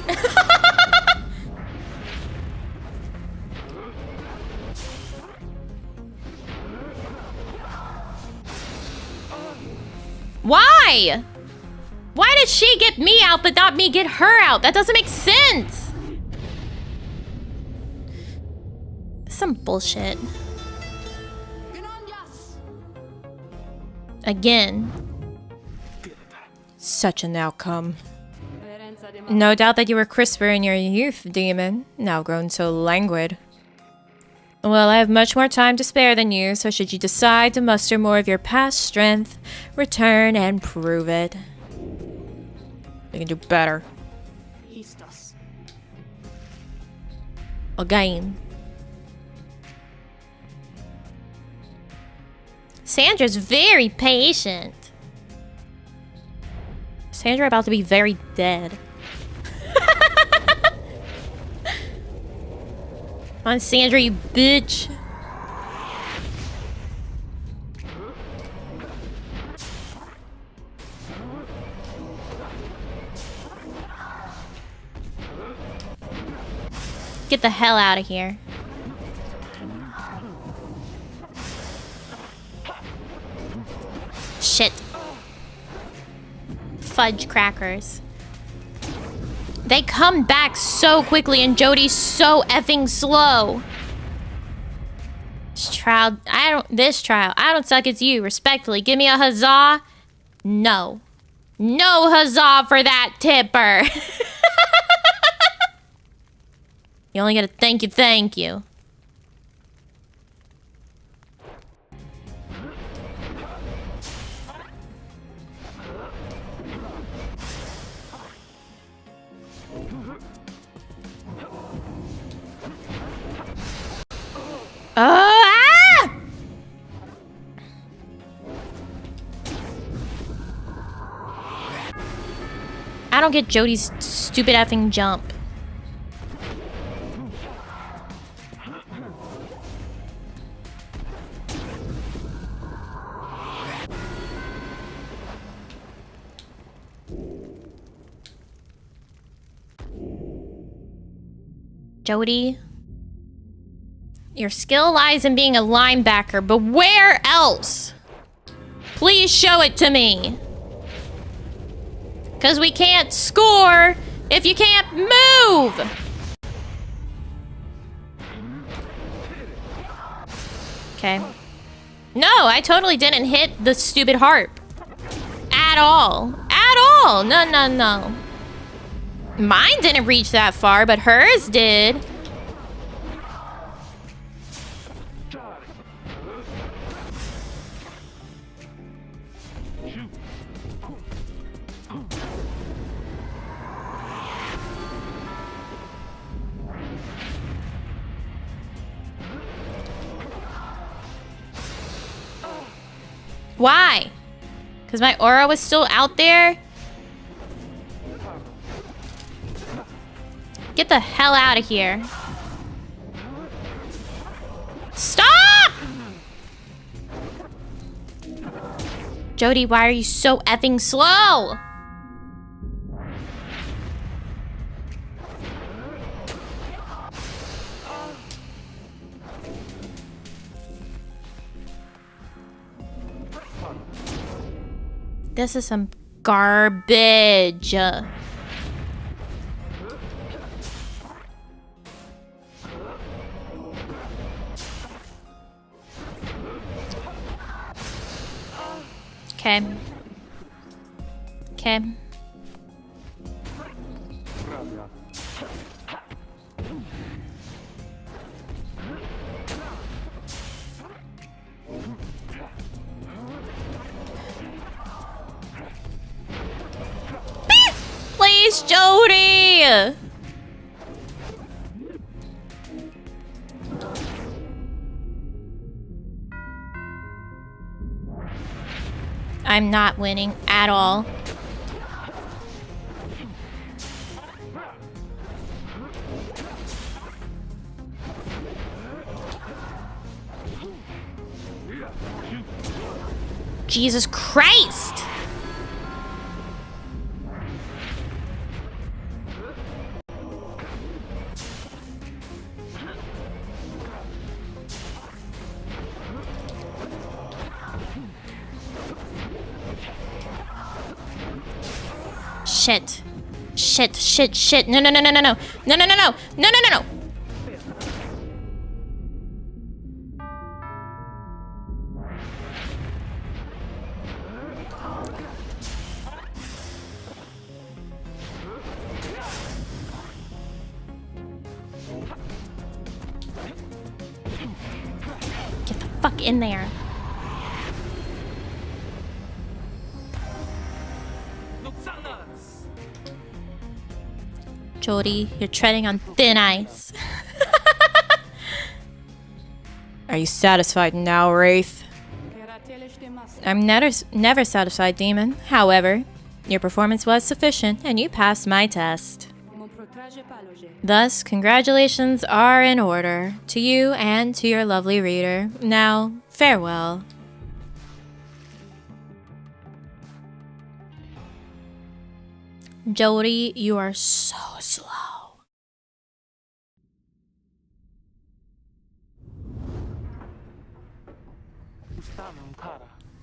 Why? Why did she get me out but not me get her out? That doesn't make sense. Some bullshit. Again. Such an outcome. No doubt that you were crisper in your youth, demon, now grown so languid. Well, I have much more time to spare than you, so should you decide to muster more of your past strength, return and prove it. You can do better. Again. Sandra's very patient. Sandra about to be very dead. Come on, Sandra, you bitch. Get the hell out of here. Shit. Fudge crackers. They come back so quickly and Jodi's so effing slow. This trial, I don't suck, it's you. Respectfully, give me a huzzah. No. No huzzah for that tipper. You only get a thank you. Ah! I don't get Jodi's stupid effing jump. Jodi, your skill lies in being a linebacker, but where else? Please show it to me. Because we can't score if you can't move. Okay. No, I totally didn't hit the stupid harp. At all. At all. No, no, no. Mine didn't reach that far, but hers did. Why? Because my aura was still out there? Get the hell out of here. Stop! Jodi, why are you so effing slow? This is some garbage. Okay. Okay. Please, Jodi! I'm not winning at all. Jesus Christ! Shit. Shit, shit, shit. No, no, no, no, no, no. No, no, no, no. No, no, no, no. Get the fuck in there. Jodi, you're treading on thin ice. Are you satisfied now, Wraith? I'm never satisfied, Demon. However, your performance was sufficient, and you passed my test. Thus, congratulations are in order to you and to your lovely reader. Now, farewell. Jodi, you are so slow.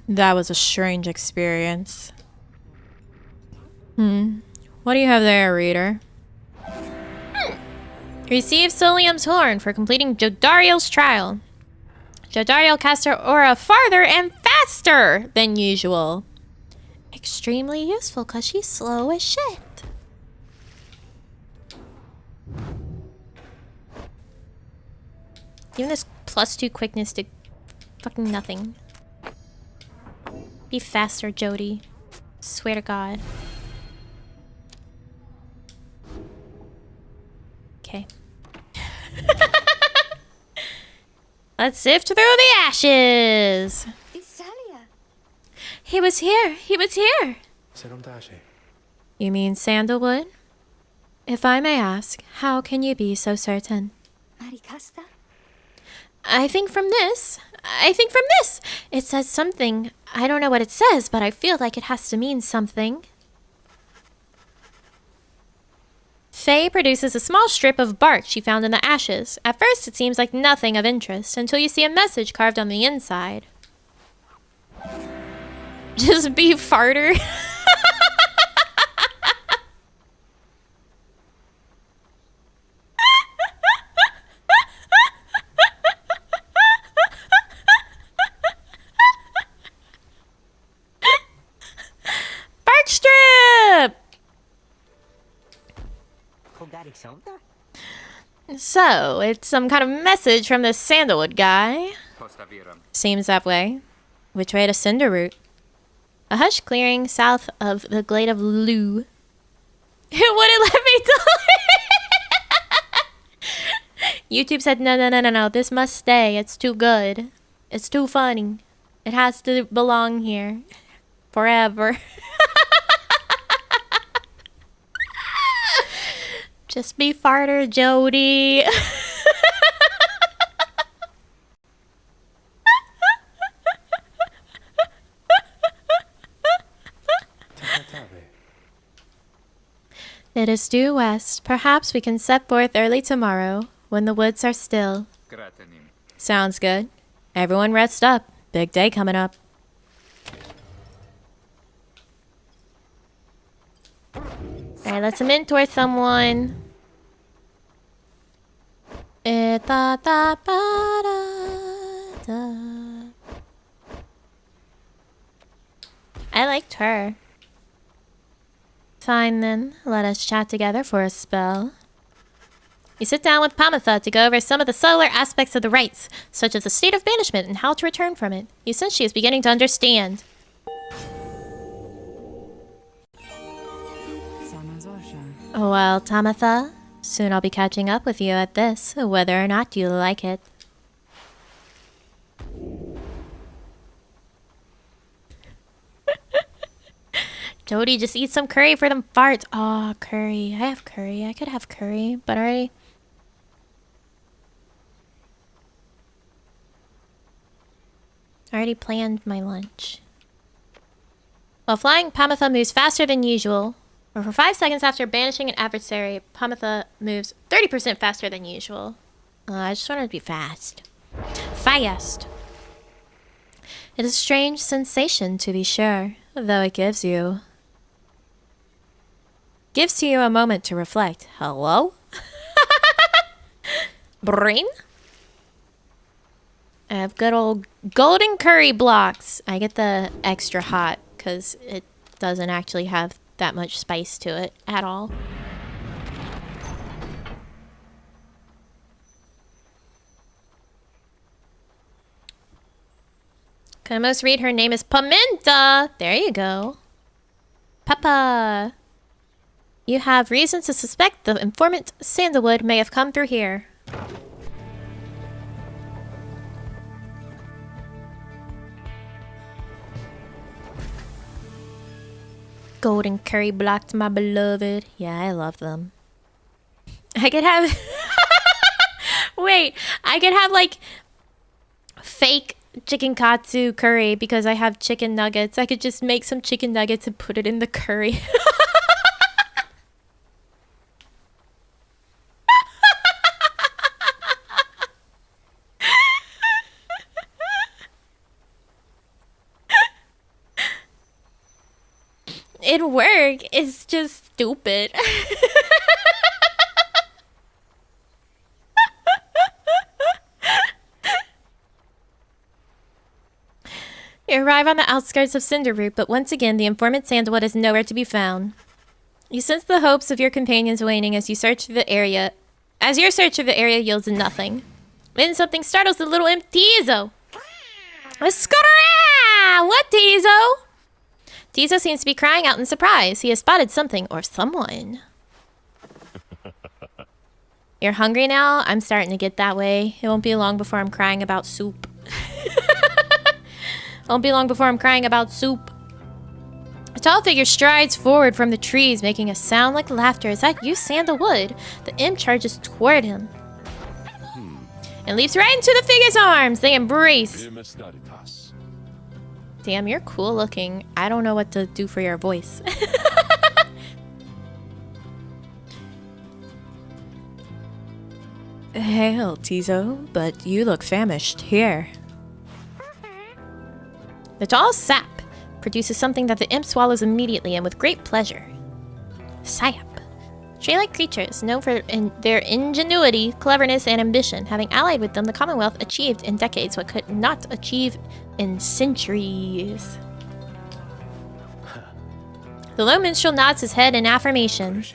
That was a strange experience. What do you have there, reader? Receive Solium's horn for completing Jodariel's trial. Jodariel cast her aura farther and faster than usual. Extremely useful because she's slow as shit. Giving this +2 quickness to fucking nothing. Be faster, Jodi. Swear to God. Okay. Let's sift through the ashes. He was here. He was here. You mean Sandalwood? If I may ask, how can you be so certain? I think from this. It says something. I don't know what it says, but I feel like it has to mean something. Faye produces a small strip of bark she found in the ashes. At first, it seems like nothing of interest until you see a message carved on the inside. Just be farter. Bark strip! So, it's some kind of message from the Sandalwood guy. Seems that way. Which way to Cinder route? A hush clearing south of the Glade of Lou. It wouldn't let me delete. YouTube said, no, this must stay. It's too good. It's too funny. It has to belong here. Forever. Just be farter, Jodi. It is due west. Perhaps we can set forth early tomorrow, when the woods are still. Sounds good. Everyone rest up. Big day coming up. Alright, let's mentor someone. I liked her. Fine then, let us chat together for a spell. You sit down with Pamitha to go over some of the subtler aspects of the rites, such as the state of banishment and how to return from it. You sense she is beginning to understand. Well, Tamitha, soon I'll be catching up with you at this, whether or not you like it. Jodi, just eat some curry for them farts. Aw, curry. I have curry. I could have curry, but I already planned my lunch. While flying, Pamitha moves faster than usual. Or for 5 seconds after banishing an adversary, Pamitha moves 30% faster than usual. I just wanted to be fast. Fast! It is a strange sensation, to be sure, though it gives to you a moment to reflect. Hello? Brain? I have good old golden curry blocks. I get the extra hot because it doesn't actually have that much spice to it at all. Can I most read her name is Pimenta? There you go. Papa. You have reason to suspect the informant Sandalwood may have come through here. Golden curry blocks, my beloved. Yeah, I love them. I could have... Wait, I could have like fake chicken katsu curry because I have chicken nuggets. I could just make some chicken nuggets and put it in the curry. It'd work. It's just stupid. You arrive on the outskirts of Cinder, but once again, the informant Sandalwood is nowhere to be found. You sense the hopes of your companions waning as you search the area. As your search of the area yields nothing. Then something startles the little imp Tizo. What, Tizo? Tizo seems to be crying out in surprise. He has spotted something or someone. You're hungry now? I'm starting to get that way. It won't be long before I'm crying about soup. Won't be long before I'm crying about soup. A tall figure strides forward from the trees, making a sound like laughter. Is that you, Sandalwood? The imp charges toward him. And leaps right into the figure's arms. They embrace. Damn, you're cool looking. I don't know what to do for your voice. Hail, Tizo, but you look famished. Here. The tall sap produces something that the imp swallows immediately and with great pleasure. Sap. Tree-like creatures known for their ingenuity, cleverness, and ambition. Having allied with them, the Commonwealth achieved in decades what could not achieve in centuries. The low minstrel nods his head in affirmation.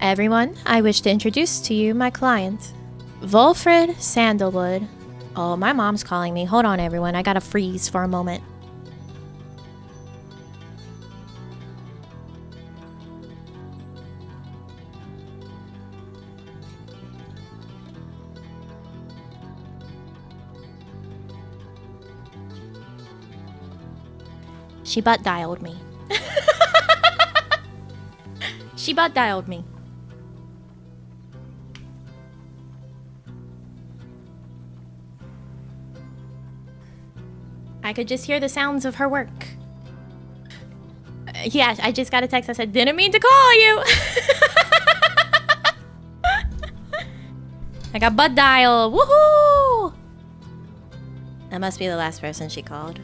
Everyone, I wish to introduce to you my client, Vulfrid Sandalwood. Oh, my mom's calling me. Hold on, everyone. I gotta freeze for a moment. She butt dialed me. She butt dialed me. I could just hear the sounds of her work. Yeah, I just got a text that said, didn't mean to call you. I got butt dialed. Woohoo! That must be the last person she called.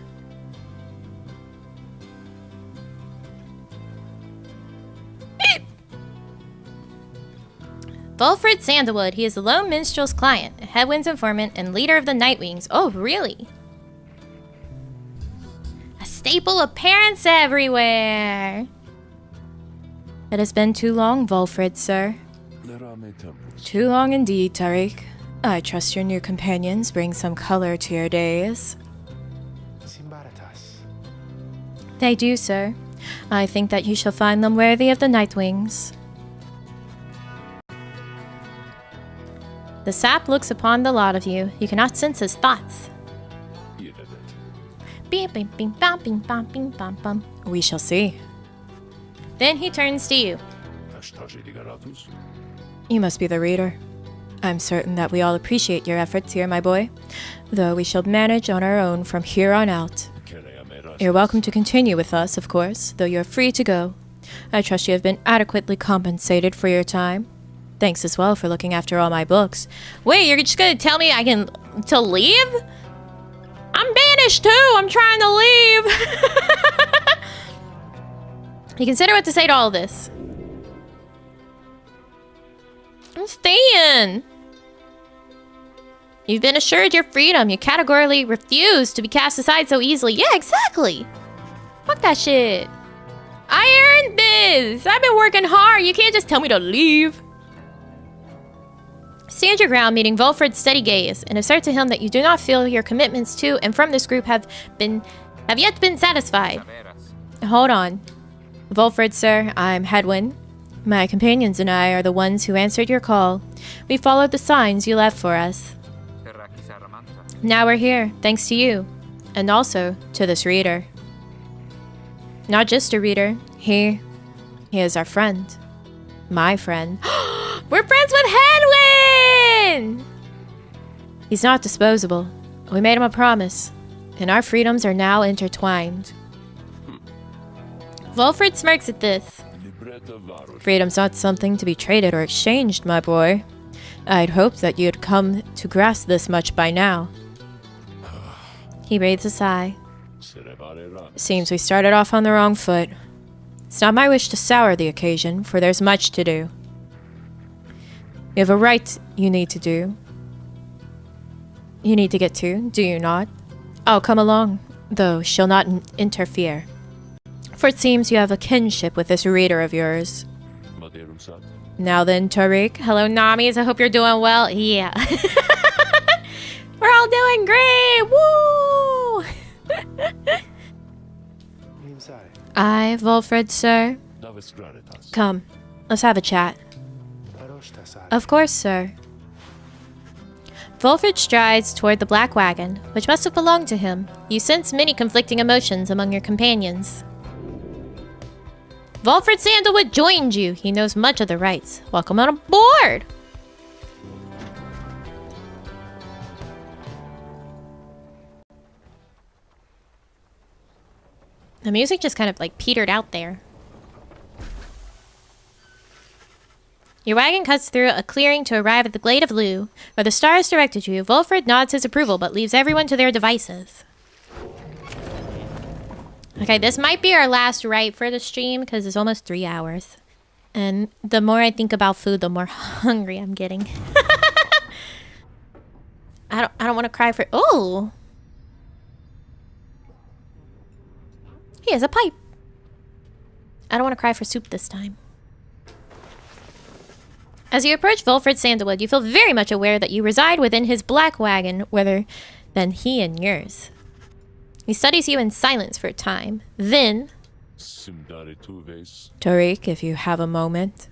Vulfrid Sandalwood. He is the lone minstrel's client, Hedwyn's informant, and leader of the Nightwings. Oh, really? A staple of parents everywhere. It has been too long, Vulfrid, sir. Too long indeed, Tariq. I trust your new companions bring some color to your days. They do, sir. I think that you shall find them worthy of the Nightwings. The sap looks upon the lot of you. You cannot sense his thoughts. Bing, bing, bing, bam, bing, bam, bing, bam, bam. We shall see. Then he turns to you. You must be the reader. I'm certain that we all appreciate your efforts here, my boy, though we shall manage on our own from here on out. You're welcome to continue with us, of course, though you're free to go. I trust you have been adequately compensated for your time. Thanks as well for looking after all my books. Wait, you're just gonna tell me to leave? I'm banished too! I'm trying to leave! You consider what to say to all this. I'm staying! You've been assured your freedom. You categorically refuse to be cast aside so easily. Yeah, exactly! Fuck that shit. I earned this! I've been working hard. You can't just tell me to leave. Stand your ground, meeting Vulfrid's steady gaze, and assert to him that you do not feel your commitments to and from this group have yet been satisfied. Hold on. Vulfrid, sir, I'm Hedwyn. My companions and I are the ones who answered your call. We followed the signs you left for us. Now we're here, thanks to you, and also to this reader. Not just a reader, he is our friend. My friend. We're friends with Hedwyn! He's not disposable. We made him a promise, and our freedoms are now intertwined. Vulfrid smirks at this. Freedom's not something to be traded or exchanged, my boy. I'd hoped that you'd come to grasp this much by now. He breathes a sigh. Seems we started off on the wrong foot. It's not my wish to sour the occasion, for there's much to do. You have a rite you need to do. You need to get to, do you not? I'll come along, though she'll not interfere. For it seems you have a kinship with this reader of yours. Now then, Tariq. Hello, Namis. I hope you're doing well. Yeah. We're all doing great. Woo! I, Vulfrid, sir. Come, let's have a chat. Of course, sir. Vulfrid strides toward the black wagon, which must have belonged to him. You sense many conflicting emotions among your companions. Vulfrid Sandalwood joined you. He knows much of the rites. Welcome on board! The music just kind of like petered out there. Your wagon cuts through a clearing to arrive at the Glade of Lou. Where the stars directed you, Vulfrid nods his approval but leaves everyone to their devices. Okay, this might be our last rite for the stream because it's almost 3 hours. And the more I think about food, the more hungry I'm getting. I don't want to cry for... Oh! He has a pipe. I don't want to cry for soup this time. As you approach Vulfrid Sandalwood, you feel very much aware that you reside within his black wagon, rather than he in yours. He studies you in silence for a time. Then... Tariq, if you have a moment.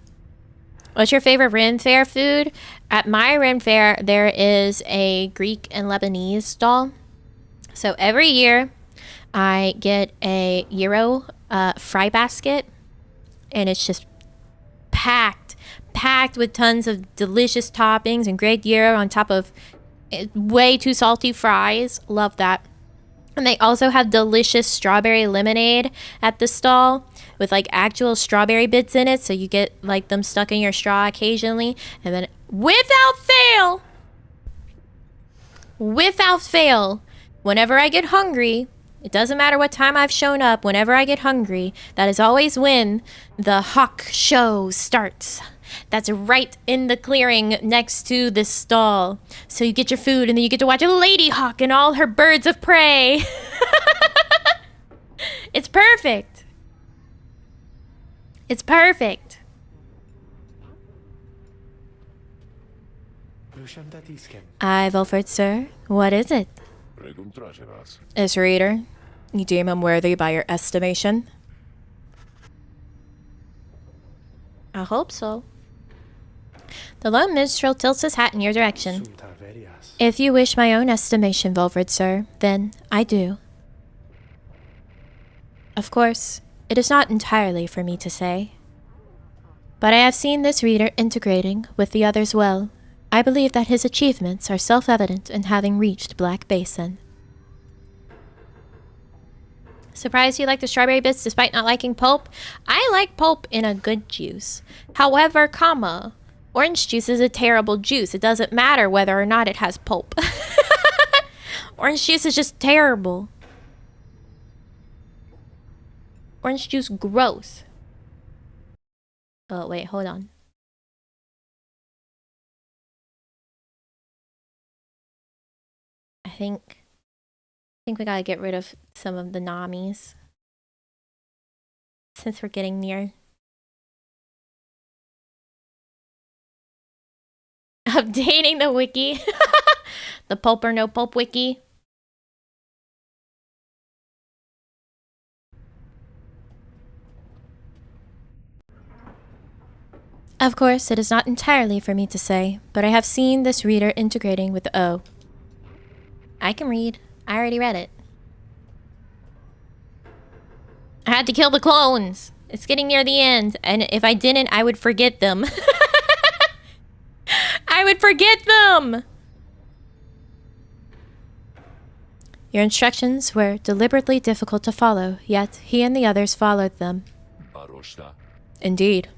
What's your favorite Ren Fair food? At my Ren Fair, there is a Greek and Lebanese stall. So every year, I get a gyro fry basket. And it's just packed with tons of delicious toppings and great gyro on top of way too salty fries. Love that. And they also have delicious strawberry lemonade at the stall with like actual strawberry bits in it. So you get like them stuck in your straw occasionally. And then without fail, whenever I get hungry, it doesn't matter what time I've shown up, whenever I get hungry, that is always when the hawk show starts. that's right in the clearing next to this stall. So you get your food and then you get to watch a lady hawk and all her birds of prey. It's perfect. It's perfect. Aye, Vulfrid, sir. What is it? Is reader, you deem him worthy by your estimation? I hope so. The lone minstrel tilts his hat in your direction. If you wish my own estimation, Vulfrid, sir, then I do. Of course, it is not entirely for me to say. But I have seen this reader integrating with the others well. I believe that his achievements are self-evident in having reached Black Basin. Surprised you like the strawberry bits despite not liking pulp? I like pulp in a good juice. However, comma, orange juice is a terrible juice. It doesn't matter whether or not it has pulp. Orange juice is just terrible. Orange juice, gross. Oh, wait, hold on. I think we gotta get rid of some of the Namis. Since we're getting near. Updating the wiki. The pulp or no pulp wiki. Of course, it is not entirely for me to say, but I have seen this reader integrating with the O. I can read. I already read it. I had to kill the clones. It's getting near the end, and if I didn't, I would forget them. I would forget them! Your instructions were deliberately difficult to follow, yet he and the others followed them. Indeed.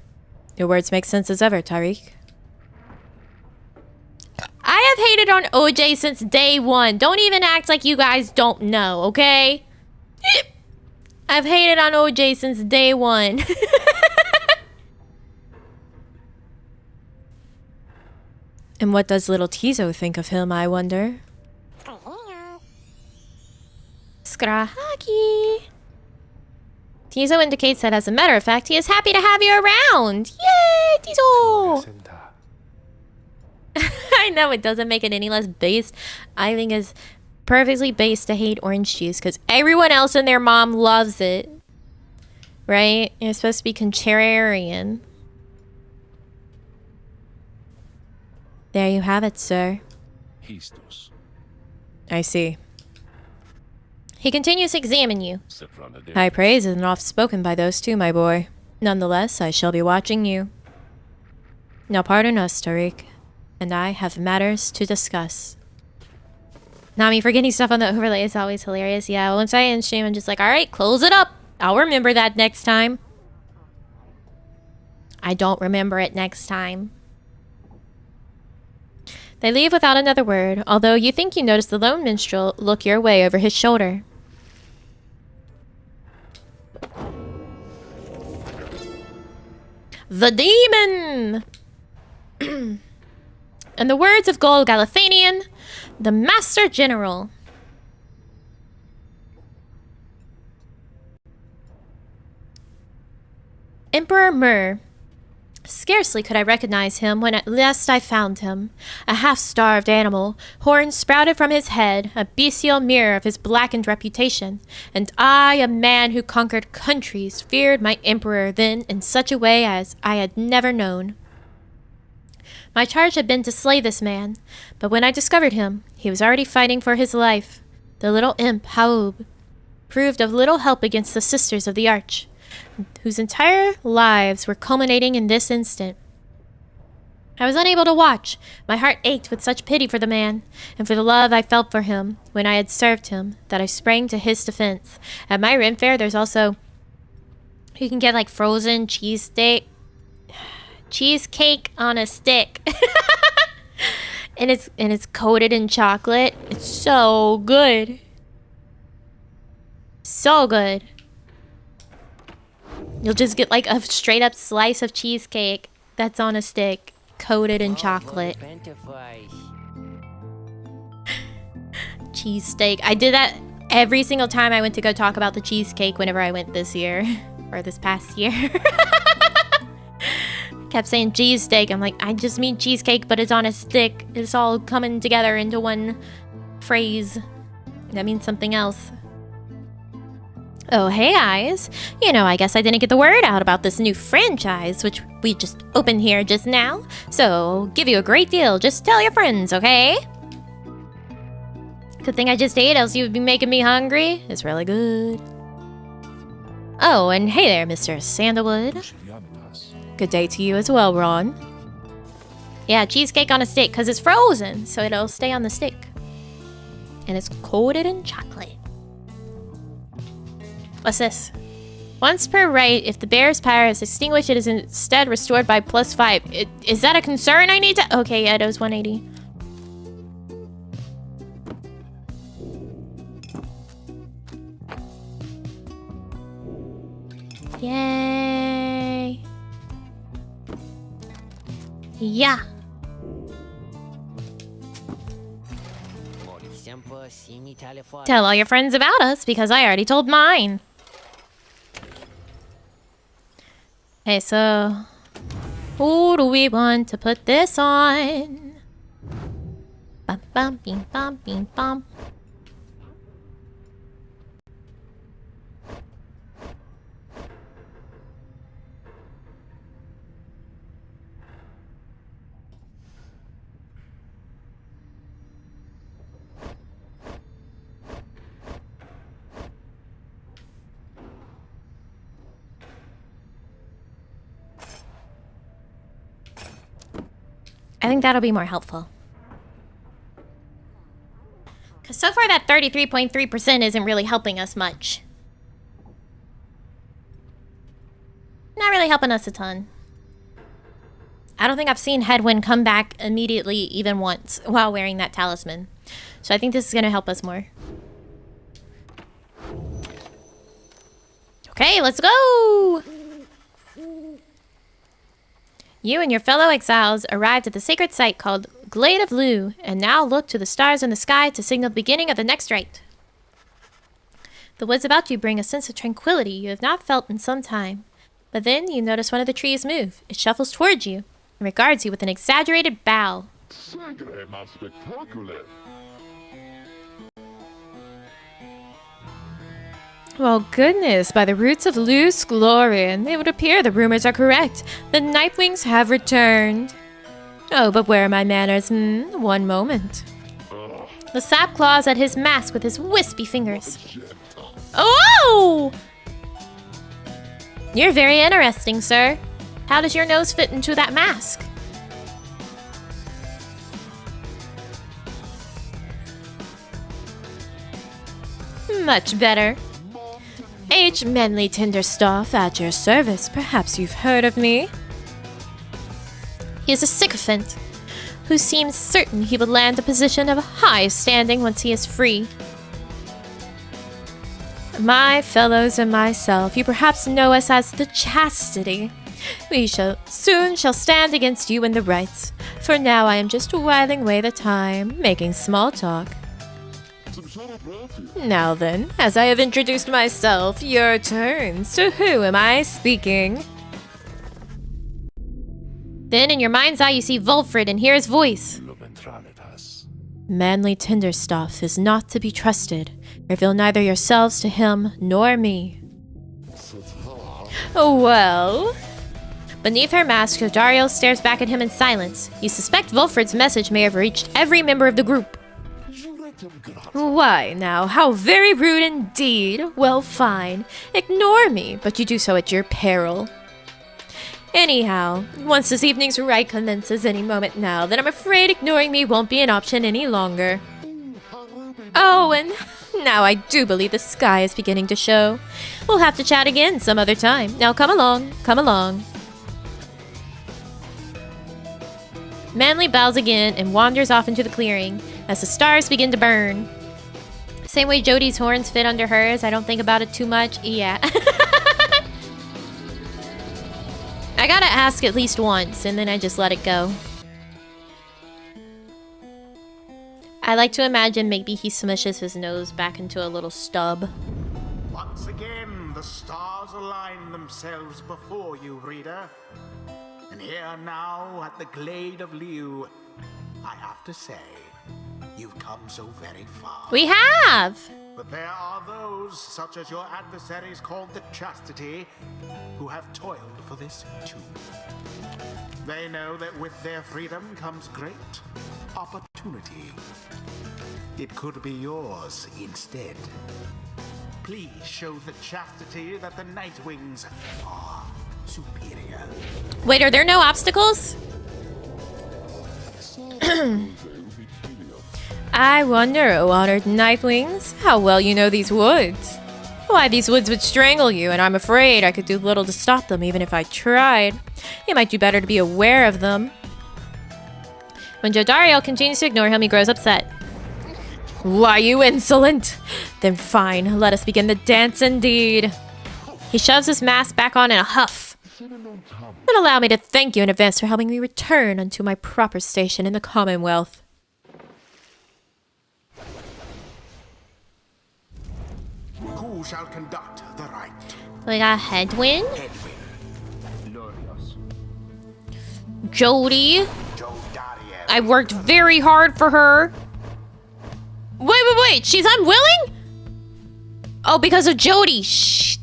Your words make sense as ever, Tariq. I have hated on OJ since day one. Don't even act like you guys don't know, okay? I've hated on OJ since day one. And what does little Tizo think of him, I wonder? Skrahaki. Tizo indicates that as a matter of fact, he is happy to have you around. Yay, Tizo! I know it doesn't make it any less based. I think it's perfectly based to hate orange juice because everyone else and their mom loves it. Right? You're supposed to be contrarian. There you have it, sir. I see. He continues to examine you. High praise isn't oft spoken by those two, my boy. Nonetheless, I shall be watching you. Now pardon us, Tariq, and I have matters to discuss. Nami, forgetting stuff on the overlay is always hilarious. Yeah, once I end stream, I'm just like, alright, close it up. I'll remember that next time. I don't remember it next time. They leave without another word, although you think you notice the lone minstrel look your way over his shoulder. The demon! In the words of Gol Galathanian, the Master General. Emperor Mur. Scarcely could I recognize him when at last I found him. A half-starved animal, horns sprouted from his head, a bestial mirror of his blackened reputation. And I, a man who conquered countries, feared my emperor then in such a way as I had never known. My charge had been to slay this man, but when I discovered him, he was already fighting for his life. The little imp, Haub, proved of little help against the Sisters of the Arch, whose entire lives were culminating in this instant. I was unable to watch. My heart ached with such pity for the man, and for the love I felt for him when I had served him, that I sprang to his defense. At my Rim Fair, there's also... You can get, like, frozen cheesecake on a stick. and it's coated in chocolate. It's so good. So good. You'll just get like a straight up slice of cheesecake that's on a stick, coated in chocolate. Cheesesteak. I did that every single time I went to go talk about the cheesecake whenever I went this year. Or this past year. Kept saying cheesesteak. I'm like, I just mean cheesecake, but it's on a stick. It's all coming together into one phrase. That means something else. Oh, hey guys. You know, I guess I didn't get the word out about this new franchise, which we just opened here just now. So, give you a great deal. Just tell your friends, okay? Good thing I just ate, else you would be making me hungry. It's really good. Oh, and hey there, Mr. Sandalwood. Good day to you as well, Ron. Yeah, cheesecake on a stick, because it's frozen, so it'll stay on the stick. And it's coated in chocolate. What's this? Once per rite, if the bear's pyre is extinguished, it is instead restored by +5. Is that a concern I need to... Okay, yeah, it was 180. Yay! Yeah! Tell all your friends about us, because I already told mine. Okay, so... who do we want to put this on? Bum bum bing bum bing bum. I think that'll be more helpful. Because so far that 33.3% isn't really helping us much. Not really helping us a ton. I don't think I've seen Hedwyn come back immediately even once while wearing that talisman. So I think this is going to help us more. Okay, let's go! You and your fellow exiles arrived at the sacred site called Glade of Lou, and now look to the stars in the sky to signal the beginning of the next rite. The woods about you bring a sense of tranquility you have not felt in some time. But then you notice one of the trees move. It shuffles towards you and regards you with an exaggerated bow. Well, goodness, by the roots of Lou's glory, and it would appear the rumors are correct. The Nightwings have returned. Oh, but where are my manners? One moment. The sap claws at his mask with his wispy fingers. Oh! You're very interesting, sir. How does your nose fit into that mask? Much better. H. Manly Tinderstaff at your service. Perhaps you've heard of me. He is a sycophant who seems certain he will land a position of high standing once he is free. My fellows and myself, you perhaps know us as the Chastity. We soon shall stand against you in the rites. For now I am just whiling away the time, making small talk. Now then, as I have introduced myself, your turns. To who am I speaking? Then in your mind's eye you see Vulfrid and hear his voice. Manly Tinderstaff is not to be trusted. Reveal neither yourselves to him nor me. Oh, well. Beneath her mask, Jodariel stares back at him in silence. You suspect Vulfrid's message may have reached every member of the group. Why now, how very rude indeed. Well, fine. Ignore me, but you do so at your peril. Anyhow, once this evening's rite commences any moment now, then I'm afraid ignoring me won't be an option any longer. Oh, and now I do believe the sky is beginning to show. We'll have to chat again some other time. Now come along, come along. Manly bows again and wanders off into the clearing as the stars begin to burn. Same way Jodi's horns fit under hers. I don't think about it too much. Yeah. I gotta ask at least once, and then I just let it go. I like to imagine maybe he smushes his nose back into a little stub. Once again, the stars align themselves before you, reader. And here now at the Glade of Lou, I have to say, you've come so very far. We have! But there are those, such as your adversaries called the Chastity, who have toiled for this too. They know that with their freedom comes great opportunity. It could be yours instead. Please show the Chastity that the Nightwings are superior. Wait, are there no obstacles? I wonder, O honored Nightwings, how well you know these woods. Why, these woods would strangle you, and I'm afraid I could do little to stop them even if I tried. You might do better to be aware of them. When Jodariel continues to ignore him, he grows upset. Why, you insolent! Then fine, let us begin the dance indeed. He shoves his mask back on in a huff. Then allow me to thank you in advance for helping me return unto my proper station in the Commonwealth. Who shall conduct the rite? We got Hedwyn, Hedwyn, Jodi. Jodariel. I worked very hard for her. Wait, she's unwilling? Oh, because of Jodi. Shh.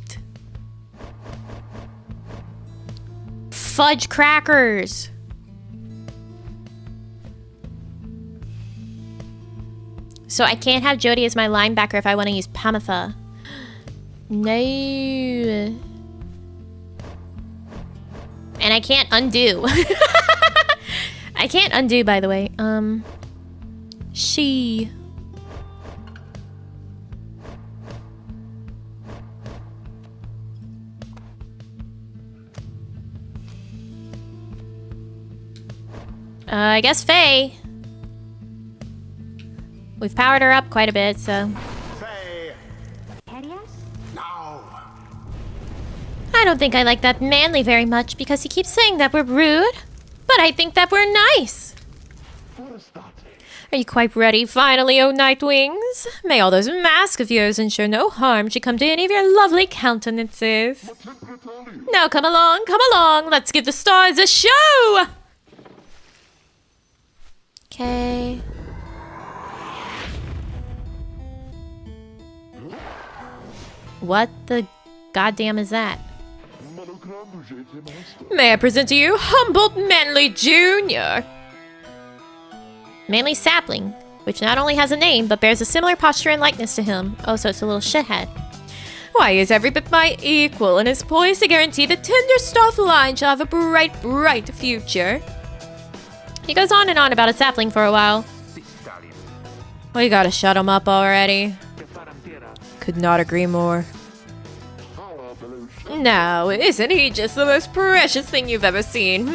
Fudge crackers. So I can't have Jodi as my linebacker if I want to use Pamatha. No. And I can't undo. I can't undo, by the way. She. I guess Faye. We've powered her up quite a bit, so. Faye. Now. I don't think I like that Manly very much because he keeps saying that we're rude. But I think that we're nice. Are you quite ready finally, O Nightwings? May all those masks of yours ensure no harm should come to any of your lovely countenances. Now come along, let's give the stars a show! Okay. What the goddamn is that? May I present to you Humboldt Manly Jr. Manly Sapling, which not only has a name, but bears a similar posture and likeness to him. Oh, so it's a little shithead. Why, he is every bit my equal and is poised to guarantee the Tinderstoff line shall have a bright, bright future. He goes on and on about a sapling for a while. We gotta shut him up already. Could not agree more. Now, isn't he just the most precious thing you've ever seen,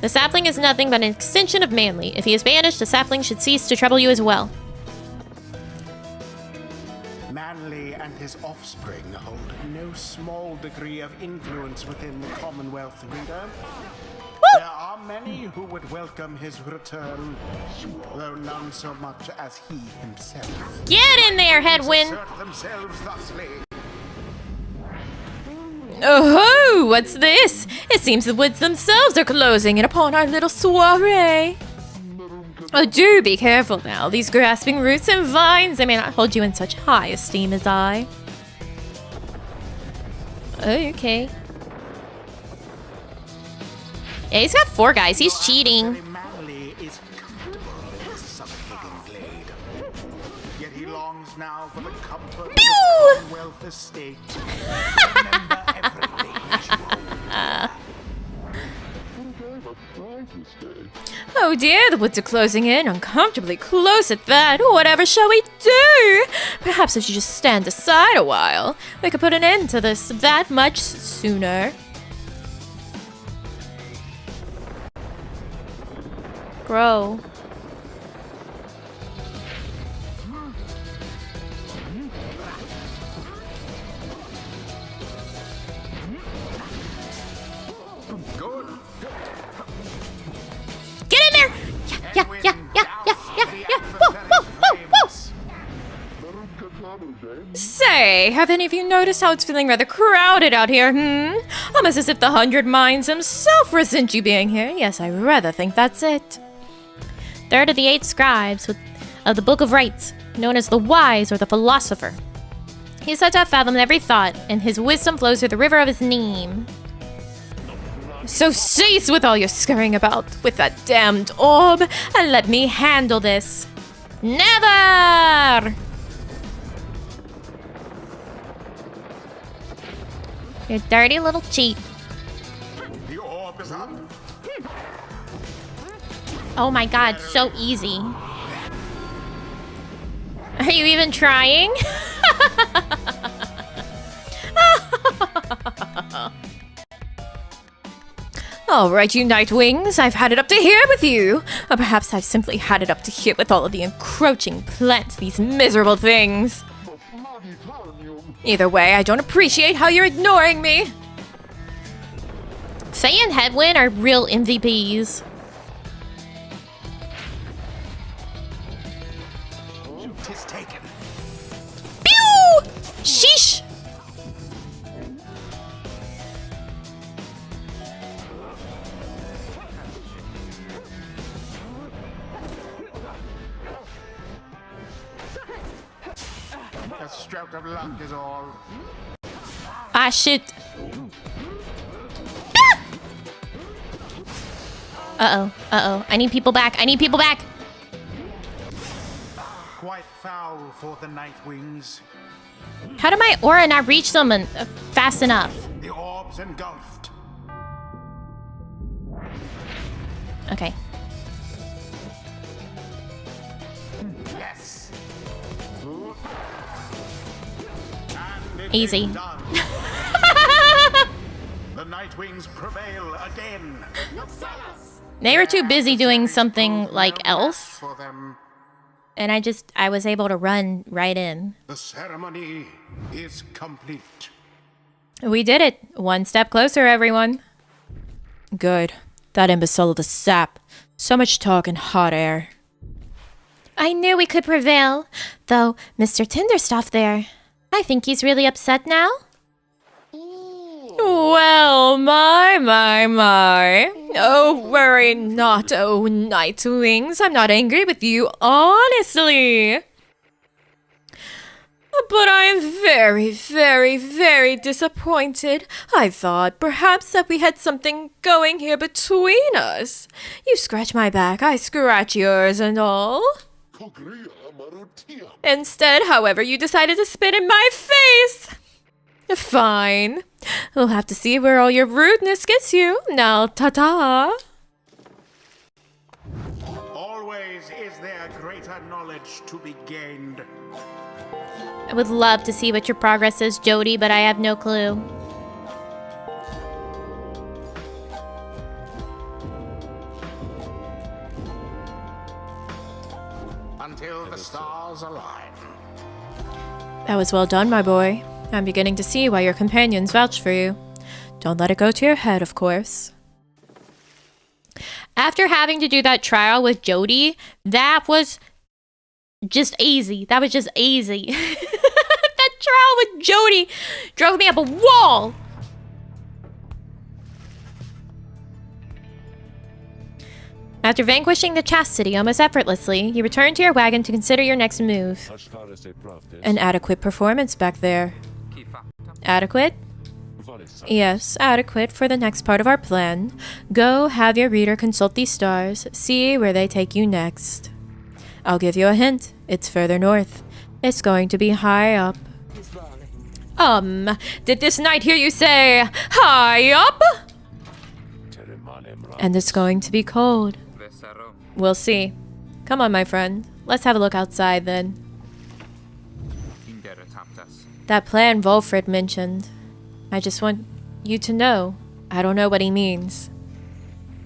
The sapling is nothing but an extension of Manly. If he is banished, the sapling should cease to trouble you as well. Manly and his offspring hold no small degree of influence within the Commonwealth, reader. There are many who would welcome his return, though none so much as he himself. Get in there, Hedwyn! Assert themselves thusly. Oh-ho! What's this? It seems the woods themselves are closing in upon our little soiree. Oh, do be careful now. These grasping roots and vines, they may not hold you in such high esteem as I. Okay. Yeah, he's got 4 guys. He's cheating. Manly is comfortable in this suffocating glade. Yet he longs now for the comfort of the Commonwealth estate. Remember everything that you hold. Oh dear, the woods are closing in, uncomfortably close at that. Whatever shall we do? Perhaps if you just stand aside a while, we could put an end to this that much sooner. Bro. Say, have any of you noticed how it's feeling rather crowded out here, Almost as if the 100 Minds himself resent you being here. Yes, I rather think that's it. Third of the 8 scribes of the Book of Rites, known as the Wise or the Philosopher. He is said to have fathomed every thought, and his wisdom flows through the river of his name. So cease with all your scurrying about with that damned orb, and let me handle this. Never! You dirty little cheat. The orb is up. Oh my god, so easy. Are you even trying? All right, you Nightwings, I've had it up to here with you. Or perhaps I've simply had it up to here with all of the encroaching plants, these miserable things. Either way, I don't appreciate how you're ignoring me. Faye and Hedwyn are real MVPs. Tis taken. Pew! Sheesh! A stroke of luck is all. Ah, shit. Uh-oh. I need people back. Quite foul for the Nightwings. How did my aura not reach them fast enough? The orb's engulfed. Okay. Yes. And it Easy. is done. The Nightwings prevail again. They were too busy doing something like else, For them, and I was able to run right in. the ceremony is complete. We did it. One step closer, everyone. Good. That imbecile of a sap. So much talk and hot air. I knew we could prevail, though Mr. Tinderstuff there. I think he's really upset now. Well, my. Oh, worry not, oh Nightwings. I'm not angry with you, honestly. But I'm very disappointed. I thought perhaps that we had something going here between us. You scratch my back, I scratch yours and all. Instead, however, you decided to spit in my face. Fine. We'll have to see where all your rudeness gets you. Now, ta-ta. Always is there greater knowledge to be gained. I would love to see what your progress is, Jodi, but I have no clue. Until the stars align. That was well done, my boy. I'm beginning to see why your companions vouch for you. Don't let it go to your head, of course. After having to do that trial with Jodi, that was just easy. That trial with Jodi drove me up a wall. After vanquishing the chastity almost effortlessly, you return to your wagon to consider your next move. An adequate performance back there. Adequate? Yes, adequate for the next part of our plan. Go have your reader consult these stars, see where they take you next. I'll give you a hint. It's further north. It's going to be high up. Did this knight hear you say, high up? And it's going to be cold. We'll see. Come on, my friend. Let's have a look outside then. That plan Vulfrid mentioned. I just want you to know. I don't know what he means.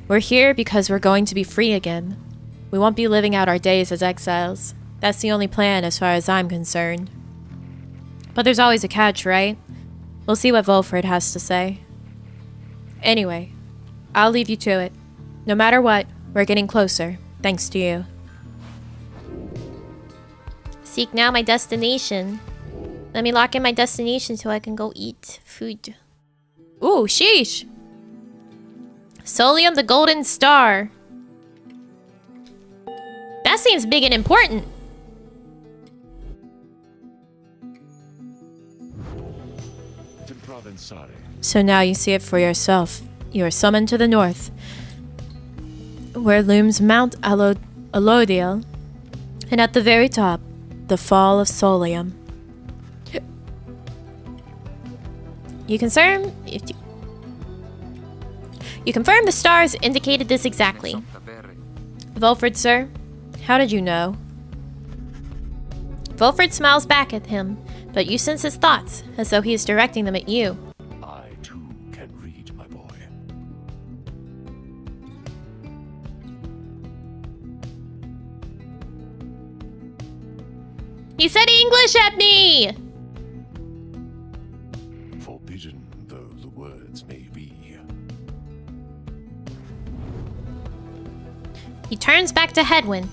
We're here because we're going to be free again. We won't be living out our days as exiles. That's the only plan as far as I'm concerned. But there's always a catch, right? We'll see what Vulfrid has to say. Anyway, I'll leave you to it. No matter what, we're getting closer, thanks to you. Seek now my destination. Let me lock in my destination so I can go eat food. Ooh, sheesh. Solium the Golden Star. That seems big and important. So now you see it for yourself. You are summoned to the north, where looms Mount Alodiel, and at the very top, the fall of Solium. You confirm the stars indicated this exactly. Vulfrid, sir, how did you know? Vulfrid smiles back at him, but you sense his thoughts, as though he is directing them at you. I too can read, my boy. He said English at me! Forbidden though the words may be. He turns back to Hedwyn.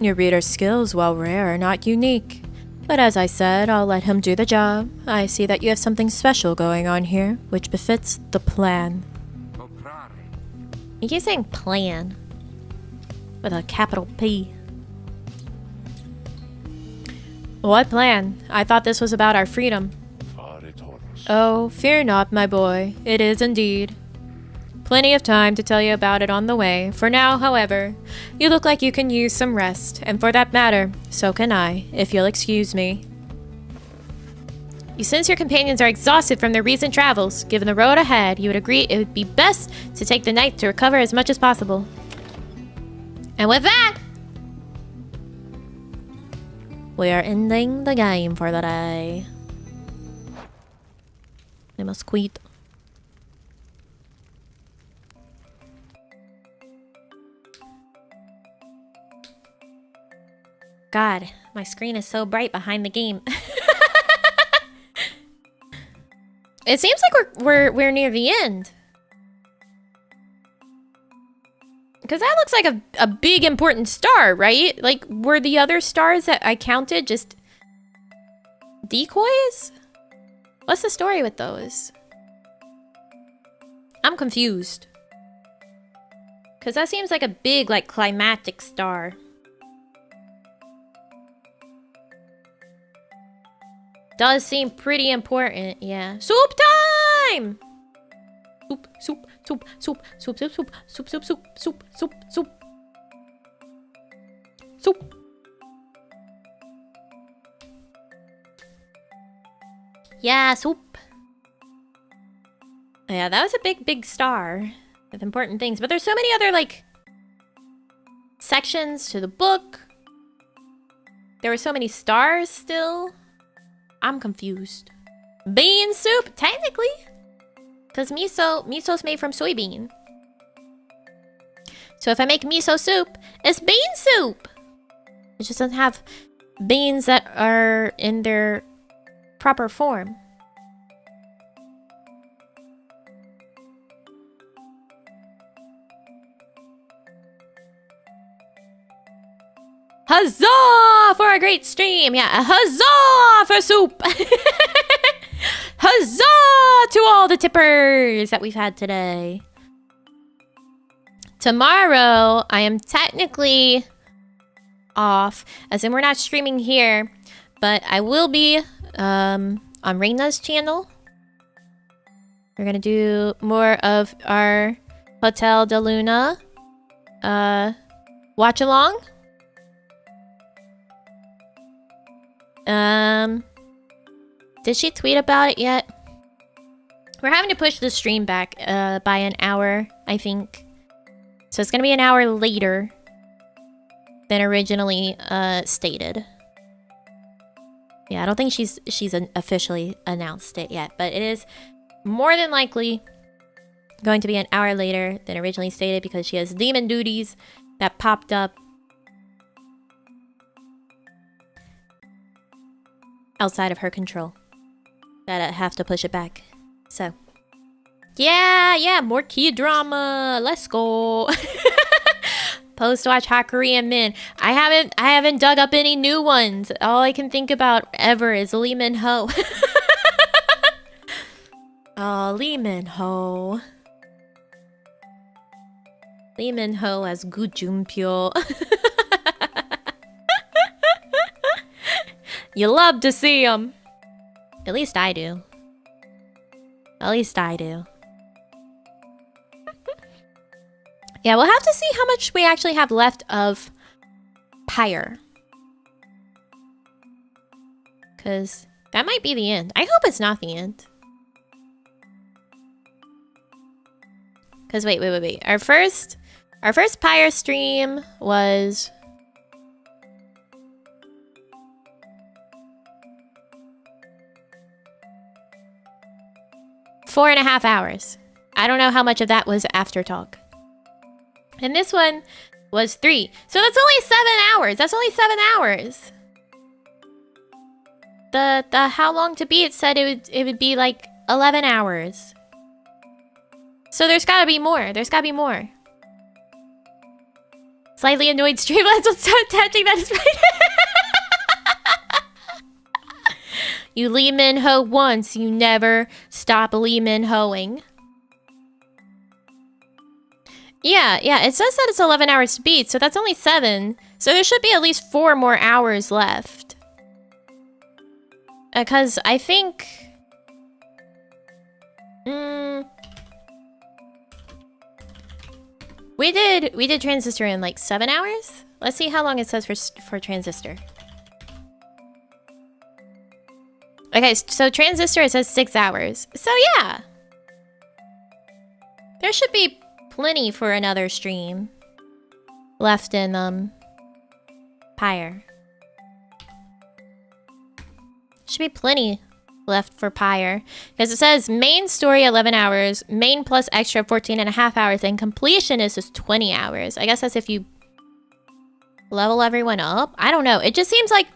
Your reader's skills, while rare, are not unique. But as I said, I'll let him do the job. I see that you have something special going on here, which befits the plan. He keeps saying plan. With a capital P. What plan? I thought this was about our freedom. Oh, fear not, my boy. It is indeed. Plenty of time to tell you about it on the way. For now, however, you look like you can use some rest, and for that matter, so can I, if you'll excuse me. You sense your companions are exhausted from their recent travels. Given the road ahead, you would agree it would be best to take the night to recover as much as possible. And with that, we are ending the game for the day. We must quit. God, my screen is so bright behind the game. It seems like we're near the end. Because that looks like a big important star, right? Like, were the other stars that I counted just decoys? What's the story with those? I'm confused. Because that seems like a big, like, climactic star. Does seem pretty important, yeah. Soup time! Soup, soup, soup, soup, soup, soup, soup, soup, soup, soup, soup, soup, soup. Soup. Yeah, soup. Yeah, that was a big star with important things. But there's so many other, like, sections to the book. There were so many stars still. I'm confused. Bean soup, technically. Because miso's made from soybean. So if I make miso soup, it's bean soup. It just doesn't have beans that are in their proper form. Huzzah for a great stream! Yeah, huzzah for soup! Huzzah to all the tippers that we've had today. Tomorrow, I am technically off, as in we're not streaming here, but I will be on Reina's channel. We're gonna do more of our Hotel de Luna watch along. Did she tweet about it yet? We're having to push the stream back by an hour, I think. So it's gonna be an hour later than originally stated. Yeah, I don't think she's officially announced it yet, but it is more than likely going to be an hour later than originally stated because she has demon duties that popped up outside of her control that I have to push it back. So yeah, more key drama. Let's go. Post-watch hot Korean men. I haven't dug up any new ones. All I can think about ever is Lee Min Ho. Oh, Lee Min Ho. Lee Min Ho as Gu Junpyo. You love to see him. At least I do. At least I do. Yeah, we'll have to see how much we actually have left of Pyre. Because that might be the end. I hope it's not the end. Because wait. Our first Pyre stream was... four and a half hours. I don't know how much of that was after talk. And this one was 3. So that's only 7 hours. That's only 7 hours. The how long to beat said it would be like 11 hours. So there's gotta be more. There's gotta be more. Slightly annoyed Streamlabs will start touching that is right. You Lee Min Ho once, you never stop Lee Min Hoing. Yeah, it says that it's 11 hours to beat, so that's only 7. So there should be at least 4 more hours left. Because I think... We did Transistor in like 7 hours? Let's see how long it says for Transistor. Okay, so Transistor, it says 6 hours. So yeah. There should be plenty for another stream left in Pyre. Should be plenty left for Pyre. Because it says main story 11 hours, main plus extra 14.5 hours, and completionist is 20 hours. I guess that's if you level everyone up. I don't know. It just seems like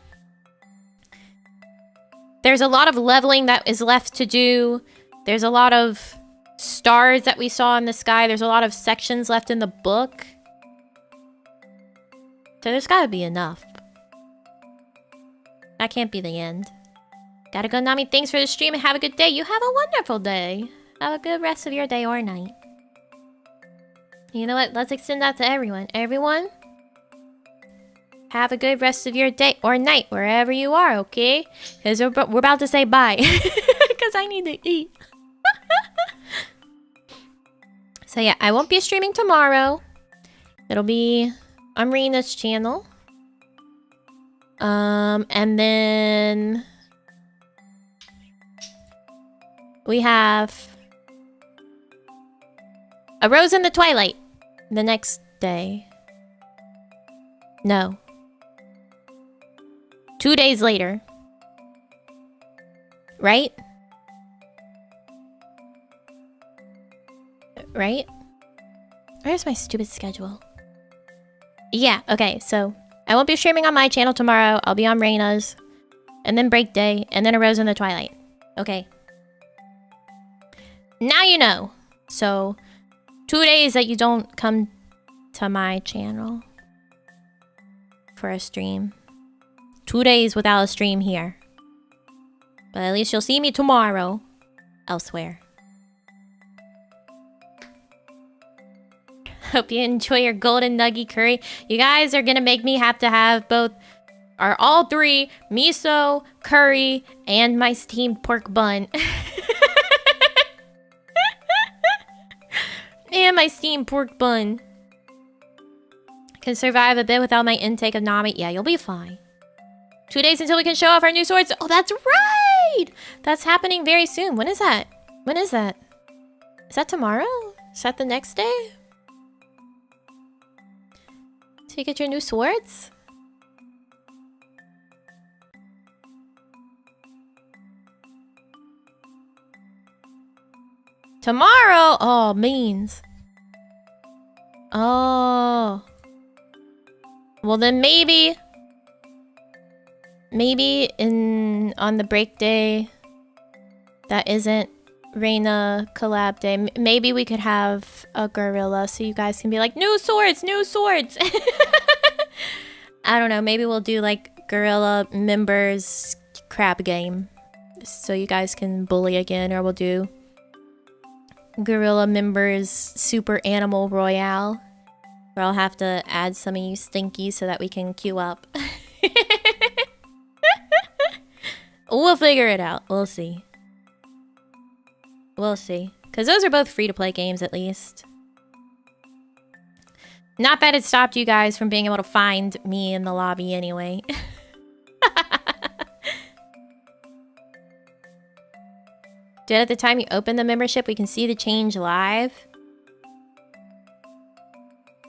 there's a lot of leveling that is left to do. There's a lot of stars that we saw in the sky. There's a lot of sections left in the book. So there's gotta be enough. That can't be the end. Gotta go, Nami. Thanks for the stream and have a good day. You have a wonderful day. Have a good rest of your day or night. You know what? Let's extend that to everyone. Everyone, have a good rest of your day or night, wherever you are, okay? Because we're about to say bye. Because I need to eat. So yeah, I won't be streaming tomorrow. It'll be on Rena's channel. And then... we have... A Rose in the Twilight. The next day. No. 2 days later. Right? Right? Where's my stupid schedule? Yeah, okay, so I won't be streaming on my channel tomorrow. I'll be on Reina's. And then break day. And then A Rose in the Twilight. Okay. Now you know. So, 2 days that you don't come to my channel for a stream. 2 days without a stream here. But at least you'll see me tomorrow elsewhere. Hope you enjoy your golden nugget curry. You guys are gonna make me have to have both, or all 3, miso, curry, and my steamed pork bun. And my steamed pork bun. Can survive a bit without my intake of Nami. Yeah, you'll be fine. 2 days until we can show off our new swords. Oh, that's right! That's happening very soon. When is that? When is that? Is that tomorrow? Is that the next day? So you get your new swords? Tomorrow? Oh, means. Oh. Well, then maybe on the break day that isn't Reina collab day. Maybe we could have a gorilla so you guys can be like, new swords, new swords. I don't know. Maybe we'll do like gorilla members crab game so you guys can bully again, or we'll do gorilla members super animal royale where I'll have to add some of you stinkies so that we can queue up. We'll figure it out. We'll see. We'll see. Because those are both free-to-play games, at least. Not that it stopped you guys from being able to find me in the lobby anyway. Did at the time you open the membership, we can see the change live.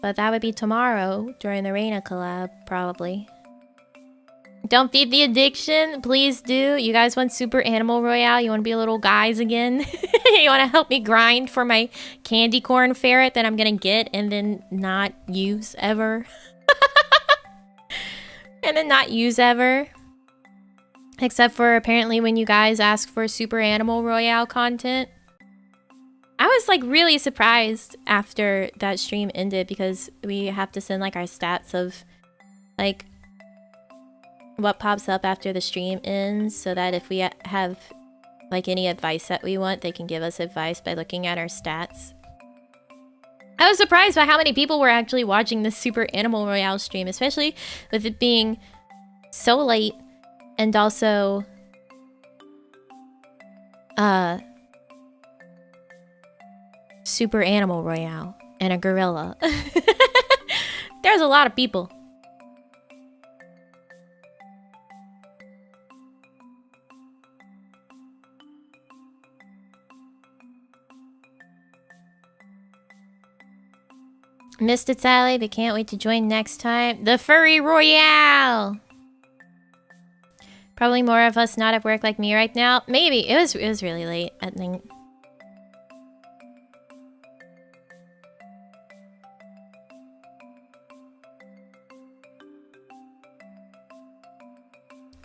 But that would be tomorrow during the Reina collab, probably. Don't feed the addiction. Please do. You guys want Super Animal Royale? You want to be little guys again? You want to help me grind for my candy corn ferret that I'm going to get and then not use ever? And then not use ever. Except for apparently when you guys ask for Super Animal Royale content. I was like really surprised after that stream ended because we have to send like our stats of like what pops up after the stream ends, so that if we have like any advice that we want, they can give us advice by looking at our stats. I was surprised by how many people were actually watching this Super Animal Royale stream, especially with it being so late and also Super Animal Royale and a gorilla. There's a lot of people. Missed it, Sally, but can't wait to join next time. The Furry Royale! Probably more of us not at work like me right now. Maybe. It was really late, I think.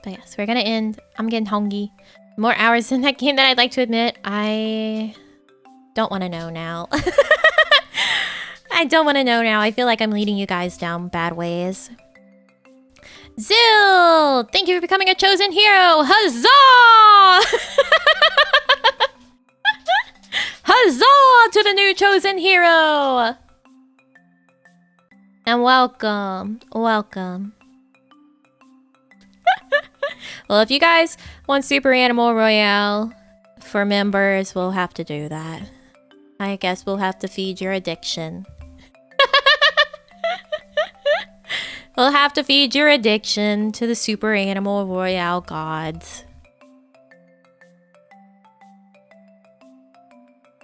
But yes, we're gonna end. I'm getting hungry. More hours in that game than I'd like to admit. I don't want to know now. I don't want to know now. I feel like I'm leading you guys down bad ways. Zill! Thank you for becoming a chosen hero! Huzzah! Huzzah to the new chosen hero! And welcome. Welcome. Well, if you guys want Super Animal Royale for members, we'll have to do that. I guess we'll have to feed your addiction. We'll have to feed your addiction to the Super Animal Royale gods.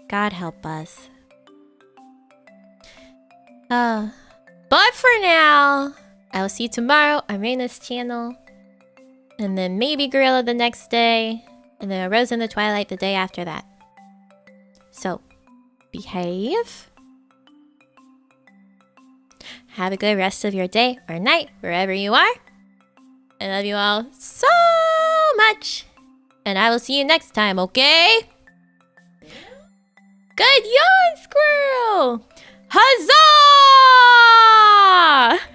God help us. But for now, I'll see you tomorrow on Reina's channel. And then maybe Gorilla the next day. And then a Rose in the Twilight the day after that. So, behave. Have a good rest of your day or night, wherever you are. I love you all so much. And I will see you next time, okay? Good yawn, squirrel! Huzzah!